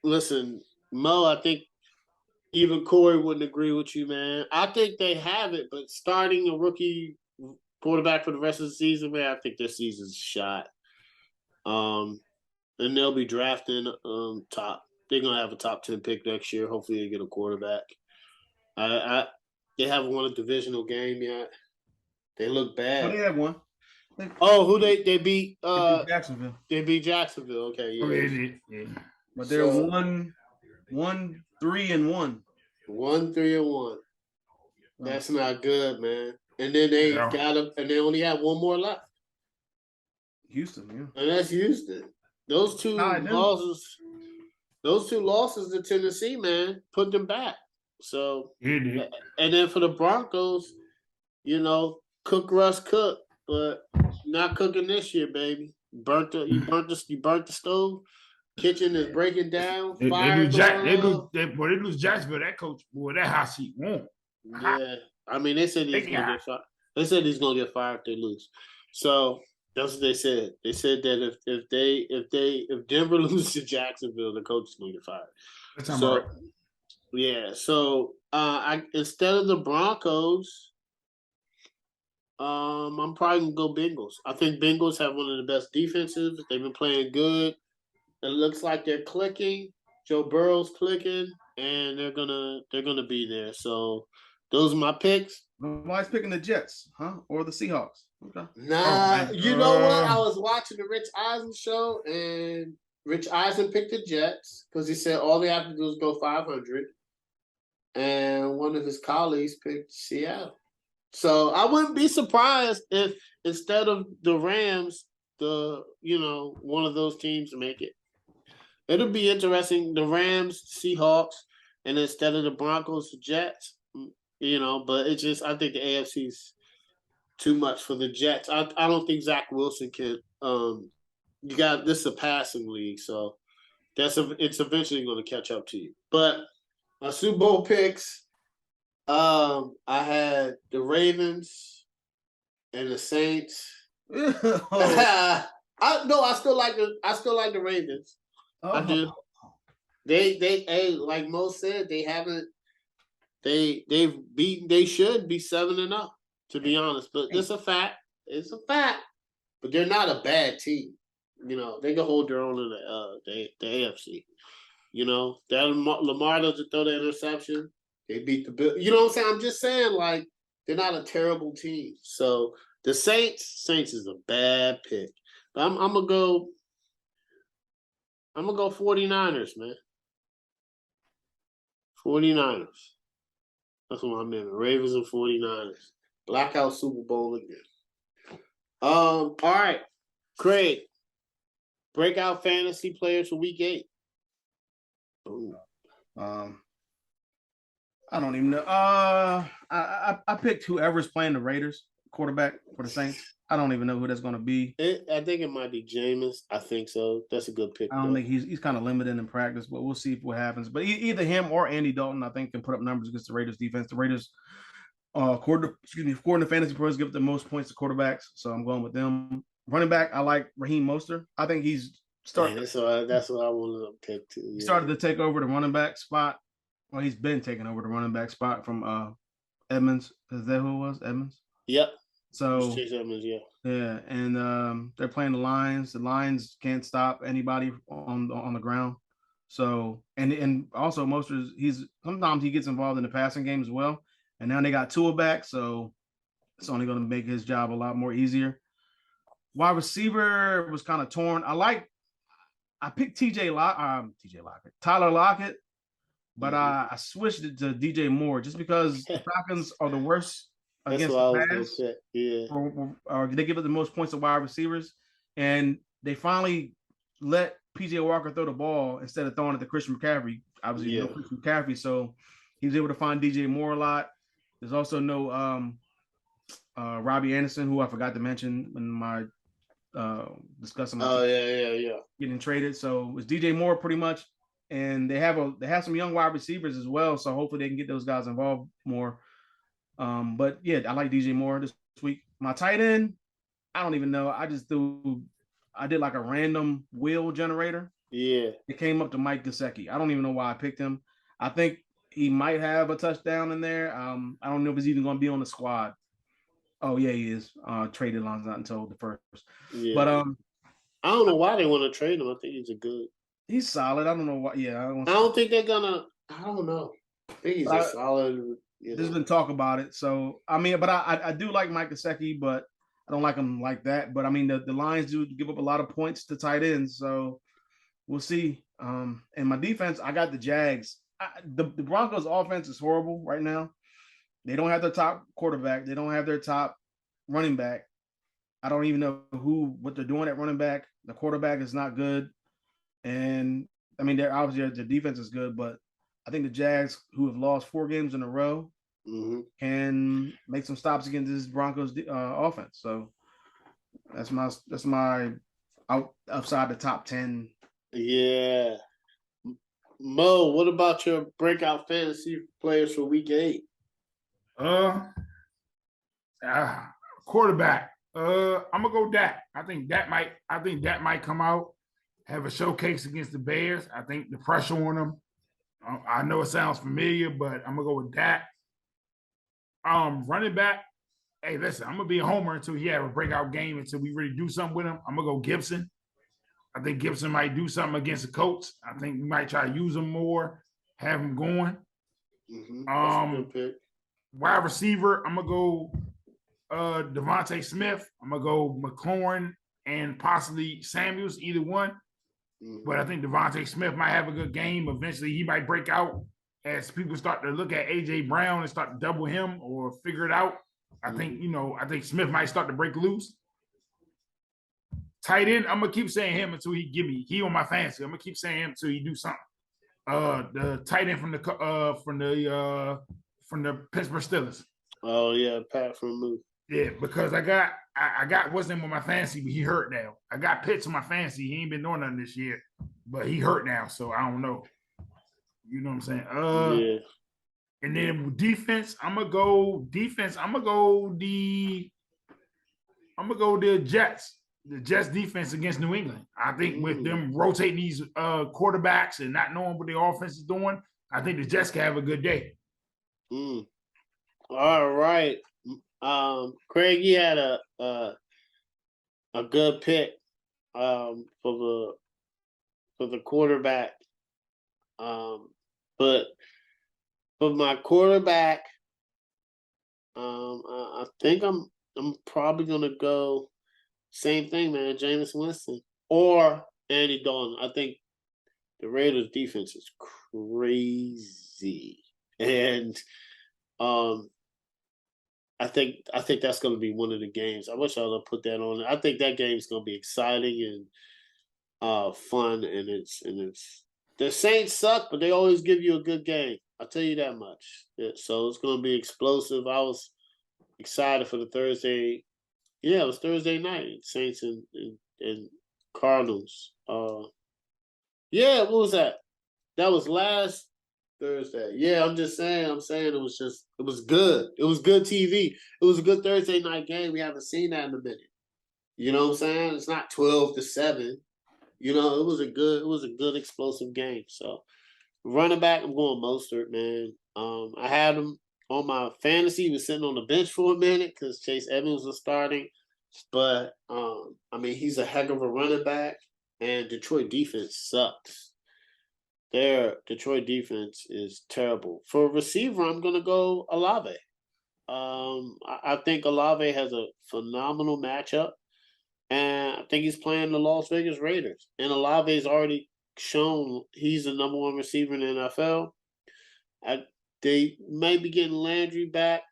S1: Listen, Mo, I think even Corey wouldn't agree with you, man. I think they have it, but starting a rookie quarterback for the rest of the season, man, I think their season's shot. And they'll be drafting top. They're gonna have a top 10 pick next year. Hopefully, they get a quarterback. They haven't won a divisional game yet. They look bad.
S4: Oh, they have one.
S1: Who they beat?
S4: They beat Jacksonville.
S1: They beat Jacksonville. Okay, yeah.
S4: But they're 1-3-1.
S1: 1-3-1. That's not good, man. And then they got them, and they only have one more left.
S4: Houston, yeah.
S1: And that's Houston. Those two losses to Tennessee, man, put them back. So, and then for the Broncos, cook Russ cook, but not cooking this year, baby. You burnt the stove. Kitchen is breaking down.
S3: They lose Jacksonville. That coach, boy, that hot seat won.
S1: Yeah, I mean, they said he's gonna get fired. They said he's gonna get fired if they lose. So that's what they said. They said that if Denver loses to Jacksonville, the coach is gonna get fired.
S3: That's right.
S1: Yeah. So instead of the Broncos, I'm probably gonna go Bengals. I think Bengals have one of the best defenses. They've been playing good. It looks like they're clicking. Joe Burrow's clicking, and they're gonna be there. So those are my picks.
S4: Nobody's picking the Jets, huh? Or the Seahawks. Okay.
S1: Nah, you know what? I was watching the Rich Eisen show, and Rich Eisen picked the Jets because he said all they have to do is go 500. And one of his colleagues picked Seattle. So I wouldn't be surprised if instead of the Rams, one of those teams make it. It'll be interesting. The Rams, Seahawks, and instead of the Broncos, the Jets. But it's just I think the AFC's too much for the Jets. I don't think Zach Wilson can. This is a passing league, so it's eventually going to catch up to you. But my Super Bowl picks, I had the Ravens and the Saints. I still like the Ravens. I do. They like Mo said, they haven't. They've beaten. They should be 7-0, to be honest. But it's a fact. It's a fact. But they're not a bad team. They can hold their own in the AFC. That Lamar doesn't throw the interception. They beat the Bill. You know what I'm saying? I'm just saying, like, they're not a terrible team. So the Saints is a bad pick. But I'm gonna go 49ers, man. 49ers. That's what I'm in. Ravens and 49ers. Blackout Super Bowl again. All right. Craig. Breakout fantasy players for week 8. Ooh.
S4: I don't even know. I picked whoever's playing the Raiders quarterback for the Saints. I don't even know who that's going to be.
S1: I think it might be Jameis. I think so. That's a good pick.
S4: I don't think he's kind of limited in practice, but we'll see what happens. But either him or Andy Dalton, I think, can put up numbers against the Raiders defense. The Raiders, according to fantasy pros, give the most points to quarterbacks, so I'm going with them. Running back, I like Raheem Mostert. I think he's starting.
S1: That's what I wanted to pick too. Yeah.
S4: He started to take over the running back spot. Well, he's been taking over the running back spot from Edmonds. Is that who it was? Edmonds?
S1: Yep.
S4: So
S1: Chase Edmonds, yeah.
S4: Yeah, and they're playing the Lions. The Lions can't stop anybody on the ground. So and also Mostert, sometimes he gets involved in the passing game as well. And now they got Tua back, so it's only going to make his job a lot more easier. Wide receiver was kind of torn. I picked Tyler Lockett, but I switched it to DJ Moore just because the Falcons are the worst against the pass.
S1: Yeah.
S4: Or they give it the most points to wide receivers, and they finally let PJ Walker throw the ball instead of throwing it to Christian McCaffrey. Obviously, no Christian McCaffrey, so he was able to find DJ Moore a lot. There's also no Robbie Anderson, who I forgot to mention in my discussing. Getting traded. So it's DJ Moore pretty much, and they have some young wide receivers as well. So hopefully they can get those guys involved more. But yeah, I like DJ Moore this week. My tight end, I don't even know. I did like a random wheel generator.
S1: Yeah.
S4: It came up to Mike Gesicki. I don't even know why I picked him. I think he might have a touchdown in there. I don't know if he's even going to be on the squad. Oh yeah, he is. Trade deadline's not until the 1st.
S1: Yeah.
S4: But
S1: I don't know why they want to trade him. I think
S4: he's solid. I don't know why. Yeah,
S1: I don't think they're gonna. I don't know. I think he's a solid.
S4: There's been talk about it. So I mean, but I do like Mike Gesicki, but I don't like him like that. But I mean, the Lions do give up a lot of points to tight ends, so we'll see. And my defense, I got the Jags. The Broncos' offense is horrible right now. They don't have their top quarterback. They don't have their top running back. I don't even know what they're doing at running back. The quarterback is not good. And I mean, they're obviously their defense is good, but I think the Jags, who have lost 4 games in a row, can make some stops against this Broncos offense. So that's my outside the top 10.
S1: Yeah. Mo, what about your breakout fantasy players for week 8?
S3: Quarterback. I'm gonna go Dak. I think Dak might come out, have a showcase against the Bears. I think the pressure on him. I know it sounds familiar, but I'm gonna go with Dak. Running back. Hey, listen, I'm gonna be a homer until he have a breakout game until we really do something with him. I'm gonna go Gibson. I think Gibson might do something against the Colts. I think we might try to use him more, have him going.
S1: That's a good pick.
S3: Wide receiver, I'm gonna go Devontae Smith. I'm gonna go McLaurin and possibly Samuels, either one. But I think Devontae Smith might have a good game. Eventually, he might break out as people start to look at AJ Brown and start to double him or figure it out. I think Smith might start to break loose. Tight end, I'm gonna keep saying him until he on my fantasy. I'm gonna keep saying him until he do something. The tight end from the Pittsburgh Steelers.
S1: Oh yeah, Pat from Move.
S3: Yeah, because I got what's name on my fantasy, but he hurt now. I got Pitts on my fantasy. He ain't been doing nothing this year, but he hurt now, so I don't know. You know what I'm saying?
S1: Yeah.
S3: And then defense, I'm gonna go the Jets. The Jets defense against New England. I think with them rotating these quarterbacks and not knowing what the offense is doing, I think the Jets can have a good day.
S1: All right. Craig, you had a good pick for the quarterback. But for my quarterback, I think I'm probably gonna go same thing, man. Jameis Winston or Andy Dalton. I think the Raiders' defense is crazy, and I think that's going to be one of the games. I wish I would have put that on. I think that game is going to be exciting and fun, and it's the Saints suck, but they always give you a good game. I'll tell you that much. Yeah, so it's going to be explosive. I was excited for the Thursday. Yeah, it was Thursday night. Saints and Cardinals. Yeah, what was that? That was last Thursday. Yeah, I'm saying it was good. It was good TV. It was a good Thursday night game. We haven't seen that in a minute. You know what I'm saying? It's not 12-7. You know, it was a good explosive game. So running back, I'm going Mostert, man. I had him on my fantasy. He was sitting on the bench for a minute because Chase Edmonds was starting. But I mean, he's a heck of a running back, and Detroit defense sucks. Their Detroit defense is terrible. For a receiver, I'm going to go Olave. I think Olave has a phenomenal matchup, and I think he's playing the Las Vegas Raiders. And Olave's already shown he's the number one receiver in the NFL. They may be getting Landry back.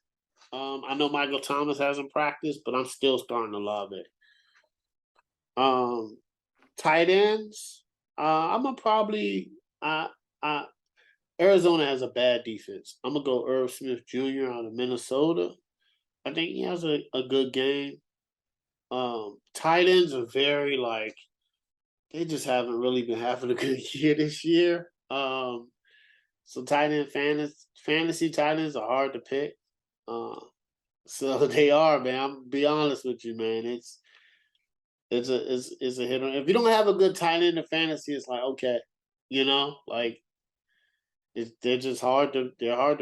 S1: I know Michael Thomas hasn't practiced, but I'm still starting Olave. Tight ends, I'm going to probably Arizona has a bad defense. I'm gonna go Irv Smith Jr. out of Minnesota. I think he has a good game. Tight ends are very they just haven't really been having a good year this year. So tight end fantasy tight ends are hard to pick. So they are, man. I'm gonna be honest with you, man. It's a hit on. If you don't have a good tight end in fantasy, it's like okay. You know, they're just hard to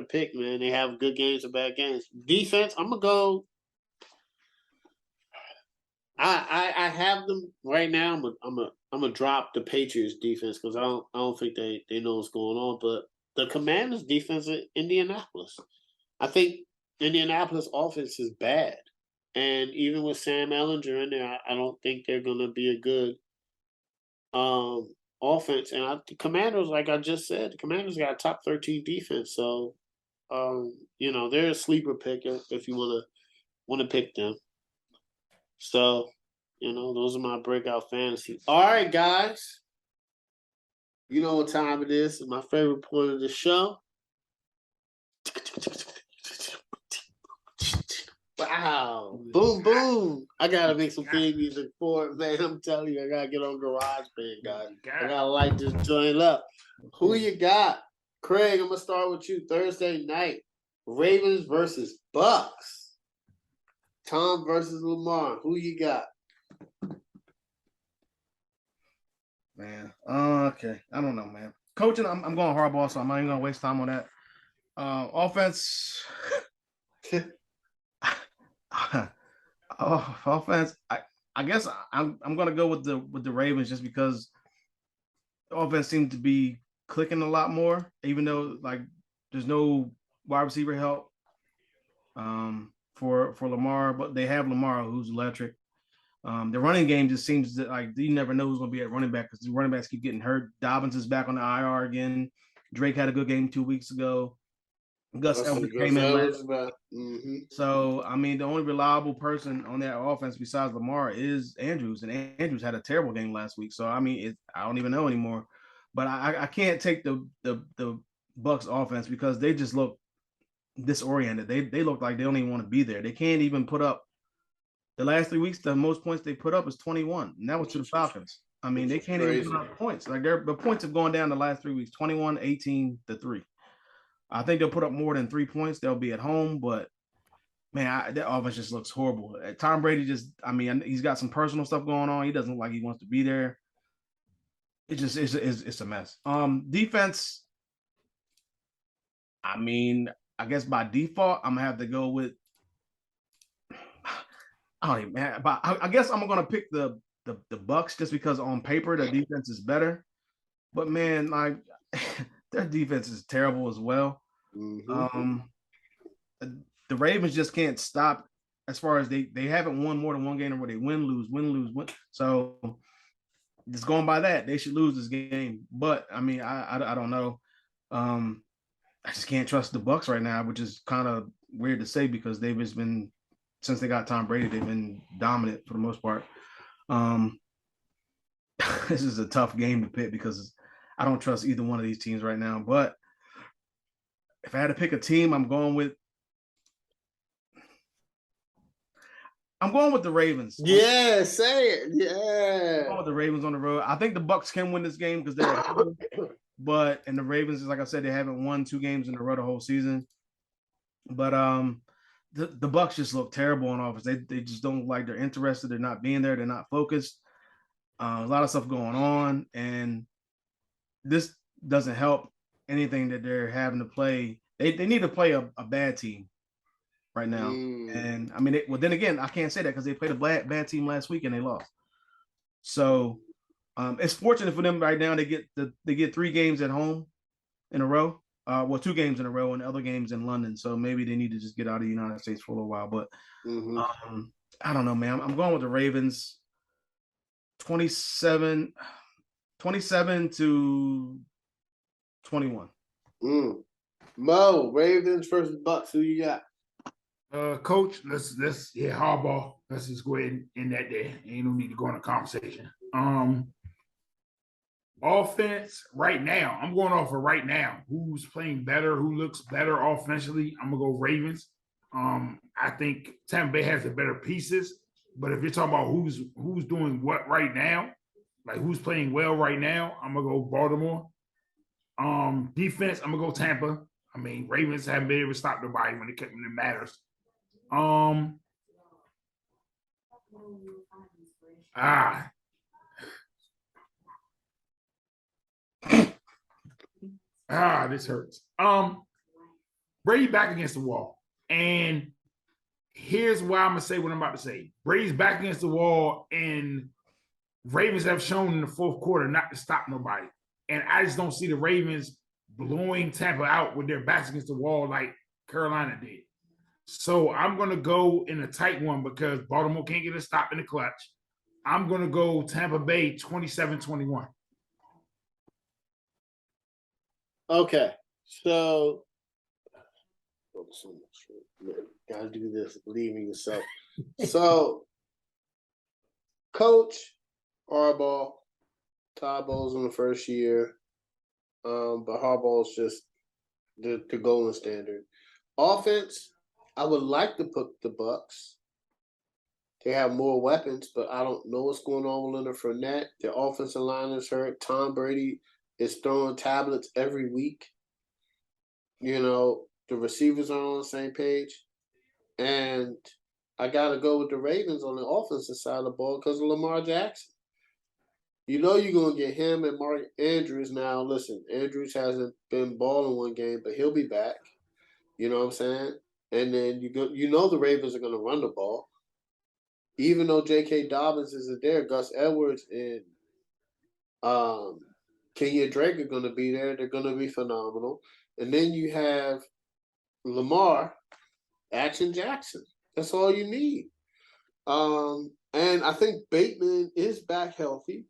S1: pick, man. They have good games and bad games. Defense, I'm gonna go. I have them right now. I'm gonna drop the Patriots defense because I don't think they know what's going on. But the Commanders defense in Indianapolis, I think Indianapolis offense is bad, and even with Sam Ellinger in there, I don't think they're gonna be a good offense. And the Commanders, like I just said, the Commanders got a top 13 defense. So, they're a sleeper pick if you want to pick them. So, those are my breakout fantasy. All right, guys. You know what time it is. It's my favorite point of the show. Wow. Boom, boom. I got to make some theme music for it, man. I'm telling you, I got to get on GarageBand, guys. I got to light this joint up. Who you got? Craig, I'm going to start with you. Thursday night. Ravens versus Bucks. Tom versus Lamar. Who you got?
S4: Man. Okay. I don't know, man. Coaching, I'm going hardball, so I'm not even going to waste time on that. Offense. Offense. I guess I'm gonna go with the Ravens just because the offense seems to be clicking a lot more, even though like there's no wide receiver help for Lamar, but they have Lamar who's electric. The running game just seems that like you never know who's going to be at running back because the running backs keep getting hurt. Dobbins is back on the IR again. Drake had a good game 2 weeks ago. Gus Edwards came in last.
S1: Mm-hmm.
S4: So I mean, the only reliable person on that offense besides Lamar is Andrews, and Andrews had a terrible game last week. So I mean, I don't even know anymore. But I can't take the Bucks offense because they just look disoriented. They look like they don't even want to be there. They can't even put up. The last 3 weeks, the most points they put up is 21, and that was to the Falcons. I mean, they can't even put up points. Like the points have gone down the last 3 weeks, 21, 18 to 3. I think they'll put up more than 3 points. They'll be at home, but man, that offense just looks horrible. Tom Brady he's got some personal stuff going on. He doesn't look like he wants to be there. It's a mess. Defense, I mean, I guess by default, I'm gonna have to go with. I don't even, man, but I guess I'm gonna pick the Bucks just because on paper the defense is better. But man, like their defense is terrible as well.
S1: Mm-hmm.
S4: The Ravens just can't stop as far as they haven't won more than one game where they win, lose, win, lose, win. So just going by that, they should lose this game. But I mean, I don't know. I just can't trust the Bucks right now, which is kind of weird to say because they've just been since they got Tom Brady, they've been dominant for the most part. This is a tough game to pick because I don't trust either one of these teams right now. But if I had to pick a team, I'm going with the Ravens.
S1: Yeah, say it. Yeah.
S4: I'm going with the Ravens on the road. I think the Bucks can win this game because they're and the Ravens, like I said, they haven't won 2 games in a row the whole season. But the Bucks just look terrible on offense. They just don't look like they're interested. They're not being there. They're not focused. A lot of stuff going on, and this doesn't help anything that they're having to play. They need to play a bad team right now. And I mean, then again, I can't say that because they played a bad team last week and they lost. So it's fortunate for them right now. They get 3 games at home in a row. 2 games in a row and the other games in London. So maybe they need to just get out of the United States for a little while. But I don't know, man. I'm going with the Ravens 27 to 21.
S1: Mo, Ravens versus Bucks. Who you got?
S3: Coach, let's Harbaugh. Let's just go ahead and end that there. Ain't no need to go in a conversation. Offense right now, I'm going off of right now. Who's playing better? Who looks better offensively? I'm gonna go Ravens. I think Tampa Bay has the better pieces, but if you're talking about who's doing what right now, like who's playing well right now, I'm gonna go Baltimore. Defense, I'm gonna go Tampa. I mean, Ravens haven't been able to stop nobody when it matters. This hurts. Brady back against the wall. And here's why I'm gonna say what I'm about to say. Brady's back against the wall, and Ravens have shown in the fourth quarter not to stop nobody. And I just don't see the Ravens blowing Tampa out with their backs against the wall like Carolina did. So I'm gonna go in a tight one because Baltimore can't get a stop in the clutch. I'm gonna go Tampa Bay 27-21.
S1: Okay, so gotta do this. Believe in yourself. So, Coach Harbaugh, Todd Bowles in the first year, but Harbaugh's just the golden standard. Offense, I would like to put the Bucks. They have more weapons, but I don't know what's going on with Leonard Fournette. Their offensive line is hurt. Tom Brady is throwing tablets every week. You know, the receivers are on the same page. And I got to go with the Ravens on the offensive side of the ball because of Lamar Jackson. You know you're going to get him and Mark Andrews now. Listen, Andrews hasn't been balling one game, but he'll be back. You know what I'm saying? And then you know the Ravens are going to run the ball. even though J.K. Dobbins isn't there, Gus Edwards and Kenya Drake are going to be there. They're going to be phenomenal. And then you have Lamar, Action Jackson. That's all you need. And I think Bateman is back healthy.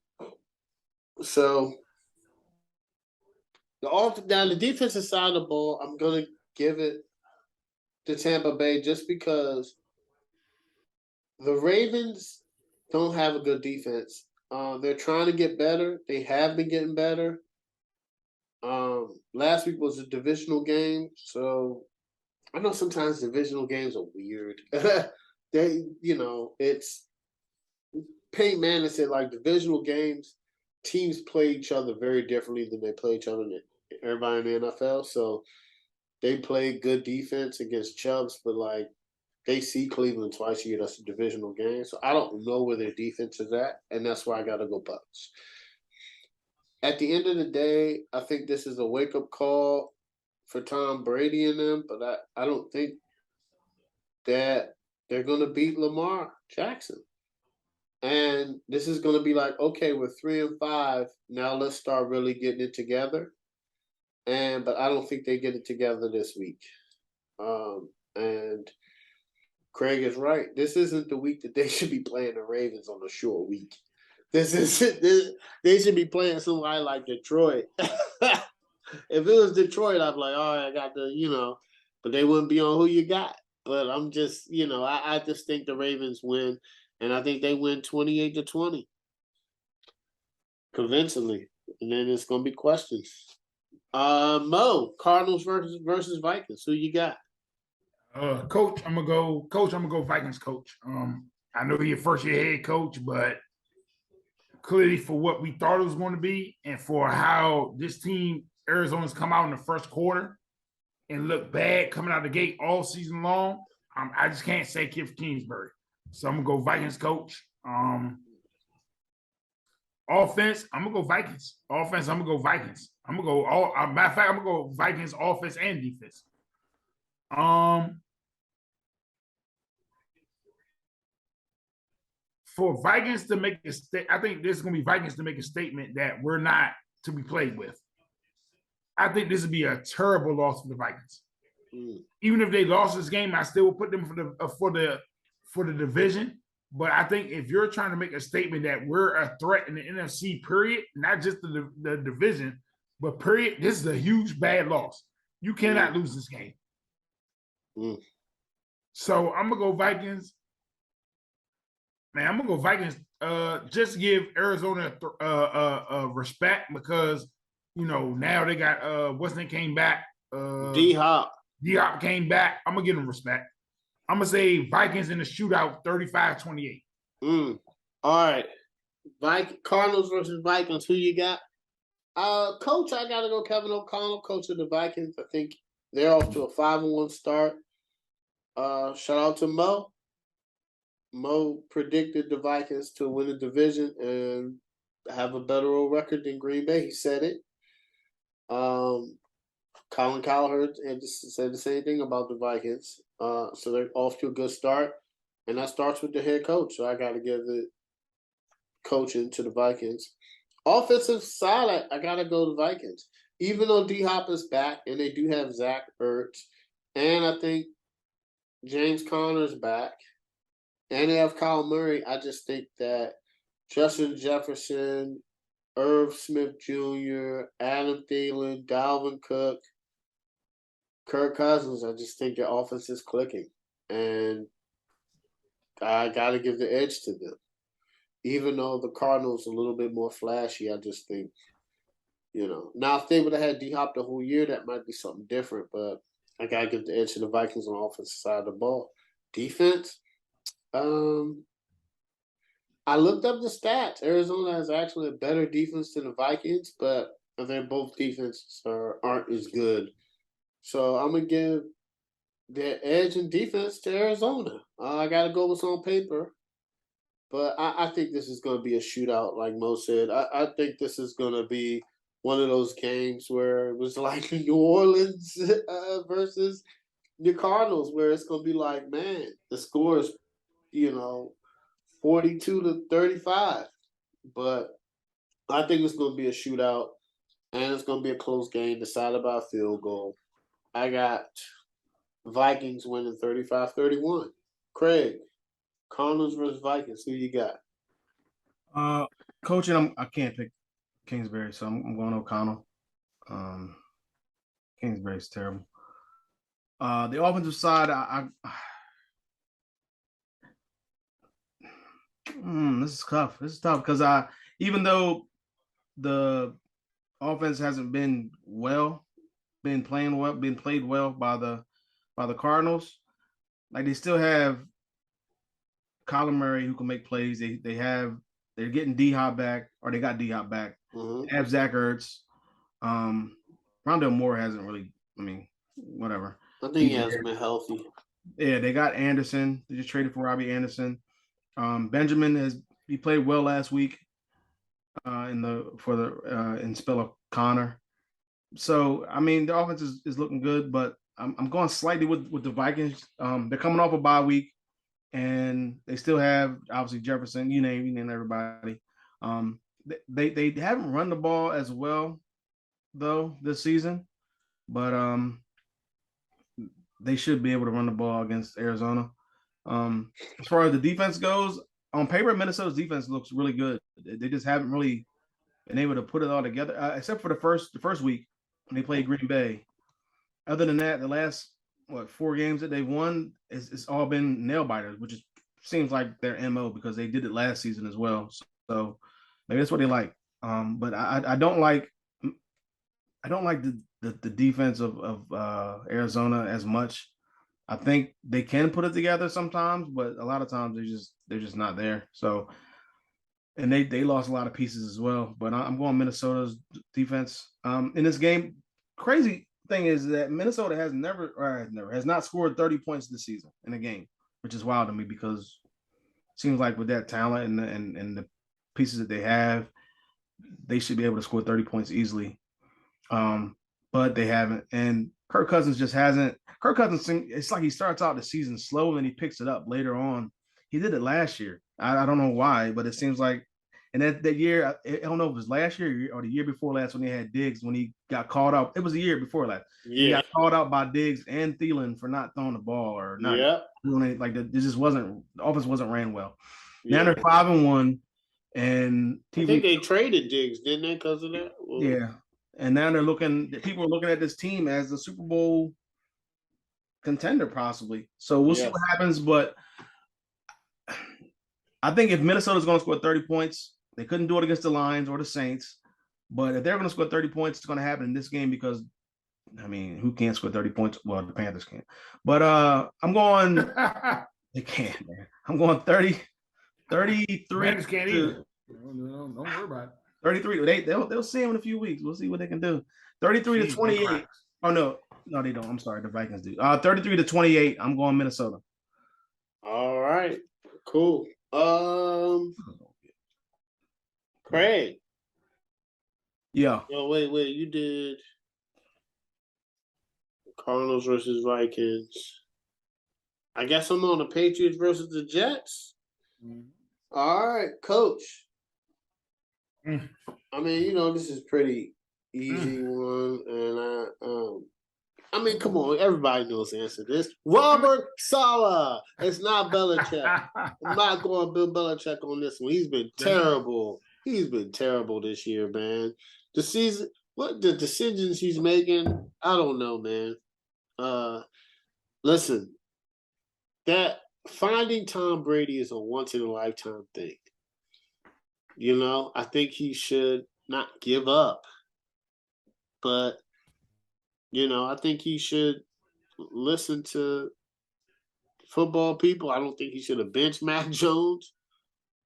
S1: So the defensive side of the ball, I'm going to give it to Tampa Bay just because the Ravens don't have a good defense. They're trying to get better. They have been getting better. Last week was a divisional game, so I know sometimes divisional games are weird. It's Peyton Manning said like divisional games, teams play each other very differently than they play each other in everybody in the NFL. So they play good defense against Chubbs, but like they see Cleveland twice a year. That's a divisional game. So I don't know where their defense is at, and that's why I got to go Bucks. At the end of the day, I think this is a wake-up call for Tom Brady and them, but I don't think that they're going to beat Lamar Jackson. And this is going to be like, okay, we're 3-5. Now let's start really getting it together. But I don't think they get it together this week. And Craig is right. This isn't the week that they should be playing the Ravens on a short week. They should be playing somebody like Detroit. If it was Detroit, I'd be like, all right, I got but they wouldn't be on who you got. But I'm just, I just think the Ravens win, and I think they win 28-20 convincingly. And then it's going to be questions. Mo, Cardinals versus Vikings. Who you got?
S3: Coach, I'm gonna go Vikings coach. I know you're first year head coach, but clearly for what we thought it was going to be and for how this team, Arizona's come out in the first quarter and look bad coming out the gate all season long, I just can't say Cliff Kingsbury. So I'm going to go Vikings coach. Offense, I'm going to go Vikings. Offense, I'm going to go Vikings. I'm going to go matter of fact, I'm going to go Vikings offense and defense. For Vikings to make I think this is going to be Vikings to make a statement that we're not to be played with. I think this would be a terrible loss for the Vikings. Even if they lost this game, I still would put them for the division. But I think if you're trying to make a statement that we're a threat in the NFC, period, not just the division, but period, this is a huge bad loss. You cannot lose this game. So I'm gonna go Vikings. Man, I'm gonna go Vikings. Just give Arizona respect because now they got what's name came back.
S1: D-Hop.
S3: D-Hop came back. I'm gonna give them respect. I'm gonna say Vikings in the shootout, 35-28.
S1: All right, Cardinals versus Vikings. Who you got? Coach, I gotta go Kevin O'Connell, coach of the Vikings. I think they're off to a 5-1 start. Shout out to Mo. Mo predicted the Vikings to win the division and have a better record than Green Bay. He said it. Colin Cowherd said the same thing about the Vikings. So they're off to a good start. And that starts with the head coach. So I got to give the coaching to the Vikings. Offensive side, I got to go to the Vikings. Even though D-Hop is back and they do have Zach Ertz, and I think James Conner's back, and they have Kyle Murray, I just think that Justin Jefferson, Irv Smith Jr., Adam Thielen, Dalvin Cook, Kirk Cousins, I just think their offense is clicking. And I got to give the edge to them. Even though the Cardinals are a little bit more flashy, I just think, Now, if they would have had D-Hop the whole year, that might be something different. But I got to give the edge to the Vikings on the offensive side of the ball. Defense, I looked up the stats. Arizona has actually a better defense than the Vikings, but their both defenses aren't as good. So I'm going to give their edge in defense to Arizona. I got to go with on paper. But I think this is going to be a shootout, like Mo said. I think this is going to be one of those games where it was like New Orleans versus the Cardinals, where it's going to be like, man, the score is, 42-35. But I think it's going to be a shootout, and it's going to be a close game decided by a field goal. I got Vikings winning 35-31. Craig, Cardinals versus Vikings. Who you got?
S4: Coaching, I can't pick Kingsbury, so I'm going O'Connell. Kingsbury's terrible. The offensive side, this is tough. This is tough because even though the offense hasn't been played well by the Cardinals, like they still have Kyler Murray who can make plays. They're getting D-Hop back, or they got D-Hop back.
S1: Mm-hmm.
S4: They have Zach Ertz. Rondell Moore hasn't really. I mean, whatever.
S1: I think he hasn't been healthy.
S4: Yeah, they got Anderson. They just traded for Robbie Anderson. Benjamin he played well last week in spell of Connor. So I mean the offense is looking good, but I'm going slightly with the Vikings. They're coming off a bye week, and they still have obviously Jefferson. You name everybody. They haven't run the ball as well though this season, but they should be able to run the ball against Arizona. As far as the defense goes, on paper, Minnesota's defense looks really good. They just haven't really been able to put it all together, except for the first week when they played Green Bay. Other than that, the last 4 games that they've won, it's all been nail biters, which seems like their MO because they did it last season as well. So maybe that's what they like. But I don't like the defense of Arizona as much. I think they can put it together sometimes, but a lot of times they're just not there. So, and they lost a lot of pieces as well. But I'm going Minnesota's defense. In this game, crazy thing is that Minnesota has not scored 30 points this season in a game, which is wild to me because it seems like with that talent and the pieces that they have, they should be able to score 30 points easily. But they haven't, and Kirk Cousins just hasn't. Kirk Cousins, it's like he starts out the season slow and he picks it up later on. He did it last year. I don't know why, but it seems like, and that year, I don't know if it was last year or the year before last when they had Diggs, when he got called out. It was the year before last. Yeah. He got called out by Diggs and Thielen for not throwing the ball or not doing it. Like it just wasn't, the offense wasn't ran well. Yeah. Now they're 5-1, and
S1: I think they traded Diggs, didn't they, because of that?
S4: Well, yeah. And now people are looking at this team as the Super Bowl contender, possibly. So we'll see what happens. But I think if Minnesota's going to score 30 points, they couldn't do it against the Lions or the Saints. But if they're going to score 30 points, it's going to happen in this game because, I mean, who can't score 30 points? Well, the Panthers can't. But I'm going – they can't, man. I'm going 33.
S3: Panthers can't either. Don't worry about it.
S4: 33. They'll see him in a few weeks. We'll see what they can do. 33-28. Oh no, they don't. I'm sorry, the Vikings do. 33-28. I'm going Minnesota.
S1: All right, cool. Craig.
S4: Yeah.
S1: Oh wait. You did Cardinals versus Vikings. I guess I'm on the Patriots versus the Jets. Mm-hmm. All right, Coach. I mean, this is pretty easy one, and I mean, come on, everybody knows the answer to this. Robert Saleh. It's not Belichick. I'm not going Bill Belichick on this one. He's been terrible. He's been terrible this year, man. The decisions he's making, I don't know, man. Listen, that finding Tom Brady is a once in a lifetime thing. I think he should not give up. But, I think he should listen to football people. I don't think he should have benched Mac Jones.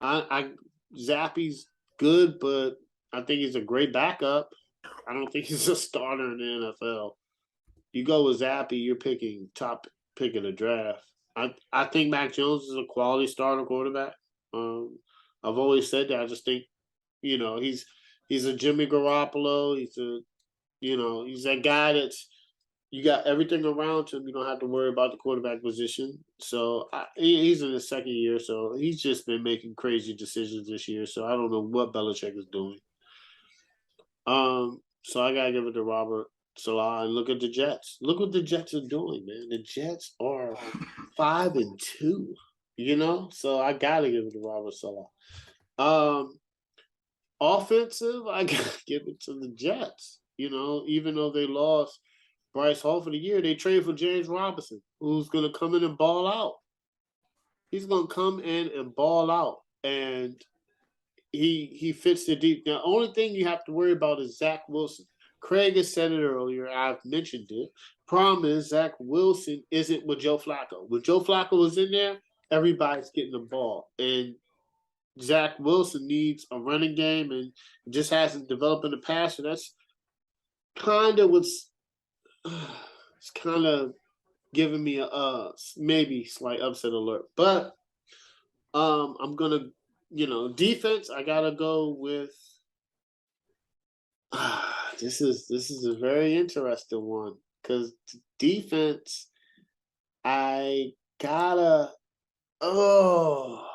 S1: Zappy's good, but I think he's a great backup. I don't think he's a starter in the NFL. You go with Zappy, you're picking top pick of the draft. I think Mac Jones is a quality starter quarterback. I've always said that. I just think, he's a Jimmy Garoppolo. He's that guy that's you got everything around him. You don't have to worry about the quarterback position. So he's in his second year, so he's just been making crazy decisions this year. So I don't know what Belichick is doing. So I gotta give it to Robert Salah and look at the Jets. Look what the Jets are doing, man. The Jets are 5-2. You know, so I gotta give it to Robert Salah. Offensive, I gotta give it to the Jets. You know, even though they lost Bryce Hall for the year, they traded for James Robinson, who's gonna come in and ball out. He's gonna come in and ball out, and he fits the deep. The only thing you have to worry about is Zach Wilson. Craig has said it earlier. I've mentioned it. Problem is Zach Wilson isn't with Joe Flacco. When Joe Flacco was in there, everybody's getting the ball, and Zach Wilson needs a running game and just hasn't developed in the past. And that's kind of what's it's kind of giving me a maybe slight upset alert. But I'm gonna, defense. I gotta go with. This is a very interesting one because defense. I gotta. Oh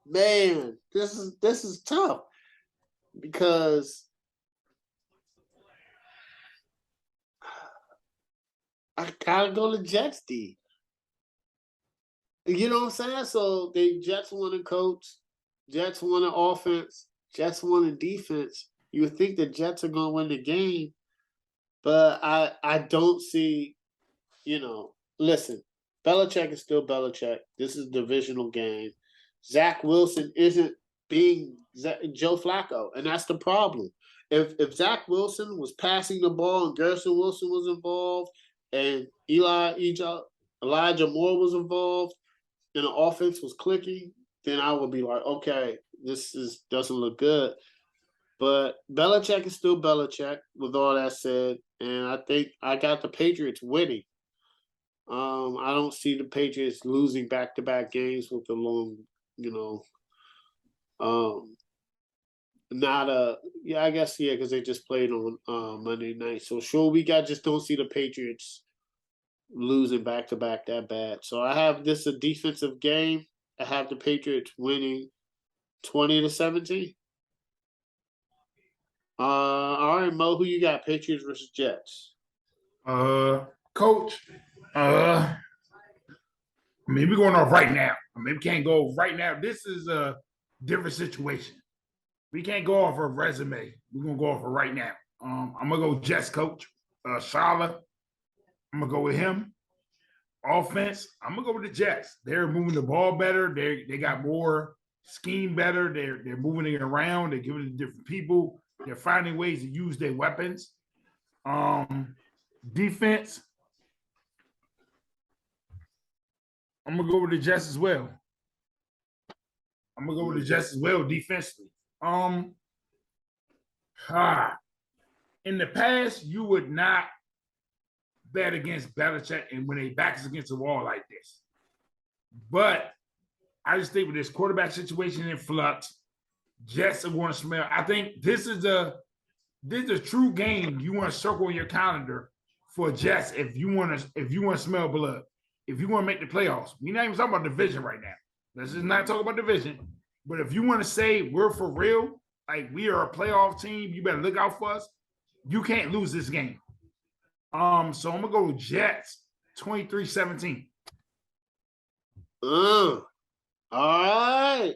S1: man, this is tough because I gotta go to Jets D. You know what I'm saying? So the Jets won a coach, Jets won an offense, Jets won a defense. You would think the Jets are gonna win the game, but I don't see, listen, Belichick is still Belichick. This is a divisional game. Zach Wilson isn't being Joe Flacco, and that's the problem. If Zach Wilson was passing the ball and Garrison Wilson was involved and Elijah Moore was involved and the offense was clicking, then I would be like, okay, doesn't look good. But Belichick is still Belichick, with all that said, and I think I got the Patriots winning. I don't see the Patriots losing back-to-back games with the long, because they just played on Monday night. So short week, I just don't see the Patriots losing back-to-back that bad. So I have this a defensive game. I have the Patriots winning 20-17. All right, Mo, who you got? Patriots versus Jets.
S3: Coach. We're going off right now. We can't go right now. This is a different situation. We can't go off a resume. We're gonna go off of right now. I'm gonna go Jets coach, Charlotte. I'm gonna go with him. Offense, I'm gonna go with the Jets. They're moving the ball better. They got more scheme better. They're moving it around. They're giving it to different people. They're finding ways to use their weapons. Defense, I'm gonna go with the Jets as well. Defensively. In the past, you would not bet against Belichick and when they backs against the wall like this. But I just think with this quarterback situation in flux, Jets are going to smell. I think this is a true game you want to circle on your calendar for Jets if you want to smell blood. If you want to make the playoffs. We're not even talking about division right now. Let's just not talk about division. But if you want to say we're for real, like we are a playoff team, you better look out for us. You can't lose this game. So I'm gonna go with Jets 23-17.
S1: All right.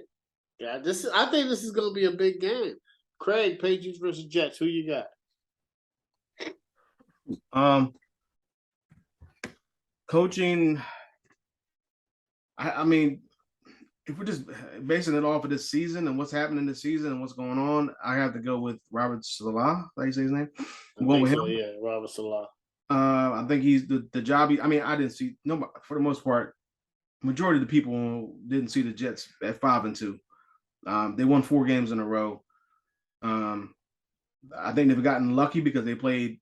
S1: Yeah, I think this is gonna be a big game. Craig, Patriots versus Jets. Who you got?
S4: Coaching. I mean, if we're just basing it off of this season and what's happening this season and what's going on, I have to go with Robert Salah. How you say his name? I'm going with him.
S1: Yeah, Robert Salah.
S4: I think he's the job. I didn't see for the most part. Majority of the people didn't see the Jets at 5-2. They won 4 games in a row. I think they've gotten lucky because they played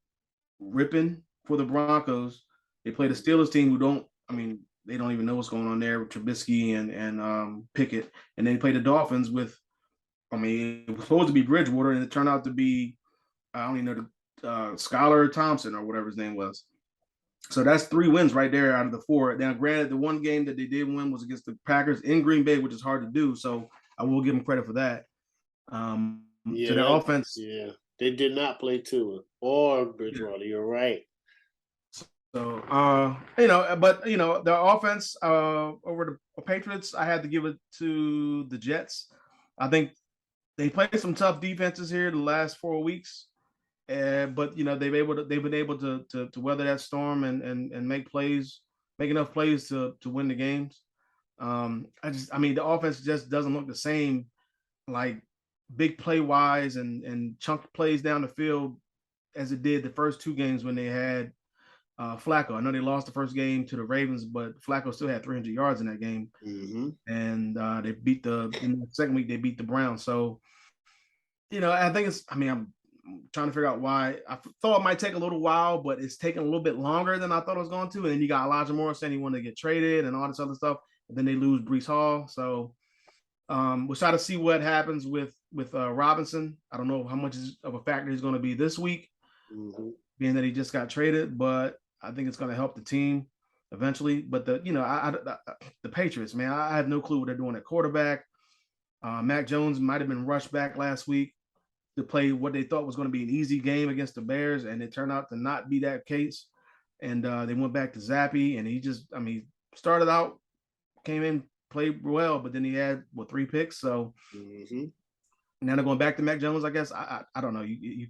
S4: ripping for the Broncos. They played a Steelers team they don't even know what's going on there with Trubisky and Pickett. And they played the Dolphins with, it was supposed to be Bridgewater, and it turned out to be, I don't even know, Skylar Thompson or whatever his name was. So that's 3 wins right there out of the 4. Now, granted, the one game that they did win was against the Packers in Green Bay, which is hard to do. So I will give them credit for that. So their offense.
S1: Yeah, they did not play Tua or Bridgewater. You're right.
S4: So but their offense over the Patriots, I had to give it to the Jets. I think they played some tough defenses here the last 4 weeks. But they've been able to weather that storm and make enough plays to win the games. The offense just doesn't look the same, like big play wise and chunk plays down the field as it did the first 2 games when they had Flacco. I know they lost the first game to the Ravens, but Flacco still had 300 yards in that game. And they beat in the second week they beat the Browns. So I think I'm trying to figure out why. I thought it might take a little while, but it's taking a little bit longer than I thought it was going to. And then you got Elijah Moore saying he wanted to get traded and all this other stuff. And then they lose Breece Hall. So we'll try to see what happens with Robinson. I don't know how much of a factor he's going to be this week, being that he just got traded. But I think it's going to help the team eventually. But the Patriots, man, I have no clue what they're doing at quarterback. Mac Jones might have been rushed back last week to play what they thought was going to be an easy game against the Bears, and it turned out to not be that case. And they went back to Zappy, and he started out, came in, played well, but then he had 3 picks. So now they're going back to Mac Jones. I guess I don't know. You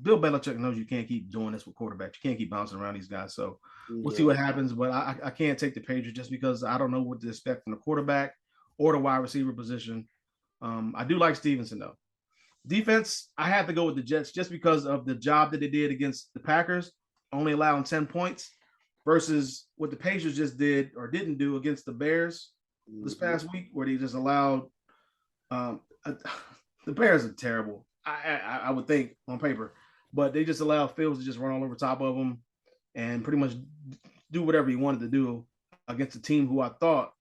S4: Bill Belichick knows you can't keep doing this with quarterbacks. You can't keep bouncing around these guys. So we'll see what happens. But I can't take the Patriots just because I don't know what to expect from the quarterback or the wide receiver position. I do like Stevenson though. Defense, I have to go with the Jets just because of the job that they did against the Packers, only allowing 10 points versus what the Patriots just did or didn't do against the Bears this past week, where they just allowed the Bears are terrible. I would think on paper, but they just allowed Fields to just run all over top of them and pretty much do whatever he wanted to do against a team who I thought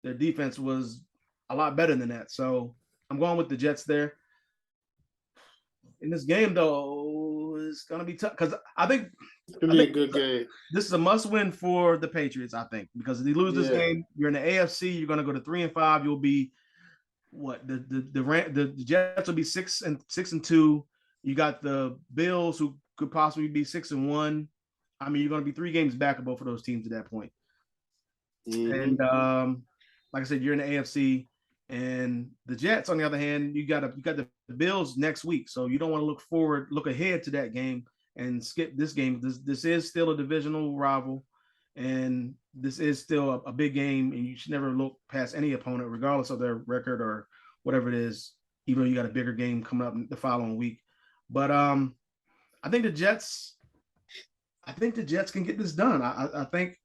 S4: their defense was a lot better than that. So I'm going with the Jets there. In this game, though, it's going to be tough because I think
S1: it's going to be a good game.
S4: This is a must-win for the Patriots, I think, because if they lose this game, you're in the AFC. You're going to go to 3-5. You'll be the Jets will be 6-2. You got the Bills who could possibly be 6-1. I mean, you're going to be 3 games back of both of those teams at that point. And like I said, you're in the AFC. And the Jets, on the other hand, you got the Bills next week, so you don't want to look ahead to that game and skip this game. This is still a divisional rival, and this is still a big game, and you should never look past any opponent, regardless of their record or whatever it is. Even though you got a bigger game coming up the following week, but I think the Jets can get this done. I think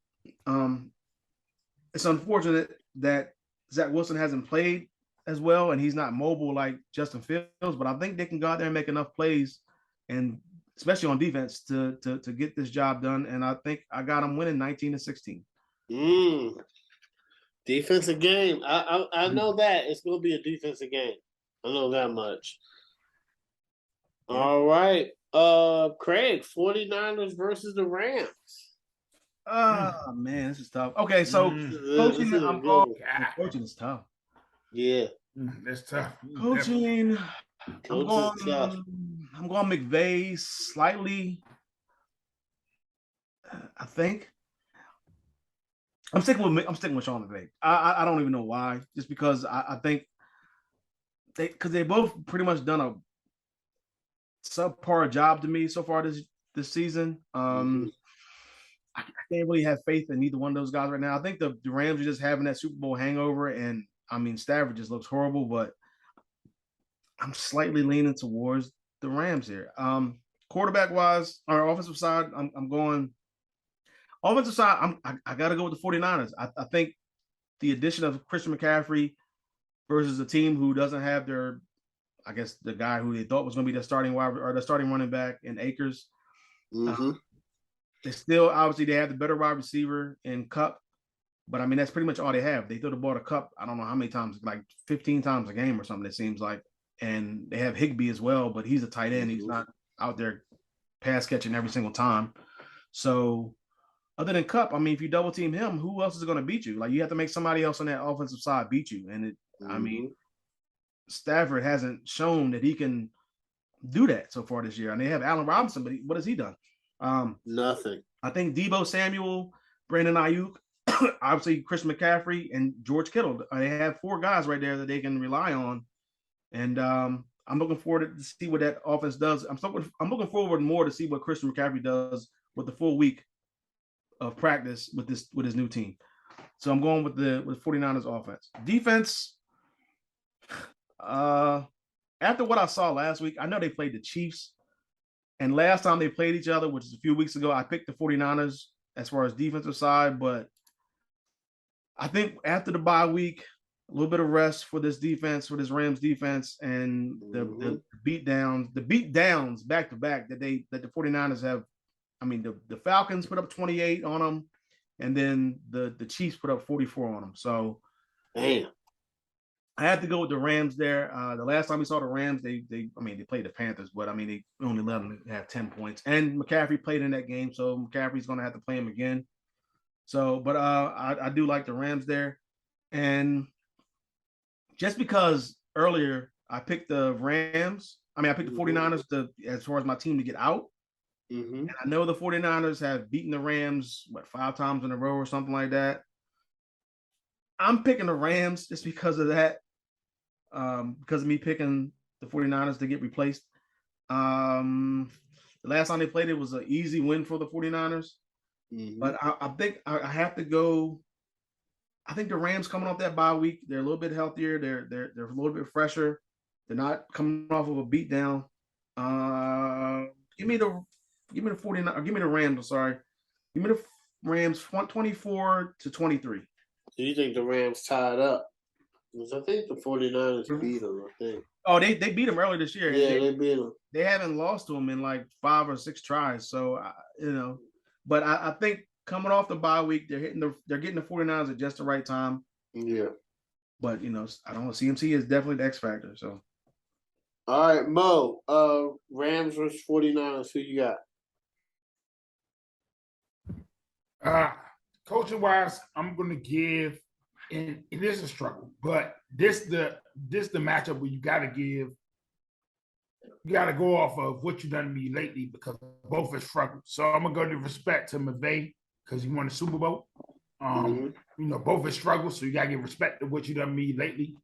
S4: it's unfortunate that Zach Wilson hasn't played as well, and he's not mobile like Justin Fields, but I think they can go out there and make enough plays, and especially on defense to get this job done. And I think I got them winning 19-16.
S1: Defensive game. I know that it's going to be a defensive game. I know that much. Yeah. All right. Craig, 49ers versus the Rams.
S4: Oh man, this is tough. Okay, so coaching is tough.
S1: Yeah,
S3: that's tough.
S4: Coaching, I'm going McVay slightly. I think I'm sticking with Sean McVay. I don't even know why. Just because I think they both pretty much done a subpar job to me so far this season. I can't really have faith in neither one of those guys right now. I think the Rams are just having that Super Bowl hangover, and I mean Stafford just looks horrible, but I'm slightly leaning towards the Rams here. Quarterback wise, or offensive side, I'm going offensive side. I got to go with the 49ers. I think the addition of Christian McCaffrey versus a team who doesn't have the guy who they thought was going to be the starting running back in Akers. They still they have the better wide receiver in Cup, but I mean that's pretty much all they have. They throw the ball to Cup, I don't know how many times, like 15 times a game or something. It seems like, and they have Higbee as well, but he's a tight end. He's not out there pass catching every single time. So other than Cup, I mean, if you double team him, who else is going to beat you? Like you have to make somebody else on that offensive side beat you. And I mean, Stafford hasn't shown that he can do that so far this year. And they have Allen Robinson, but what has he done?
S1: Nothing.
S4: I think Debo Samuel, Brandon Ayuk, obviously Chris McCaffrey, and George Kittle. They have 4 guys right there that they can rely on. And I'm looking forward to see what that offense does. I'm looking forward more to see what Christian McCaffrey does with the full week of practice with his new team. So I'm going with the 49ers offense. Defense, after what I saw last week, I know they played the Chiefs. And last time they played each other, which is a few weeks ago, I picked the 49ers as far as defensive side. But I think after the bye week, a little bit of rest for this defense, for this Rams defense, and the beatdowns back to back that the 49ers have. I mean, the Falcons put up 28 on them, and then the Chiefs put up 44 on them. So,
S1: damn.
S4: I had to go with the Rams there. The last time we saw the Rams, they played the Panthers, but I mean they only let them have 10 points. And McCaffrey played in that game, so McCaffrey's going to have to play him again. So, but I do like the Rams there, and just because earlier I picked the Rams, I picked the 49ers as far as my team to get out. And I know the 49ers have beaten the Rams 5 times in a row or something like that. I'm picking the Rams just because of that. Because of me picking the 49ers to get replaced. The last time they played, it was an easy win for the 49ers. But I think I have to go. I think the Rams coming off that bye week, they're a little bit healthier. They're a little bit fresher. They're not coming off of a beatdown. Give me the 49. Give me the Rams. I'm sorry. Give me the Rams 24-23.
S1: Do you think the Rams tied up? Because I think the 49ers beat them, I think.
S4: Oh, they beat them earlier this year.
S1: Yeah, they beat them.
S4: They haven't lost to them in 5 or 6 tries. So, but I think coming off the bye week, they're getting the 49ers at just the right time.
S1: Yeah.
S4: But, I don't know. CMC is definitely the X factor. So.
S1: All right, Mo, Rams versus 49ers. Who you got?
S3: Coaching wise, I'm going to give, and it is a struggle, but this the matchup where you got to go off of what you've done to me lately because both have struggled. So I'm going to go to respect to McVay because he won the Super Bowl. Both have struggled, so you got to give respect to what you've done to me lately.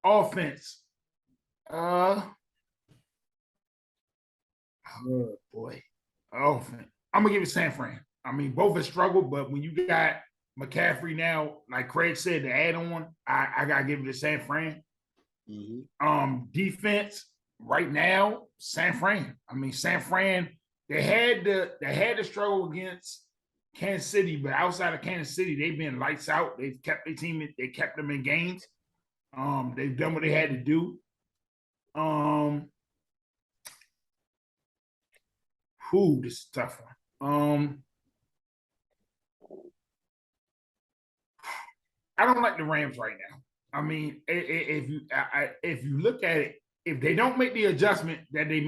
S3: Offense. Oh, boy. Offense. I'm going to give it San Fran. Both have struggled, but when you got McCaffrey now, like Craig said, to add on, I got to give it to San Fran. Defense, right now, San Fran. San Fran, they had to struggle against Kansas City, but outside of Kansas City, they've been lights out. They've kept their team, they kept them in games. They've done what they had to do. This is a tough one. I don't like the Rams right now. If you look at it, if they don't make the adjustment that they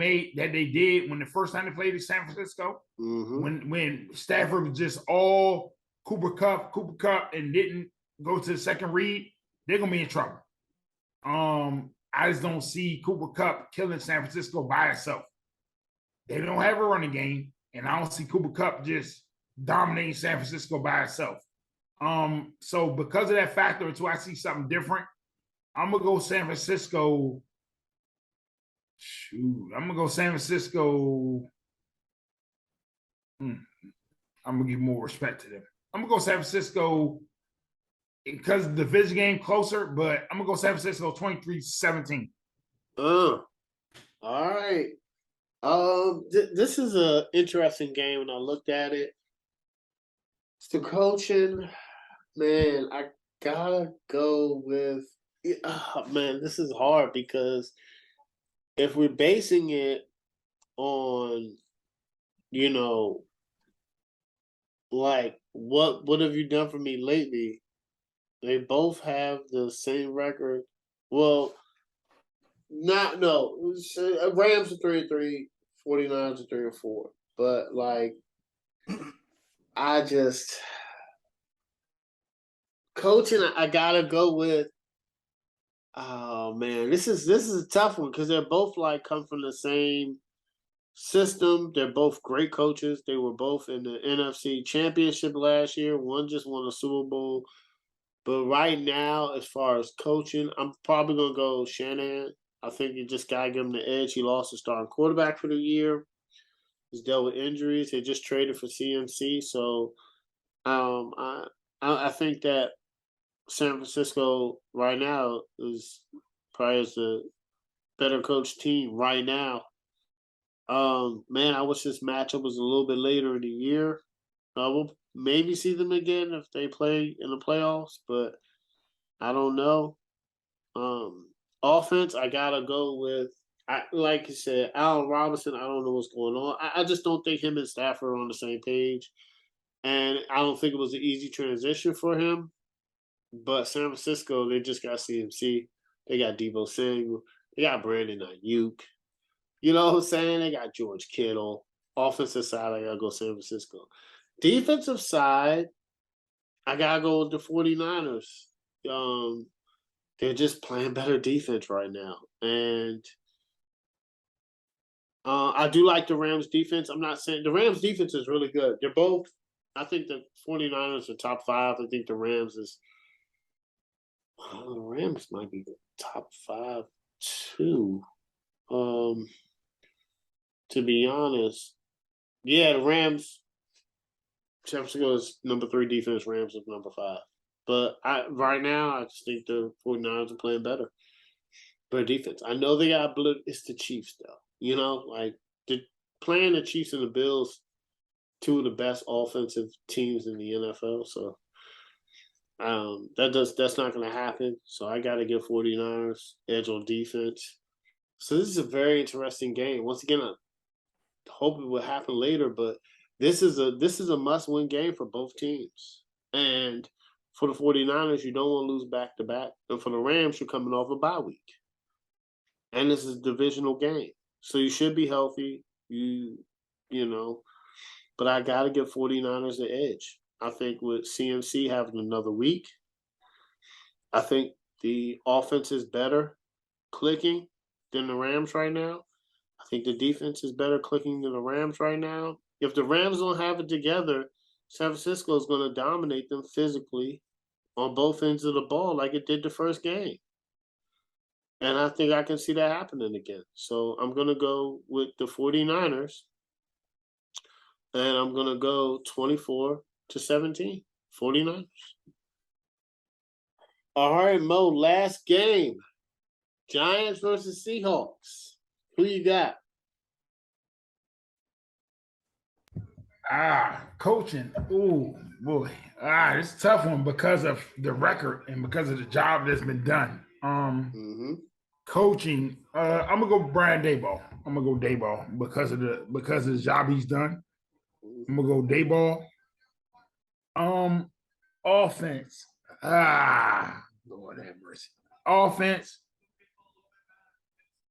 S3: did when the first time they played in San Francisco, when Stafford was just all Cooper Kupp, and didn't go to the second read, they're gonna be in trouble. I just don't see Cooper Kupp killing San Francisco by itself. They don't have a running game, and I don't see Cooper Kupp just dominating San Francisco by itself. So because of that factor, until I see something different, I'm gonna go San Francisco. I'm gonna go San Francisco. I'm gonna give more respect to them. I'm gonna go San Francisco because the division game closer, but I'm gonna go San Francisco 23-17.
S1: All right. This is an interesting game when I looked at it. It's the coaching. Man, I gotta go with. This is hard because if we're basing it on, what have you done for me lately? They both have the same record. Well, Rams are 3-3, 49ers are 3-4. But I just coaching. I gotta go with. Oh man, this is a tough one because they're both like come from the same system. They're both great coaches. They were both in the NFC Championship last year. One just won a Super Bowl. But right now, as far as coaching, I'm probably gonna go Shanahan. I think you just gotta give him the edge. He lost his starting quarterback for the year. He's dealt with injuries. They just traded for CMC, so um, I I think that San Francisco right now is probably is the better coach team right now. Man, I wish this matchup was a little bit later in the year. I will maybe see them again if they play in the playoffs, but I don't know. Um, Offense, I gotta go with. I like you said, Allen Robinson. I don't know what's going on. I just don't think him and Stafford are on the same page, and I don't think it was an easy transition for him. But San Francisco, they just got CMC. They got Debo Samuel. They got Brandon Ayuk. You know what I'm saying? They got George Kittle. Offensive side, I gotta go San Francisco. Defensive side, I gotta go with the 49ers. Um, they're just playing better defense right now. And I do like the Rams defense. I'm not saying the Rams defense is really good. They're both, I think the 49ers are top five. I think the Rams is, the Rams might be the top five too. Um, to be honest, yeah, the Rams, San Francisco is number three defense, Rams is number five. But right now, I just think the 49ers are playing better. Better defense. I know they got it's the Chiefs though. You know, like playing the Chiefs and the Bills, two of the best offensive teams in the NFL. So that's not gonna happen. So I gotta give 49ers edge on defense. So this is a very interesting game. Once again, I hope it will happen later, but this is a must-win game for both teams. And for the 49ers, you don't want to lose back to back. And for the Rams, you're coming off a bye week. And this is a divisional game. So you should be healthy. You know, but I gotta give 49ers the edge. I think with CMC having another week, I think the offense is better clicking than the Rams right now. I think the defense is better clicking than the Rams right now. If the Rams don't have it together, San Francisco is going to dominate them physically on both ends of the ball like it did the first game. And I think I can see that happening again. So I'm going to go with the 49ers. And I'm going to go 24-17. 49ers. All right, Mo, last game. Giants versus Seahawks. Who you got?
S3: Coaching. Ooh, boy. It's a tough one because of the record and because of the job that's been done. Coaching. I'm gonna go Brian Daboll. I'm gonna go Daboll because of the job he's done. I'm gonna go Daboll. Offense. Lord have mercy. Offense.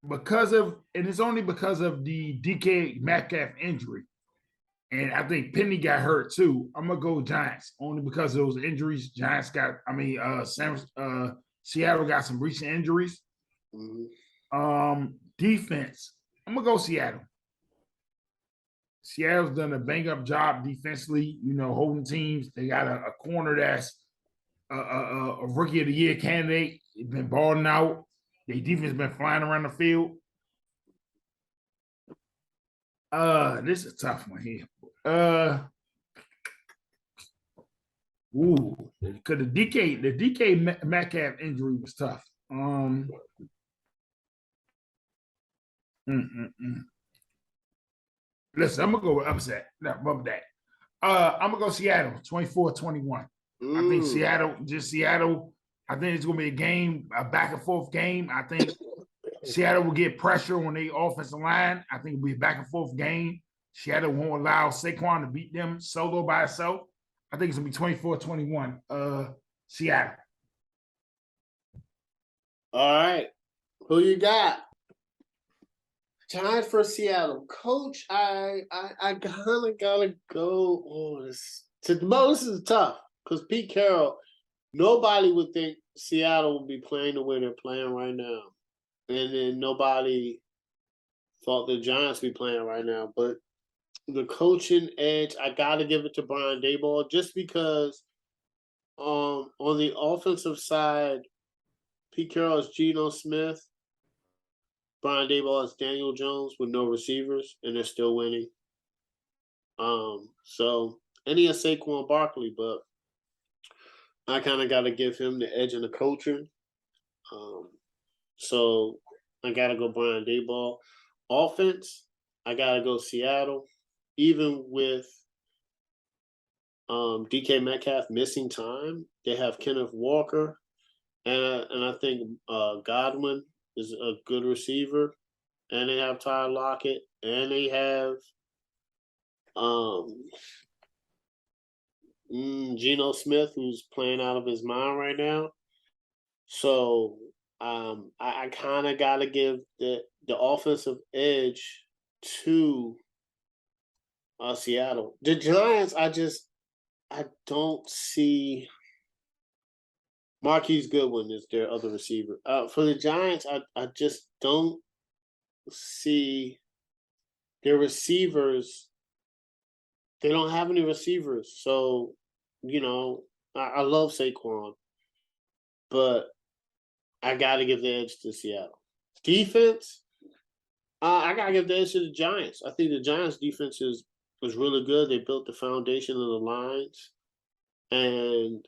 S3: It's only because of the DK Metcalf injury. And I think Penny got hurt too. I'm gonna go Giants only because of those injuries. Giants got, Seattle got some recent injuries. Defense. I'm gonna go Seattle. Seattle's done a bang up job defensively, holding teams. They got a corner that's a rookie of the year candidate. He's been balling out. Their defense been flying around the field. This is a tough one here. Because the DK Metcalf injury was tough. Listen, I'm gonna go with upset. No, above that. I'm gonna go Seattle, 24-21. I think Seattle. I think it's gonna be a back and forth game. I think Seattle will get pressure on their offensive line. I think it'll be a back and forth game. Seattle won't allow Saquon to beat them solo by itself. I think it's gonna be 24-21. Seattle.
S1: All right. Who you got? Giants for Seattle. Coach, I kind of gotta go. Oh, this is tough because Pete Carroll. Nobody would think Seattle would be playing the way they're playing right now, and then nobody thought the Giants would be playing right now. But the coaching edge, I gotta give it to Brian Daboll just because. On the offensive side, Pete Carroll is Geno Smith. Brian Daboll is Daniel Jones with no receivers, and they're still winning. And he has Saquon Barkley, but I kind of got to give him the edge in the coaching. So I got to go Brian Daboll. Offense, I got to go Seattle, even with DK Metcalf missing time. They have Kenneth Walker, and I think Godwin is a good receiver, and they have Tyler Lockett, and they have Geno Smith, who's playing out of his mind right now. So I kind of got to give the offensive edge to Seattle. The Giants, I don't see. Marquise Goodwin is their other receiver. For the Giants, I just don't see their receivers. They don't have any receivers. So, I love Saquon, but I got to give the edge to Seattle. Defense, I got to give the edge to the Giants. I think the Giants' defense was really good. They built the foundation of the lines. And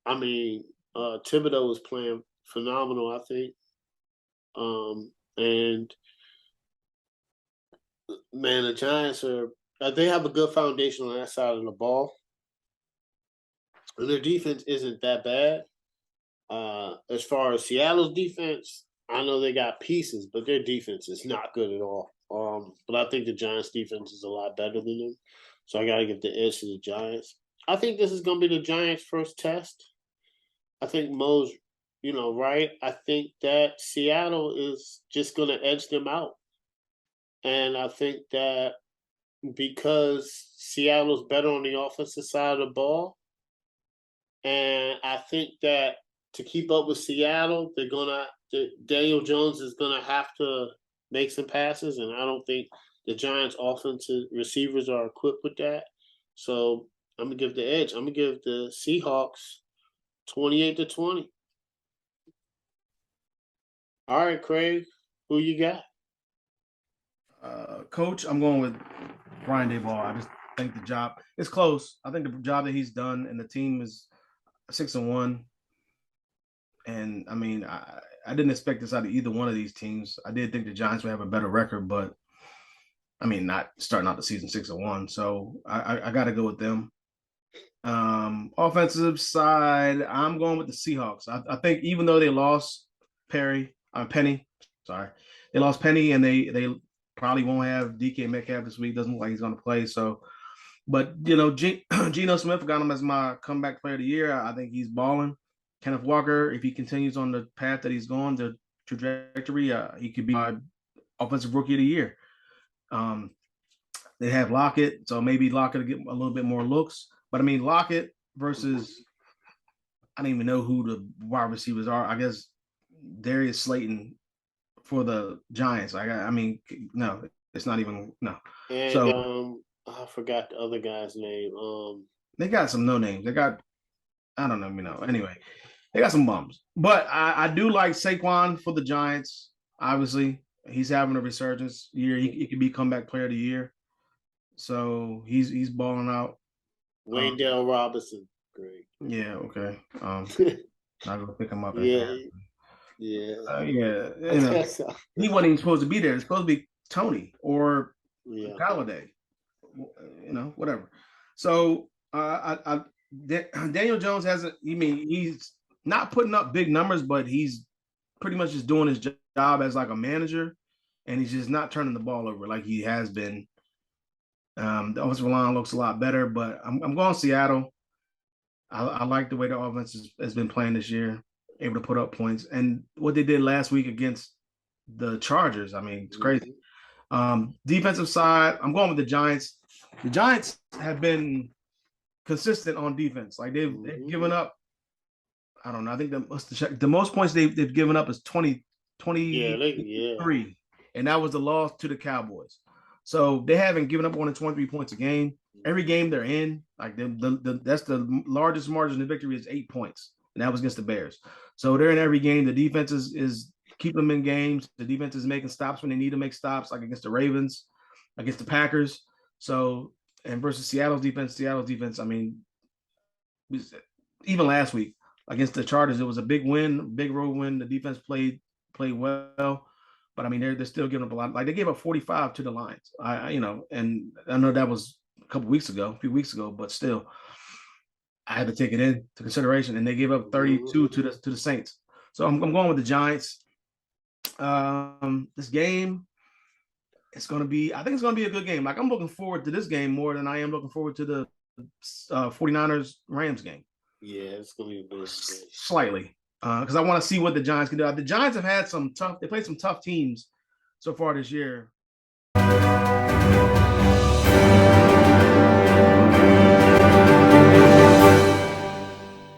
S1: I mean, Thibodeau was playing phenomenal, I think. And man, the Giants they have a good foundation on that side of the ball. And their defense isn't that bad. As far as Seattle's defense, I know they got pieces, but their defense is not good at all. But I think the Giants' defense is a lot better than them. So I got to give the edge to the Giants. I think this is going to be the Giants' first test. I think Mo's, right. I think that Seattle is just going to edge them out. And I think that because Seattle's better on the offensive side of the ball, and I think that to keep up with Seattle, Daniel Jones is going to have to make some passes, and I don't think the Giants' offensive receivers are equipped with that. So I'm going to give the edge. I'm going to give the Seahawks 28-20. All right, Craig, who you got?
S4: Coach, I'm going with Brian Daboll. I just think the job is close. I think the job that he's done, and the team is 6-1. And I mean, I didn't expect this out of either one of these teams. I did think the Giants would have a better record, but I mean, not starting out the season 6-1. So I got to go with them. Offensive side, I'm going with the Seahawks. I think even though they lost Penny, they lost Penny, and they probably won't have DK Metcalf this week. Doesn't look like he's going to play. So, but Geno Smith got him as my comeback player of the year. I think he's balling. Kenneth Walker, if he continues on the path that he's going, the trajectory, he could be my offensive rookie of the year. They have Lockett, so maybe Lockett will get a little bit more looks. But I mean, Lockett versus, I don't even know who the wide receivers are. I guess Darius Slayton for the Giants. I mean, no, it's not even no.
S1: And so I forgot the other guy's name.
S4: They got some no names. They got, I don't know, Anyway, they got some bums. But I do like Saquon for the Giants. Obviously, he's having a resurgence year. He could be comeback player of the year. So he's balling out.
S1: Wayndale Robinson, great.
S4: Yeah, okay. I'm gonna pick him up.
S1: Yeah.
S4: He wasn't even supposed to be there. It's supposed to be Tony or Galladay. Whatever. So Daniel Jones hasn't. He's not putting up big numbers, but he's pretty much just doing his job as like a manager, and he's just not turning the ball over like he has been. The offensive line looks a lot better, but I'm going Seattle. I like the way the offense has been playing this year, able to put up points. And what they did last week against the Chargers. I mean, it's crazy.
S1: Mm-hmm.
S4: Defensive side, I'm going with the Giants. The Giants have been consistent on defense. Like they've given up. I don't know. I think the most points they've given up is 23, and that was the loss to the Cowboys. So they haven't given up more than 23 points a game. Every game they're in, like that's the largest margin of victory is 8 points, and that was against the Bears. So they're in every game. The defense is keeping them in games. The defense is making stops when they need to make stops, like against the Ravens, against the Packers. So and versus Seattle's defense, I mean, even last week against the Chargers, it was a big win, big road win. The defense played well, but I mean they're still giving up a lot. Like they gave up 45 to the Lions. And I know that was a few weeks ago, but still, I had to take it into consideration. And they gave up 32 to the Saints. So I'm going with the Giants. This game, I think it's gonna be a good game. Like I'm looking forward to this game more than I am looking forward to the 49ers Rams game.
S1: Yeah, it's gonna be a big game.
S4: Slightly. Because I want to see what the Giants can do. The Giants have had they played some tough teams so far this year.